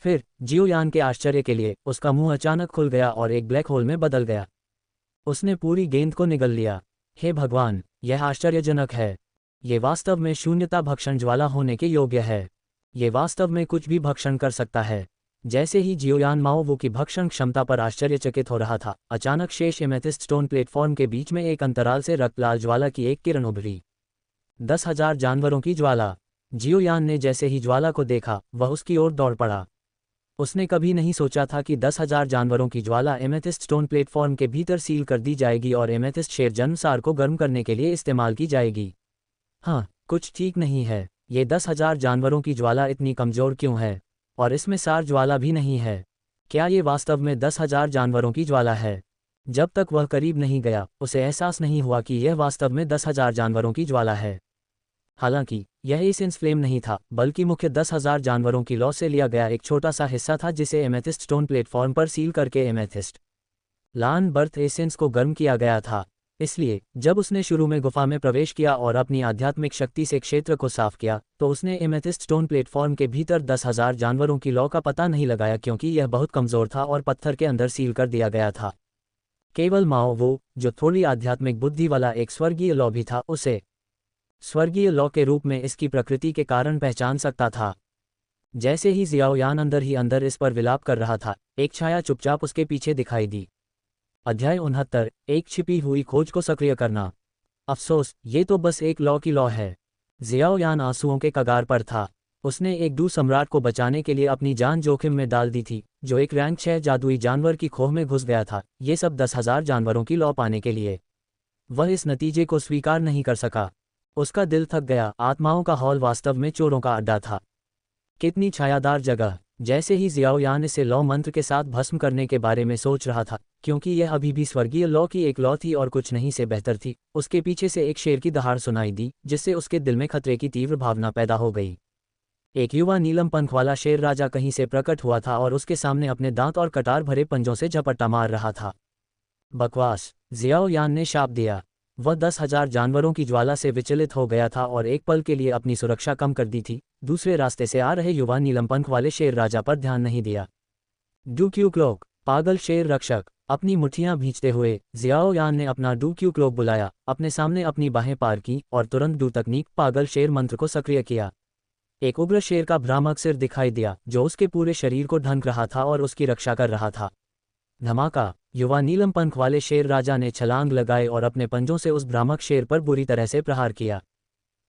फिर जियोयान के आश्चर्य के लिए उसका मुंह अचानक खुल गया और एक ब्लैक होल में बदल गया। उसने पूरी गेंद को निगल लिया। हे भगवान, यह आश्चर्यजनक है। ये वास्तव में शून्यता भक्षण ज्वाला होने के योग्य है। ये वास्तव में कुछ भी भक्षण कर सकता है। जैसे ही जियोयान माओवू की भक्षण क्षमता पर आश्चर्यचकित हो रहा था, अचानक शेष एमेथिस्ट स्टोन प्लेटफॉर्म के बीच में एक अंतराल से रक्तलाल ज्वाला की एक किरण उभरी। 10,000 जानवरों की ज्वाला। जियोयान ने जैसे ही ज्वाला को देखा वह उसकी ओर दौड़ पड़ा। उसने कभी नहीं सोचा था कि 10,000 जानवरों की ज्वाला एमेथिस्ट स्टोन प्लेटफॉर्म के भीतर सील कर दी जाएगी और एमेथिस्ट शेर जन्म सार को गर्म करने के लिए इस्तेमाल की जाएगी। हाँ, कुछ ठीक नहीं है। ये 10,000 जानवरों की ज्वाला इतनी कमज़ोर क्यों है? और इसमें सार ज्वाला भी नहीं है। क्या ये वास्तव में 10,000 जानवरों की ज्वाला है? जब तक वह करीब नहीं गया उसे एहसास नहीं हुआ कि यह वास्तव में 10,000 जानवरों की ज्वाला है। हालांकि यह एसेंस फ्लेम नहीं था, बल्कि मुख्य 10,000 जानवरों की लौ से लिया गया एक छोटा सा हिस्सा था जिसे एमेथिस्ट स्टोन प्लेटफॉर्म पर सील करके एमेथिस्ट लान बर्थ एसेंस को गर्म किया गया था। इसलिए जब उसने शुरू में गुफा में प्रवेश किया और अपनी आध्यात्मिक शक्ति से क्षेत्र को साफ किया तो उसने एमेथिस्ट स्टोन प्लेटफॉर्म के भीतर 10,000 जानवरों की लौ का पता नहीं लगाया, क्योंकि यह बहुत कमज़ोर था और पत्थर के अंदर सील कर दिया गया था। केवल माओवू, जो थोड़ी आध्यात्मिक बुद्धि वाला एक स्वर्गीय लौ भी था, उसे स्वर्गीय लौ के रूप में इसकी प्रकृति के कारण पहचान सकता था। जैसे ही जियाओयान अंदर ही अंदर इस पर विलाप कर रहा था, एक छाया चुपचाप उसके पीछे दिखाई दी। अध्याय 69, एक छिपी हुई खोज को सक्रिय करना। अफसोस, ये तो बस एक लौ की लौ है। जियाओयान आंसुओं के कगार पर था। उसने एक डू सम्राट को बचाने के लिए अपनी जान जोखिम में डाल दी थी, जो एक रैंक 6 जादुई जानवर की खोह में घुस गया था, ये सब 10,000 जानवरों की लौ पाने के लिए। वह इस नतीजे को स्वीकार नहीं कर सका। उसका दिल थक गया। आत्माओं का हॉल वास्तव में चोरों का अड्डा था। कितनी छायादार जगह। जैसे ही जियाओयान इसे लौ मंत्र के साथ भस्म करने के बारे में सोच रहा था, क्योंकि यह अभी भी स्वर्गीय लौ की एक लौ थी और कुछ नहीं से बेहतर थी, उसके पीछे से एक शेर की दहाड़ सुनाई दी, जिससे उसके दिल में खतरे की तीव्र भावना पैदा हो गई। एक युवा नीलम पंख वाला शेर राजा कहीं से प्रकट हुआ था और उसके सामने अपने दांत और कटार भरे पंजों से झपट्टा मार रहा था। बकवास, जियाओयान ने शाप दिया। वह 10,000 जानवरों की ज्वाला से विचलित हो गया था और एक पल के लिए अपनी सुरक्षा कम कर दी थी। दूसरे रास्ते से आ रहे युवा नीलम पंख वाले शेर राजा पर ध्यान नहीं दिया। डू क्यू क्लोक, पागल शेर रक्षक। अपनी मुट्ठियां भींचते हुए जियाओयान ने अपना डू क्यू क्लोक बुलाया, अपने सामने अपनी बाहें पार की और तुरंत डू तकनीक पागल शेर मंत्र को सक्रिय किया। एक उग्र शेर का भ्रामक सिर दिखाई दिया, जो उसके पूरे शरीर को ढंक रहा था और उसकी रक्षा कर रहा था। धमाका, युवा नीलम पंख वाले शेर राजा ने छलांग लगाए और अपने पंजों से उस भ्रामक शेर पर बुरी तरह से प्रहार किया।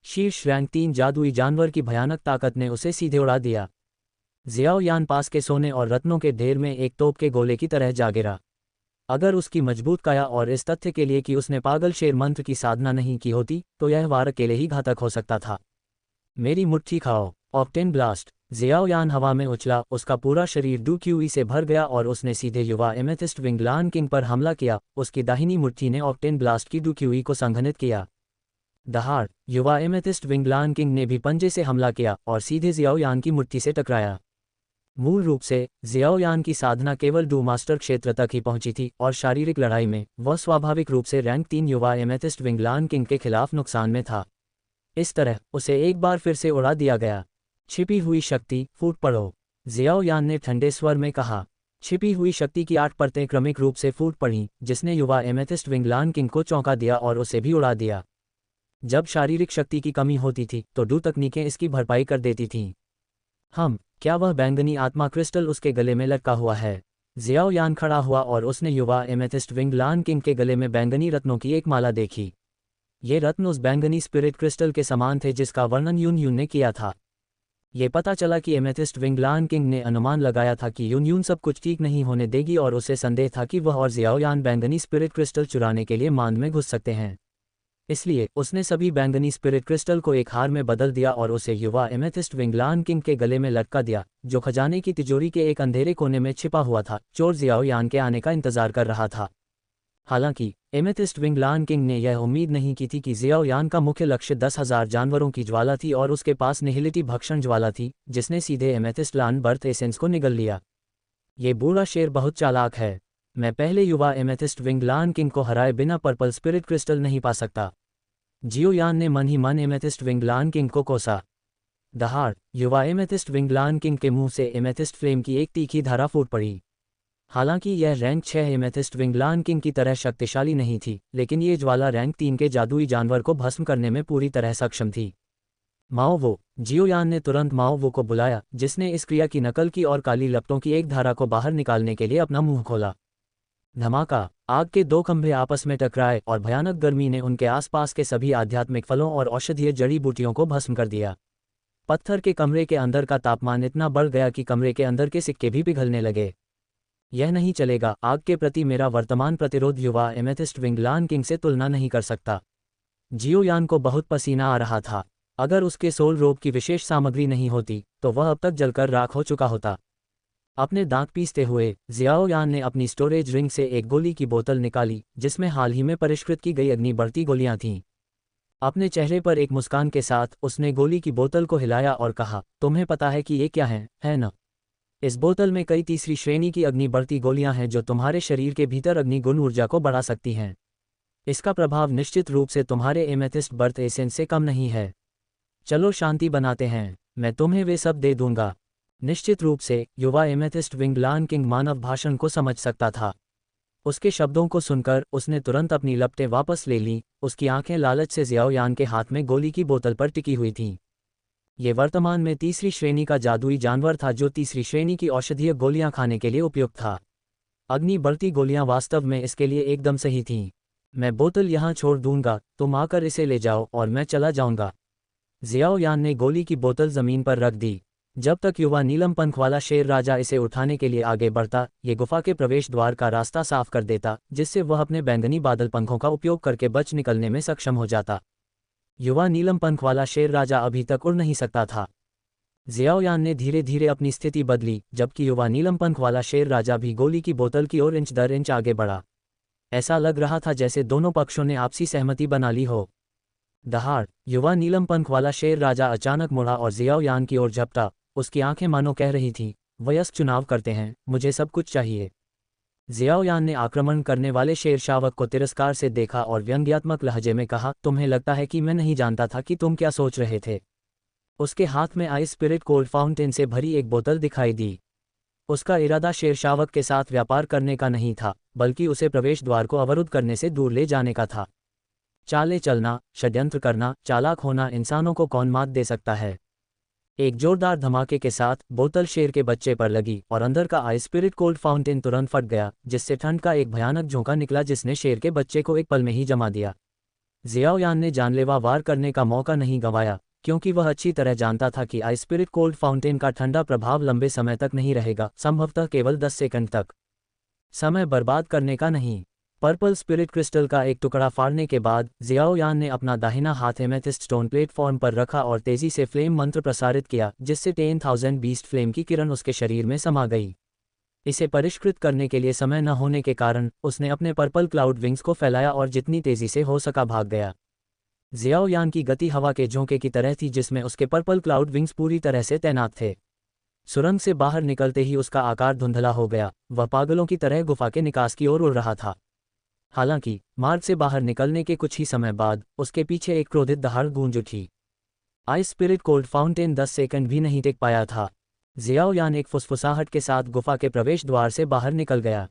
शीर्ष रैंक 3 जादुई जानवर की भयानक ताकत ने उसे सीधे उड़ा दिया। जियाओयान पास के सोने और रत्नों के ढेर में एक तोप के गोले की तरह जा गिरा। अगर उसकी मजबूत काया और इस तथ्य के लिए कि उसने पागल शेर मंत्र की साधना नहीं की होती तो यह वार अकेले ही घातक हो सकता था। मेरी मुट्ठी खाओ। Octane blast. जियाओयान हवा में उछला, उसका पूरा शरीर डू क्यूई से भर गया और उसने सीधे युवा एमेथिस्ट विंगलान किंग पर हमला किया। उसकी दाहिनी मुट्ठी ने ऑक्टेन ब्लास्ट की डू क्यूई को संघनित किया। दहाड़, युवा एमेथिस्ट विंगलान किंग ने भी पंजे से हमला किया और सीधे जियाओयान की मुट्ठी से टकराया। मूल रूप से जियाओयान की साधना केवल डू मास्टर क्षेत्र तक ही पहुंची थी और शारीरिक लड़ाई में वह स्वाभाविक रूप से रैंक 3 युवा एमेथिस्ट विंगलान किंग के खिलाफ नुकसान में था। इस तरह उसे एक बार फिर से उड़ा दिया गया। छिपी हुई शक्ति, फूट पड़ो, जियाओयान ने ठंडे स्वर में कहा। छिपी हुई शक्ति की 8 परतें क्रमिक रूप से फूट पड़ीं, जिसने युवा एमेथिस्ट विंगलान किंग को चौंका दिया और उसे भी उड़ा दिया। जब शारीरिक शक्ति की कमी होती थी तो डू तकनीकें इसकी भरपाई कर देती थीं। क्या वह बैंगनी आत्मा क्रिस्टल उसके गले में लटका हुआ है? जियाओ यान खड़ा हुआ और उसने युवा एमेथिस्ट विंगलान किंग के गले में बैंगनी रत्नों की एक माला देखी। ये रत्न उस बैंगनी स्पिरिट क्रिस्टल के समान थे जिसका वर्णन यून यून ने किया था। ये पता चला कि एमेथिस्ट विंगलान किंग ने अनुमान लगाया था कि यून यून सब कुछ ठीक नहीं होने देगी और उसे संदेह था कि वह और जियाओ यान बैंगनी स्पिरिट क्रिस्टल चुराने के लिए मांद में घुस सकते हैं। इसलिए उसने सभी बैंगनी स्पिरिट क्रिस्टल को एक हार में बदल दिया और उसे युवा एमेथिस्ट विंगलान किंग के गले में लटका दिया, जो खजाने की तिजोरी के एक अंधेरे कोने में छिपा हुआ था। चोर जियाओ यान के आने का इंतजार कर रहा था। हालांकि एमेथिस्ट विंगलान किंग ने यह उम्मीद नहीं की थी कि जियाओ यान का मुख्य लक्ष्य 10,000 जानवरों की ज्वाला थी और उसके पास निहिलिटी भक्षण ज्वाला थी, जिसने सीधे एमेथिस्ट लान बर्थ एसेंस को निगल लिया। ये बूढ़ा शेर बहुत चालाक है। मैं पहले युवा एमेथिस्ट विंगलान किंग को हराए बिना पर्पल स्पिरिट क्रिस्टल नहीं पा सकता। जियो यान ने मन ही मन एमेथिस्ट विंगलान किंग को कोसा। दहाड़ युवा एमेथिस्ट विंगलान किंग के मुंह से एमेथिस्ट फ्लेम की एक तीखी धारा फूट पड़ी। हालांकि यह रैंक 6 एमेथिस्ट विंगलान किंग की तरह शक्तिशाली नहीं थी, लेकिन ये ज्वाला रैंक 3 के जादुई जानवर को भस्म करने में पूरी तरह सक्षम थी। माओ वो, जियो यान ने तुरंत माओ वो को बुलाया, जिसने इस क्रिया की नकल की और काली लपटों की एक धारा को बाहर निकालने के लिए अपना मुंह खोला। धमाका, आग के 2 खंभे आपस में टकराए और भयानक गर्मी ने उनके आसपास के सभी आध्यात्मिक फलों और औषधीय जड़ी बूटियों को भस्म कर दिया। पत्थर के कमरे के अंदर का तापमान इतना बढ़ गया कि कमरे के अंदर के सिक्के भी पिघलने लगे। यह नहीं चलेगा, आग के प्रति मेरा वर्तमान प्रतिरोध युवा एमेथिस्ट विंगलान किंग से तुलना नहीं कर सकता। जियो यान को बहुत पसीना आ रहा था। अगर उसके सोल रोब की विशेष सामग्री नहीं होती तो वह अब तक जलकर राख हो चुका होता। अपने दांत पीसते हुए जियाओ यान ने अपनी स्टोरेज रिंग से एक गोली की बोतल निकाली, जिसमें हाल ही में परिष्कृत की गई अग्नि बढ़ती गोलियां थीं। अपने चेहरे पर एक मुस्कान के साथ उसने गोली की बोतल को हिलाया और कहा, तुम्हें पता है कि ये क्या है न? इस बोतल में कई तीसरी श्रेणी की अग्नि बढ़ती गोलियां हैं जो तुम्हारे शरीर के भीतर अग्निगुण ऊर्जा को बढ़ा सकती हैं। इसका प्रभाव निश्चित रूप से तुम्हारे एमेथिस्ट बर्थ एसेंस से कम नहीं है। चलो शांति बनाते हैं, मैं तुम्हें वे सब दे दूंगा। निश्चित रूप से युवा एमेथिस्ट विंगलान किंग मानव भाषण को समझ सकता था। उसके शब्दों को सुनकर उसने तुरंत अपनी लपटें वापस ले लीं। उसकी आंखें लालच से जियाओ यान के हाथ में गोली की बोतल पर टिकी हुई थीं। ये वर्तमान में तीसरी श्रेणी का जादुई जानवर था जो तीसरी श्रेणी की औषधीय गोलियां खाने के लिए उपयुक्त था। अग्नि बढ़ती गोलियां वास्तव में इसके लिए एकदम सही थीं। मैं बोतल यहां छोड़ दूंगा, तुम आकर इसे ले जाओ और मैं चला जाऊंगा। जियाओ यान ने गोली की बोतल जमीन पर रख दी। जब तक युवा नीलम पंख वाला शेर राजा इसे उठाने के लिए आगे बढ़ता, ये गुफा के प्रवेश द्वार का रास्ता साफ कर देता, जिससे वह अपने बैंगनी बादल पंखों का उपयोग करके बच निकलने में सक्षम हो जाता। युवा नीलम पंख वाला शेर राजा अभी तक उड़ नहीं सकता था। जियाओ यान ने धीरे धीरे अपनी स्थिति बदली, जबकि युवा नीलम पंख वाला शेर राजा भी गोली की बोतल की ओर इंच दर इंच आगे बढ़ा। ऐसा लग रहा था जैसे दोनों पक्षों ने आपसी सहमति बना ली हो। दहाड़ युवा नीलम पंख वाला शेर राजा अचानक मुड़ा और जियाओ यान की ओर झपटा। उसकी आंखें मानो कह रही थीं, वयस्क चुनाव करते हैं, मुझे सब कुछ चाहिए। जियाओ यान ने आक्रमण करने वाले शेर शावक को तिरस्कार से देखा और व्यंग्यात्मक लहजे में कहा, तुम्हें लगता है कि मैं नहीं जानता था कि तुम क्या सोच रहे थे। उसके हाथ में आइस स्पिरिट कोल्ड फाउंटेन से भरी एक बोतल दिखाई दी। उसका इरादा शेर शावक के साथ व्यापार करने का नहीं था, बल्कि उसे प्रवेश द्वार को अवरुद्ध करने से दूर ले जाने का था। चाले चलना, षड्यंत्र करना, चालाक होना, इंसानों को कौन मात दे सकता है। एक जोरदार धमाके के साथ बोतल शेर के बच्चे पर लगी और अंदर का आइस स्पिरिट कोल्ड फाउंटेन तुरंत फट गया, जिससे ठंड का एक भयानक झोंका निकला जिसने शेर के बच्चे को एक पल में ही जमा दिया। जियाओ यान ने जानलेवा वार करने का मौका नहीं गंवाया, क्योंकि वह अच्छी तरह जानता था कि आइस स्पिरिट कोल्ड फाउंटेन का ठंडा प्रभाव लंबे समय तक नहीं रहेगा, संभवतः केवल 10 सेकंड तक। समय बर्बाद करने का नहीं। पर्पल स्पिरिट क्रिस्टल का एक टुकड़ा फाड़ने के बाद जियाओ यान ने अपना दाहिना हाथ एमेथिस्ट स्टोन प्लेटफॉर्म पर रखा और तेजी से फ्लेम मंत्र प्रसारित किया, जिससे 10,000 बीस्ट फ्लेम की किरण उसके शरीर में समा गई। इसे परिष्कृत करने के लिए समय न होने के कारण उसने अपने पर्पल क्लाउड विंग्स को फैलाया और जितनी तेजी से हो सका भाग गया। जियाओ यान की गति हवा के झोंके की तरह थी, जिसमें उसके पर्पल क्लाउड विंग्स पूरी तरह से तैनात थे। सुरंग से बाहर निकलते ही उसका आकार धुंधला हो गया। वह पागलों की तरह गुफा के निकास की ओर उड़ रहा था। हालांकि मार्ग से बाहर निकलने के कुछ ही समय बाद उसके पीछे एक क्रोधित दहाड़ गूंज उठी। Ice spirit cold fountain 10 second भी नहीं टिक पाया था। जियाओयान एक फुसफुसाहट के साथ गुफा के प्रवेश द्वार से बाहर निकल गया।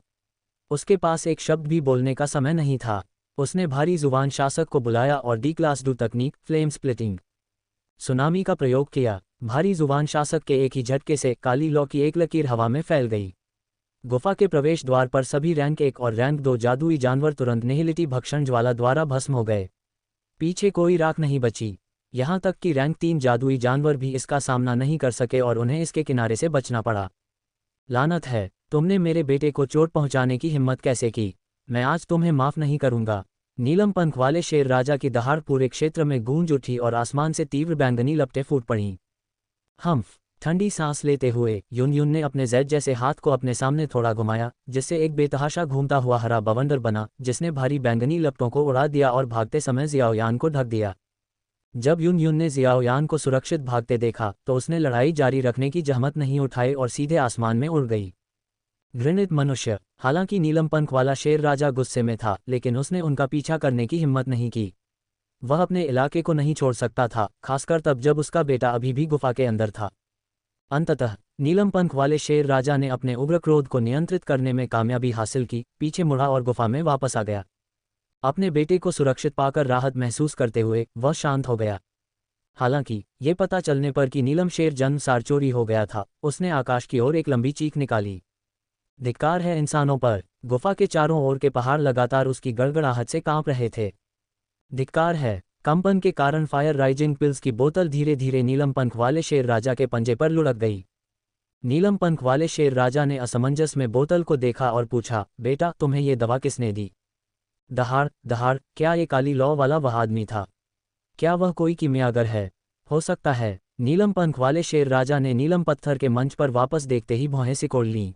उसके पास एक शब्द भी बोलने का समय नहीं था। उसने भारी जुबान शासक को बुलाया और डी क्लास डू तकनीक फ्लेम स्प्लिटिंग सुनामी का प्रयोग किया। भारी जुबान शासक के एक ही झटके से काली लौ की एक लकीर हवा में फैल गई। गुफा के प्रवेश द्वार पर सभी रैंक 1 और रैंक 2 जादुई जानवर तुरंत निहिलिटी भक्षण ज्वाला द्वारा भस्म हो गए। पीछे कोई राख नहीं बची। यहाँ तक कि रैंक 3 जादुई जानवर भी इसका सामना नहीं कर सके और उन्हें इसके किनारे से बचना पड़ा। लानत है, तुमने मेरे बेटे को चोट पहुंचाने की हिम्मत कैसे की? मैं आज तुम्हें माफ नहीं करूंगा। नीलम पंख वाले शेर राजा की दहाड़ पूरे क्षेत्र में गूंज उठी और आसमान से तीव्र बैंगनी लपटें फूट पड़ीं। हम्फ। ठंडी सांस लेते हुए युन युन ने अपने जेड जैसे हाथ को अपने सामने थोड़ा घुमाया, जिससे एक बेतहाशा घूमता हुआ हरा बवंडर बना, जिसने भारी बैंगनी लपटों को उड़ा दिया और भागते समय जियाओयान को ढक दिया। जब युन युन ने जियाओयान को सुरक्षित भागते देखा तो उसने लड़ाई जारी रखने की जहमत नहीं उठाई और सीधे आसमान में उड़ गई। घृणित मनुष्य। हालांकि नीलम पंख वाला शेर राजा गुस्से में था, लेकिन उसने उनका पीछा करने की हिम्मत नहीं की। वह अपने इलाके को नहीं छोड़ सकता था, खासकर तब जब उसका बेटा अभी भी गुफा के अंदर था। अंततः नीलम पंख वाले शेर राजा ने अपने उग्र क्रोध को नियंत्रित करने में कामयाबी हासिल की, पीछे मुड़ा और गुफा में वापस आ गया। अपने बेटे को सुरक्षित पाकर राहत महसूस करते हुए वह शांत हो गया। हालांकि ये पता चलने पर कि नीलम शेर जन्मसार चोरी हो गया था, उसने आकाश की ओर एक लंबी चीख निकाली। धिक्कार है इंसानों पर। गुफा के चारों ओर के पहाड़ लगातार उसकी गड़गड़ाहट से कांप रहे थे। धिक्कार है। कंपन के कारण फायर राइजिंग पिल्स की बोतल धीरे धीरे नीलम पंख वाले शेर राजा के पंजे पर लुढ़क गई। नीलम पंख वाले शेर राजा ने असमंजस में बोतल को देखा और पूछा, बेटा तुम्हें ये दवा किसने दी? दहाड़ दहाड़। क्या ये काली लौ वाला वह आदमी था? क्या वह कोई कीमियागर है? हो सकता है। नीलम पंख वाले शेर राजा ने नीलम पत्थर के मंच पर वापस देखते ही भौहें सिकोड़ लीं।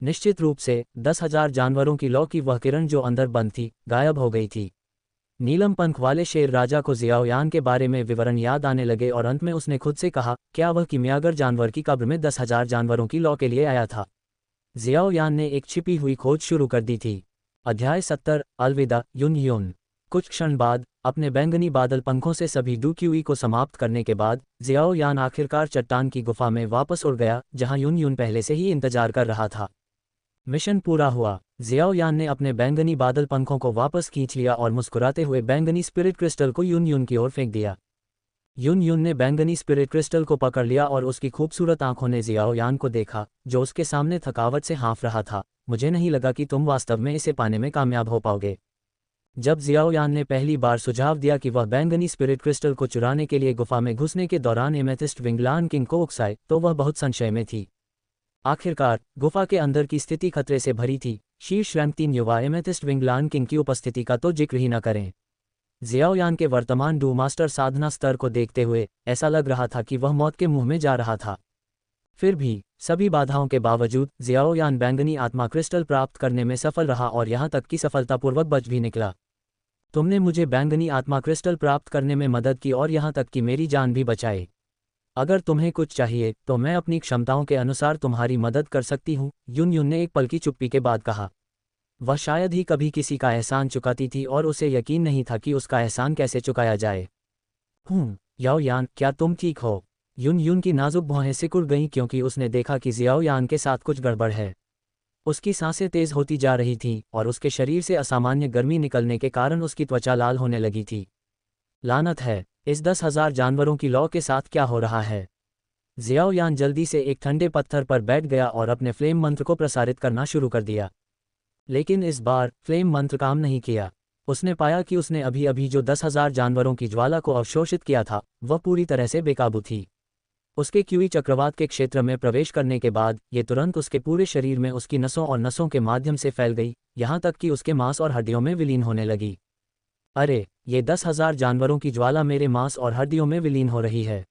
निश्चित रूप से 10,000 जानवरों की लौ की वह किरण जो अंदर बंद थी, गायब हो गई थी। नीलम पंख वाले शेर राजा को जियाओयान के बारे में विवरण याद आने लगे और अंत में उसने खुद से कहा, क्या वह कीमियागर जानवर की कब्र में 10,000 जानवरों की लौ के लिए आया था? जियाओयान ने एक छिपी हुई खोज शुरू कर दी थी। अध्याय 70। अलविदा युन युन। कुछ क्षण बाद, अपने बैंगनी बादल पंखों से सभी डूक्यूई को समाप्त करने के बाद, जियाओयान आखिरकार चट्टान की गुफा में वापस उड़ गया, जहां युन युन पहले से ही इंतजार कर रहा था। मिशन पूरा हुआ। जियाओयान ने अपने बैंगनी बादल पंखों को वापस खींच लिया और मुस्कुराते हुए बैंगनी स्पिरिट क्रिस्टल को युन युन की ओर फेंक दिया। युन युन ने बैंगनी स्पिरिट क्रिस्टल को पकड़ लिया और उसकी खूबसूरत आंखों ने जियाओयान को देखा, जो उसके सामने थकावट से हाँफ रहा था। मुझे नहीं लगा कि तुम वास्तव में इसे पाने में कामयाब हो पाओगे। जब जियाओयान ने पहली बार सुझाव दिया कि वह बैंगनी स्पिरिट क्रिस्टल को चुराने के लिए गुफा में घुसने के दौरान एमेथिस्ट विंगलान किंग को उकसाए, तो वह बहुत संशय में थी। आखिरकार गुफा के अंदर की स्थिति खतरे से भरी थी। शीर्ष रैंक 3 युवा एमेथिस्ट विंगलान किंग की उपस्थिति का तो जिक्र ही न करें। जियाओयान के वर्तमान डू मास्टर साधना स्तर को देखते हुए ऐसा लग रहा था कि वह मौत के मुंह में जा रहा था। फिर भी सभी बाधाओं के बावजूद जियाओयान बैंगनी आत्मा क्रिस्टल प्राप्त करने में सफल रहा और यहाँ तक कि सफलतापूर्वक बच भी निकला। तुमने मुझे बैंगनी आत्मा क्रिस्टल प्राप्त करने में मदद की और यहाँ तक कि मेरी जान भी बचाई। अगर तुम्हें कुछ चाहिए तो मैं अपनी क्षमताओं के अनुसार तुम्हारी मदद कर सकती हूँ, युन युन ने एक पल की चुप्पी के बाद कहा। वह शायद ही कभी किसी का एहसान चुकाती थी और उसे यकीन नहीं था कि उसका एहसान कैसे चुकाया जाए। याओयान, क्या तुम ठीक हो? युन युन की नाजुक भौहें सिकुड़ गईं क्योंकि उसने देखा कि जियाओयान के साथ कुछ गड़बड़ है। उसकी सांसें तेज होती जा रही थीं और उसके शरीर से असामान्य गर्मी निकलने के कारण उसकी त्वचा लाल होने लगी थी। लानत है, इस 10,000 जानवरों की लौ के साथ क्या हो रहा है? जियाओयान जल्दी से एक ठंडे पत्थर पर बैठ गया और अपने फ्लेम मंत्र को प्रसारित करना शुरू कर दिया। लेकिन इस बार फ्लेम मंत्र काम नहीं किया। उसने पाया कि उसने अभी अभी जो 10,000 जानवरों की ज्वाला को अवशोषित किया था, वह पूरी तरह से बेकाबू थी। उसके क्यूई चक्रवात के क्षेत्र में प्रवेश करने के बाद ये तुरंत उसके पूरे शरीर में उसकी नसों और नसों के माध्यम से फैल गई, यहाँ तक कि उसके मांस और हड्डियों में विलीन होने लगी। अरे, ये 10,000 जानवरों की ज्वाला मेरे मांस और हड्डियों में विलीन हो रही है।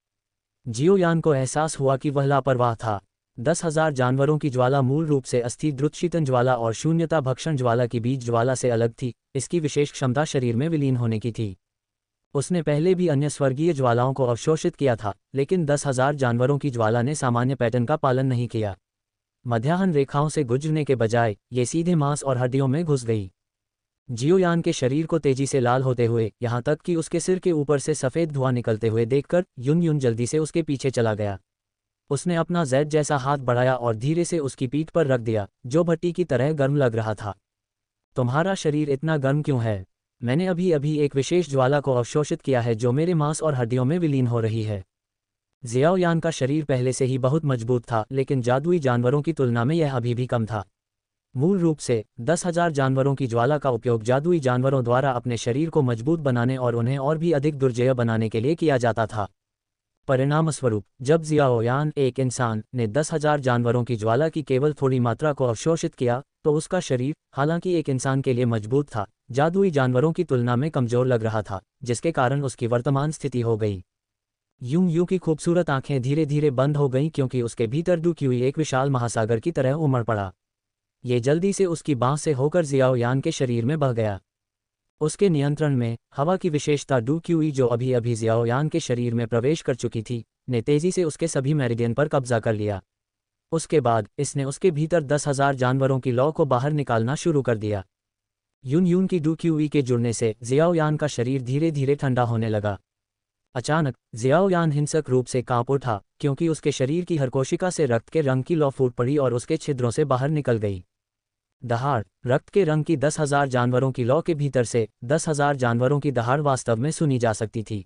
जियोयान को एहसास हुआ कि वह लापरवाह था। 10,000 जानवरों की ज्वाला मूल रूप से अस्थि द्रुतशीतन ज्वाला और शून्यता भक्षण ज्वाला की बीज ज्वाला से अलग थी। इसकी विशेष क्षमता शरीर में विलीन होने की थी। उसने पहले भी अन्य स्वर्गीय ज्वालाओं को अवशोषित किया था, लेकिन 10,000 जानवरों की ज्वाला ने सामान्य पैटर्न का पालन नहीं किया। मध्याह्न रेखाओं से गुजरने के बजाय ये सीधे मांस और हड्डियों में घुस गई। जियोयान के शरीर को तेजी से लाल होते हुए, यहाँ तक कि उसके सिर के ऊपर से सफ़ेद धुआं निकलते हुए देखकर युन युन जल्दी से उसके पीछे चला गया। उसने अपना जेड जैसा हाथ बढ़ाया और धीरे से उसकी पीठ पर रख दिया, जो भट्टी की तरह गर्म लग रहा था। तुम्हारा शरीर इतना गर्म क्यों है? मैंने अभी अभी एक विशेष ज्वाला को अवशोषित किया है जो मेरे मांस और हड्डियों में विलीन हो रही है। जियाओ यान का शरीर पहले से ही बहुत मजबूत था, लेकिन जादुई जानवरों की तुलना में यह अभी भी कम था। मूल रूप से 10,000 जानवरों की ज्वाला का उपयोग जादुई जानवरों द्वारा अपने शरीर को मजबूत बनाने और उन्हें और भी अधिक दुर्जय बनाने के लिए किया जाता था। परिणामस्वरूप, जब जियाओ यान एक इंसान ने 10,000 जानवरों की ज्वाला की केवल थोड़ी मात्रा को अवशोषित किया, तो उसका शरीर, हालांकि एक इंसान के लिए मजबूत था, जादुई जानवरों की तुलना में कमजोर लग रहा था, जिसके कारण उसकी वर्तमान स्थिति हो गई। यूं की खूबसूरत आंखें धीरे धीरे बंद हो गईं क्योंकि उसके भीतर डू क्यूई एक विशाल महासागर की तरह उमड़ पड़ा। ये जल्दी से उसकी बांह से होकर जियाओ यान के शरीर में बह गया। उसके नियंत्रण में हवा की विशेषता डू क्यूई, जो अभी अभी जियाओ यान के शरीर में प्रवेश कर चुकी थी, ने तेजी से उसके सभी मेरिडियन पर कब्जा कर लिया। उसके बाद इसने उसके भीतर 10,000 जानवरों की लौ को बाहर निकालना शुरू कर दिया। यून की डू क्यूई के जुड़ने से जियाओ यान का शरीर धीरे धीरे ठंडा होने लगा। अचानक जियाओ यान हिंसक रूप से कांप उठा, क्योंकि उसके शरीर की हर कोशिका से रक्त के रंग की लौ फूट पड़ी और उसके छिद्रों से बाहर निकल गई। दहाड़, रक्त के रंग की 10,000 जानवरों की लौ के भीतर से 10,000 जानवरों की दहाड़ वास्तव में सुनी जा सकती थी।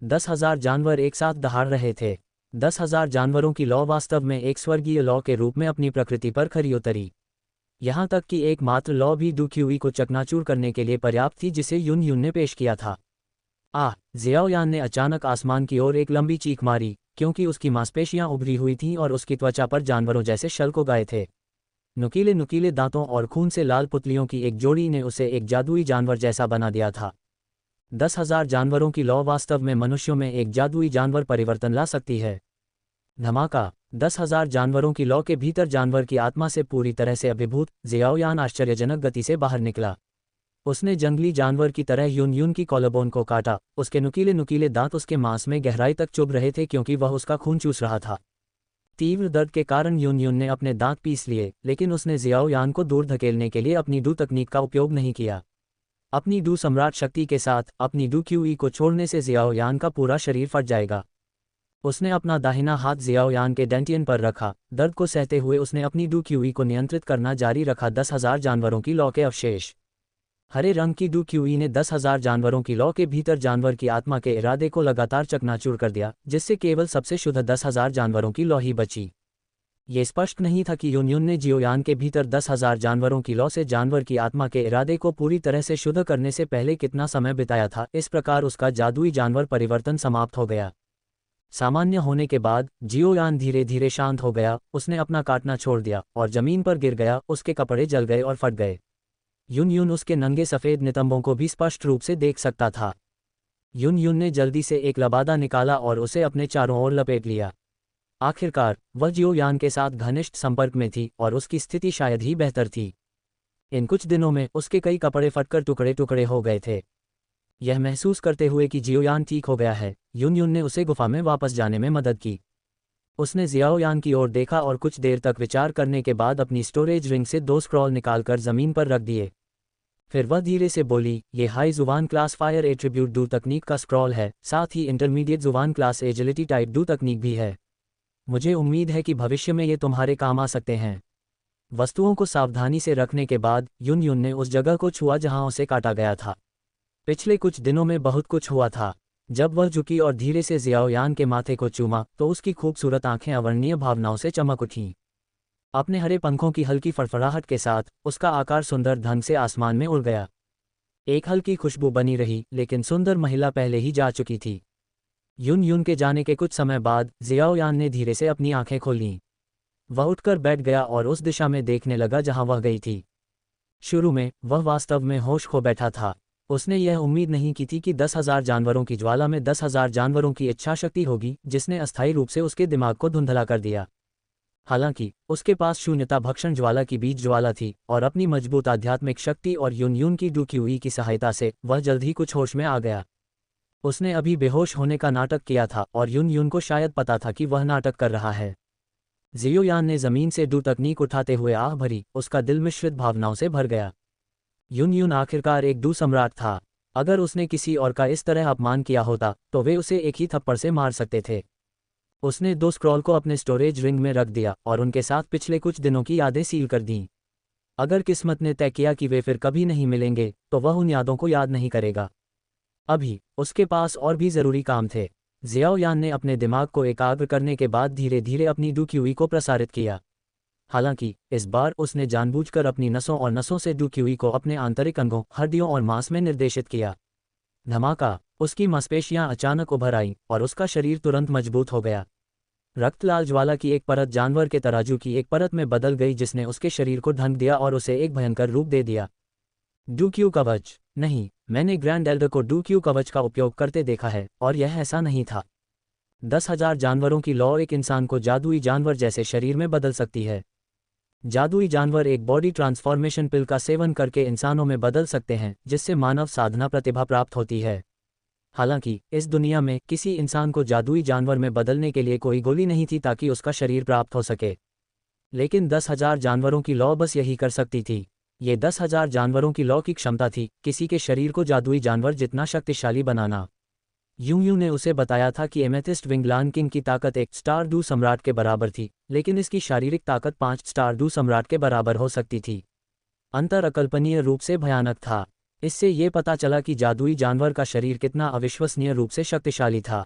10,000 जानवर एक साथ दहाड़ रहे थे। 10,000 जानवरों की लौ वास्तव में एक स्वर्गीय लौ के रूप में अपनी प्रकृति पर खरी उतरी। यहाँ तक कि एकमात्र लौ भी डू क्यूई को चकनाचूर करने के लिए पर्याप्त थी जिसे यून ने पेश किया था। जियाओ यान ने अचानक आसमान की ओर एक लंबी चीख मारी, क्योंकि उसकी मांसपेशियां उभरी हुई थीं और उसकी त्वचा पर जानवरों जैसे शल्क उगाए थे। नुकीले नुकीले दांतों और खून से लाल पुतलियों की एक जोड़ी ने उसे एक जादुई जानवर जैसा बना दिया था। 10,000 जानवरों की लौ वास्तव में मनुष्यों में एक जादुई जानवर परिवर्तन ला सकती है। धमाका, 10,000 जानवरों की लौ के भीतर जानवर की आत्मा से पूरी तरह से अभिभूत जियाओ यान आश्चर्यजनक गति से बाहर निकला। उसने जंगली जानवर की तरह यून की कॉलरबोन को काटा। उसके नुकीले नुकीले दांत उसके मांस में गहराई तक चुभ रहे थे क्योंकि वह उसका खून चूस रहा था। तीव्र दर्द के कारण यून ने अपने दांत पीस लिए, लेकिन उसने जियाओ यान को दूर धकेलने के लिए अपनी डू तकनीक का उपयोग नहीं किया। अपनी डू सम्राट शक्ति के साथ अपनी डू क्यूई को छोड़ने से जियाओ यान का पूरा शरीर फट जाएगा। उसने अपना दाहिना हाथ जियाओ यान के डेंटियन पर रखा। दर्द को सहते हुए उसने अपनी डू क्यूई को नियंत्रित करना जारी रखा। 10,000 जानवरों की लौ के अवशेष। हरे रंग की डू क्यूई ने 10,000 जानवरों की लौ के भीतर जानवर की आत्मा के इरादे को लगातार चकनाचूर कर दिया, जिससे केवल सबसे शुद्ध 10,000 जानवरों की लौ ही बची। ये स्पष्ट नहीं था कि यून ने जियोयान के भीतर 10,000 जानवरों की लौ से जानवर की आत्मा के इरादे को पूरी तरह से शुद्ध करने से पहले कितना समय बिताया था। इस प्रकार उसका जादुई जानवर परिवर्तन समाप्त हो गया। सामान्य होने के बाद जियोयान धीरे धीरे शांत हो गया। उसने अपना काटना छोड़ दिया और जमीन पर गिर गया। उसके कपड़े जल गए और फट गए। यून उसके नंगे सफ़ेद नितंबों को भी स्पष्ट रूप से देख सकता था। यून ने जल्दी से एक लबादा निकाला और उसे अपने चारों ओर लपेट लिया। आखिरकार वह जियोयान के साथ घनिष्ठ संपर्क में थी और उसकी स्थिति शायद ही बेहतर थी। इन कुछ दिनों में उसके कई कपड़े फटकर टुकड़े टुकड़े हो गए थे। यह महसूस करते हुए कि जियोयान ठीक हो गया है, यून ने उसे गुफा में वापस जाने में मदद की। उसने जियाओयान की ओर देखा और कुछ देर तक विचार करने के बाद अपनी स्टोरेज रिंग से 2 स्क्रॉल निकालकर ज़मीन पर रख दिए। फिर वह धीरे से बोली, ये हाई जुबान क्लास फायर एट्रीब्यूट डू तकनीक का स्क्रॉल है, साथ ही इंटरमीडिएट जुबान क्लास एजिलिटी टाइप डू तकनीक भी है। मुझे उम्मीद है कि भविष्य में ये तुम्हारे काम आ सकते हैं। वस्तुओं को सावधानी से रखने के बाद यून ने उस जगह को छुआ जहां उसे काटा गया था। पिछले कुछ दिनों में बहुत कुछ हुआ था। जब वह झुकी और धीरे से जियाओयान के माथे को चूमा तो उसकी खूबसूरत आंखें अवर्णनीय भावनाओं से चमक उठीं। अपने हरे पंखों की हल्की फड़फड़ाहट के साथ उसका आकार सुंदर ढंग से आसमान में उड़ गया। एक हल्की खुशबू बनी रही, लेकिन सुंदर महिला पहले ही जा चुकी थी। यून के जाने के कुछ समय बाद जियाओयान ने धीरे से अपनी आंखें खोलीं। वह उठकर बैठ गया और उस दिशा में देखने लगा जहां वह गई थी। शुरू में वह वास्तव में होश खो बैठा था। उसने यह उम्मीद नहीं की थी कि 10,000 जानवरों की ज्वाला में 10,000 जानवरों की इच्छाशक्ति होगी, जिसने अस्थायी रूप से उसके दिमाग को धुंधला कर दिया। हालांकि उसके पास शून्यता भक्षण ज्वाला की बीज ज्वाला थी और अपनी मजबूत आध्यात्मिक शक्ति और यून की डू क्यूई की सहायता से वह जल्द ही कुछ होश में आ गया। उसने अभी बेहोश होने का नाटक किया था और यून को शायद पता था कि वह नाटक कर रहा है। जियोयान ने जमीन से डू तकनीक उठाते हुए आह भरी। उसका दिल मिश्रित भावनाओं से भर गया। यून आखिरकार एक डू सम्राट था। अगर उसने किसी और का इस तरह अपमान किया होता तो वे उसे एक ही थप्पड़ से मार सकते थे। उसने 2 स्क्रॉल को अपने स्टोरेज रिंग में रख दिया और उनके साथ पिछले कुछ दिनों की यादें सील कर दीं। अगर किस्मत ने तय किया कि वे फिर कभी नहीं मिलेंगे, तो वह उन यादों को याद नहीं करेगा। अभी उसके पास और भी ज़रूरी काम थे। ज़ियाओ यान ने अपने दिमाग को एकाग्र करने के बाद धीरे धीरे अपनी डूक्यूई को प्रसारित किया। हालांकि इस बार उसने जानबूझकर अपनी नसों और नसों से डूक्यूई को अपने आंतरिक अंगों, हड्डियों और मांस में निर्देशित किया। धमाका, उसकी मांसपेशियां अचानक उभर आईं और उसका शरीर तुरंत मजबूत हो गया। रक्त लाल ज्वाला की एक परत जानवर के तराजू की एक परत में बदल गई, जिसने उसके शरीर को ढंक दिया और उसे एक भयंकर रूप दे दिया। डूक्यू कवच नहीं, मैंने ग्रैंड एल्डर को डूक्यू कवच का उपयोग करते देखा है और यह ऐसा नहीं था। 10,000 जानवरों की लौ एक इंसान को जादुई जानवर जैसे शरीर में बदल सकती है। जादुई जानवर एक बॉडी ट्रांसफॉर्मेशन पिल का सेवन करके इंसानों में बदल सकते हैं, जिससे मानव साधना प्रतिभा प्राप्त होती है। हालांकि इस दुनिया में किसी इंसान को जादुई जानवर में बदलने के लिए कोई गोली नहीं थी ताकि उसका शरीर प्राप्त हो सके। लेकिन 10,000 जानवरों की लौ बस यही कर सकती थी। ये 10,000 जानवरों की लौ की क्षमता थी किसी के शरीर को जादुई जानवर जितना शक्तिशाली बनाना। यूं ने उसे बताया था कि एमेथिस्ट विंगलान किंग की ताकत एक स्टार डू सम्राट के बराबर थी, लेकिन इसकी शारीरिक ताकत 5 स्टार डू सम्राट के बराबर हो सकती थी। अंतर अकल्पनीय रूप से भयानक था। इससे ये पता चला कि जादुई जानवर का शरीर कितना अविश्वसनीय रूप से शक्तिशाली था।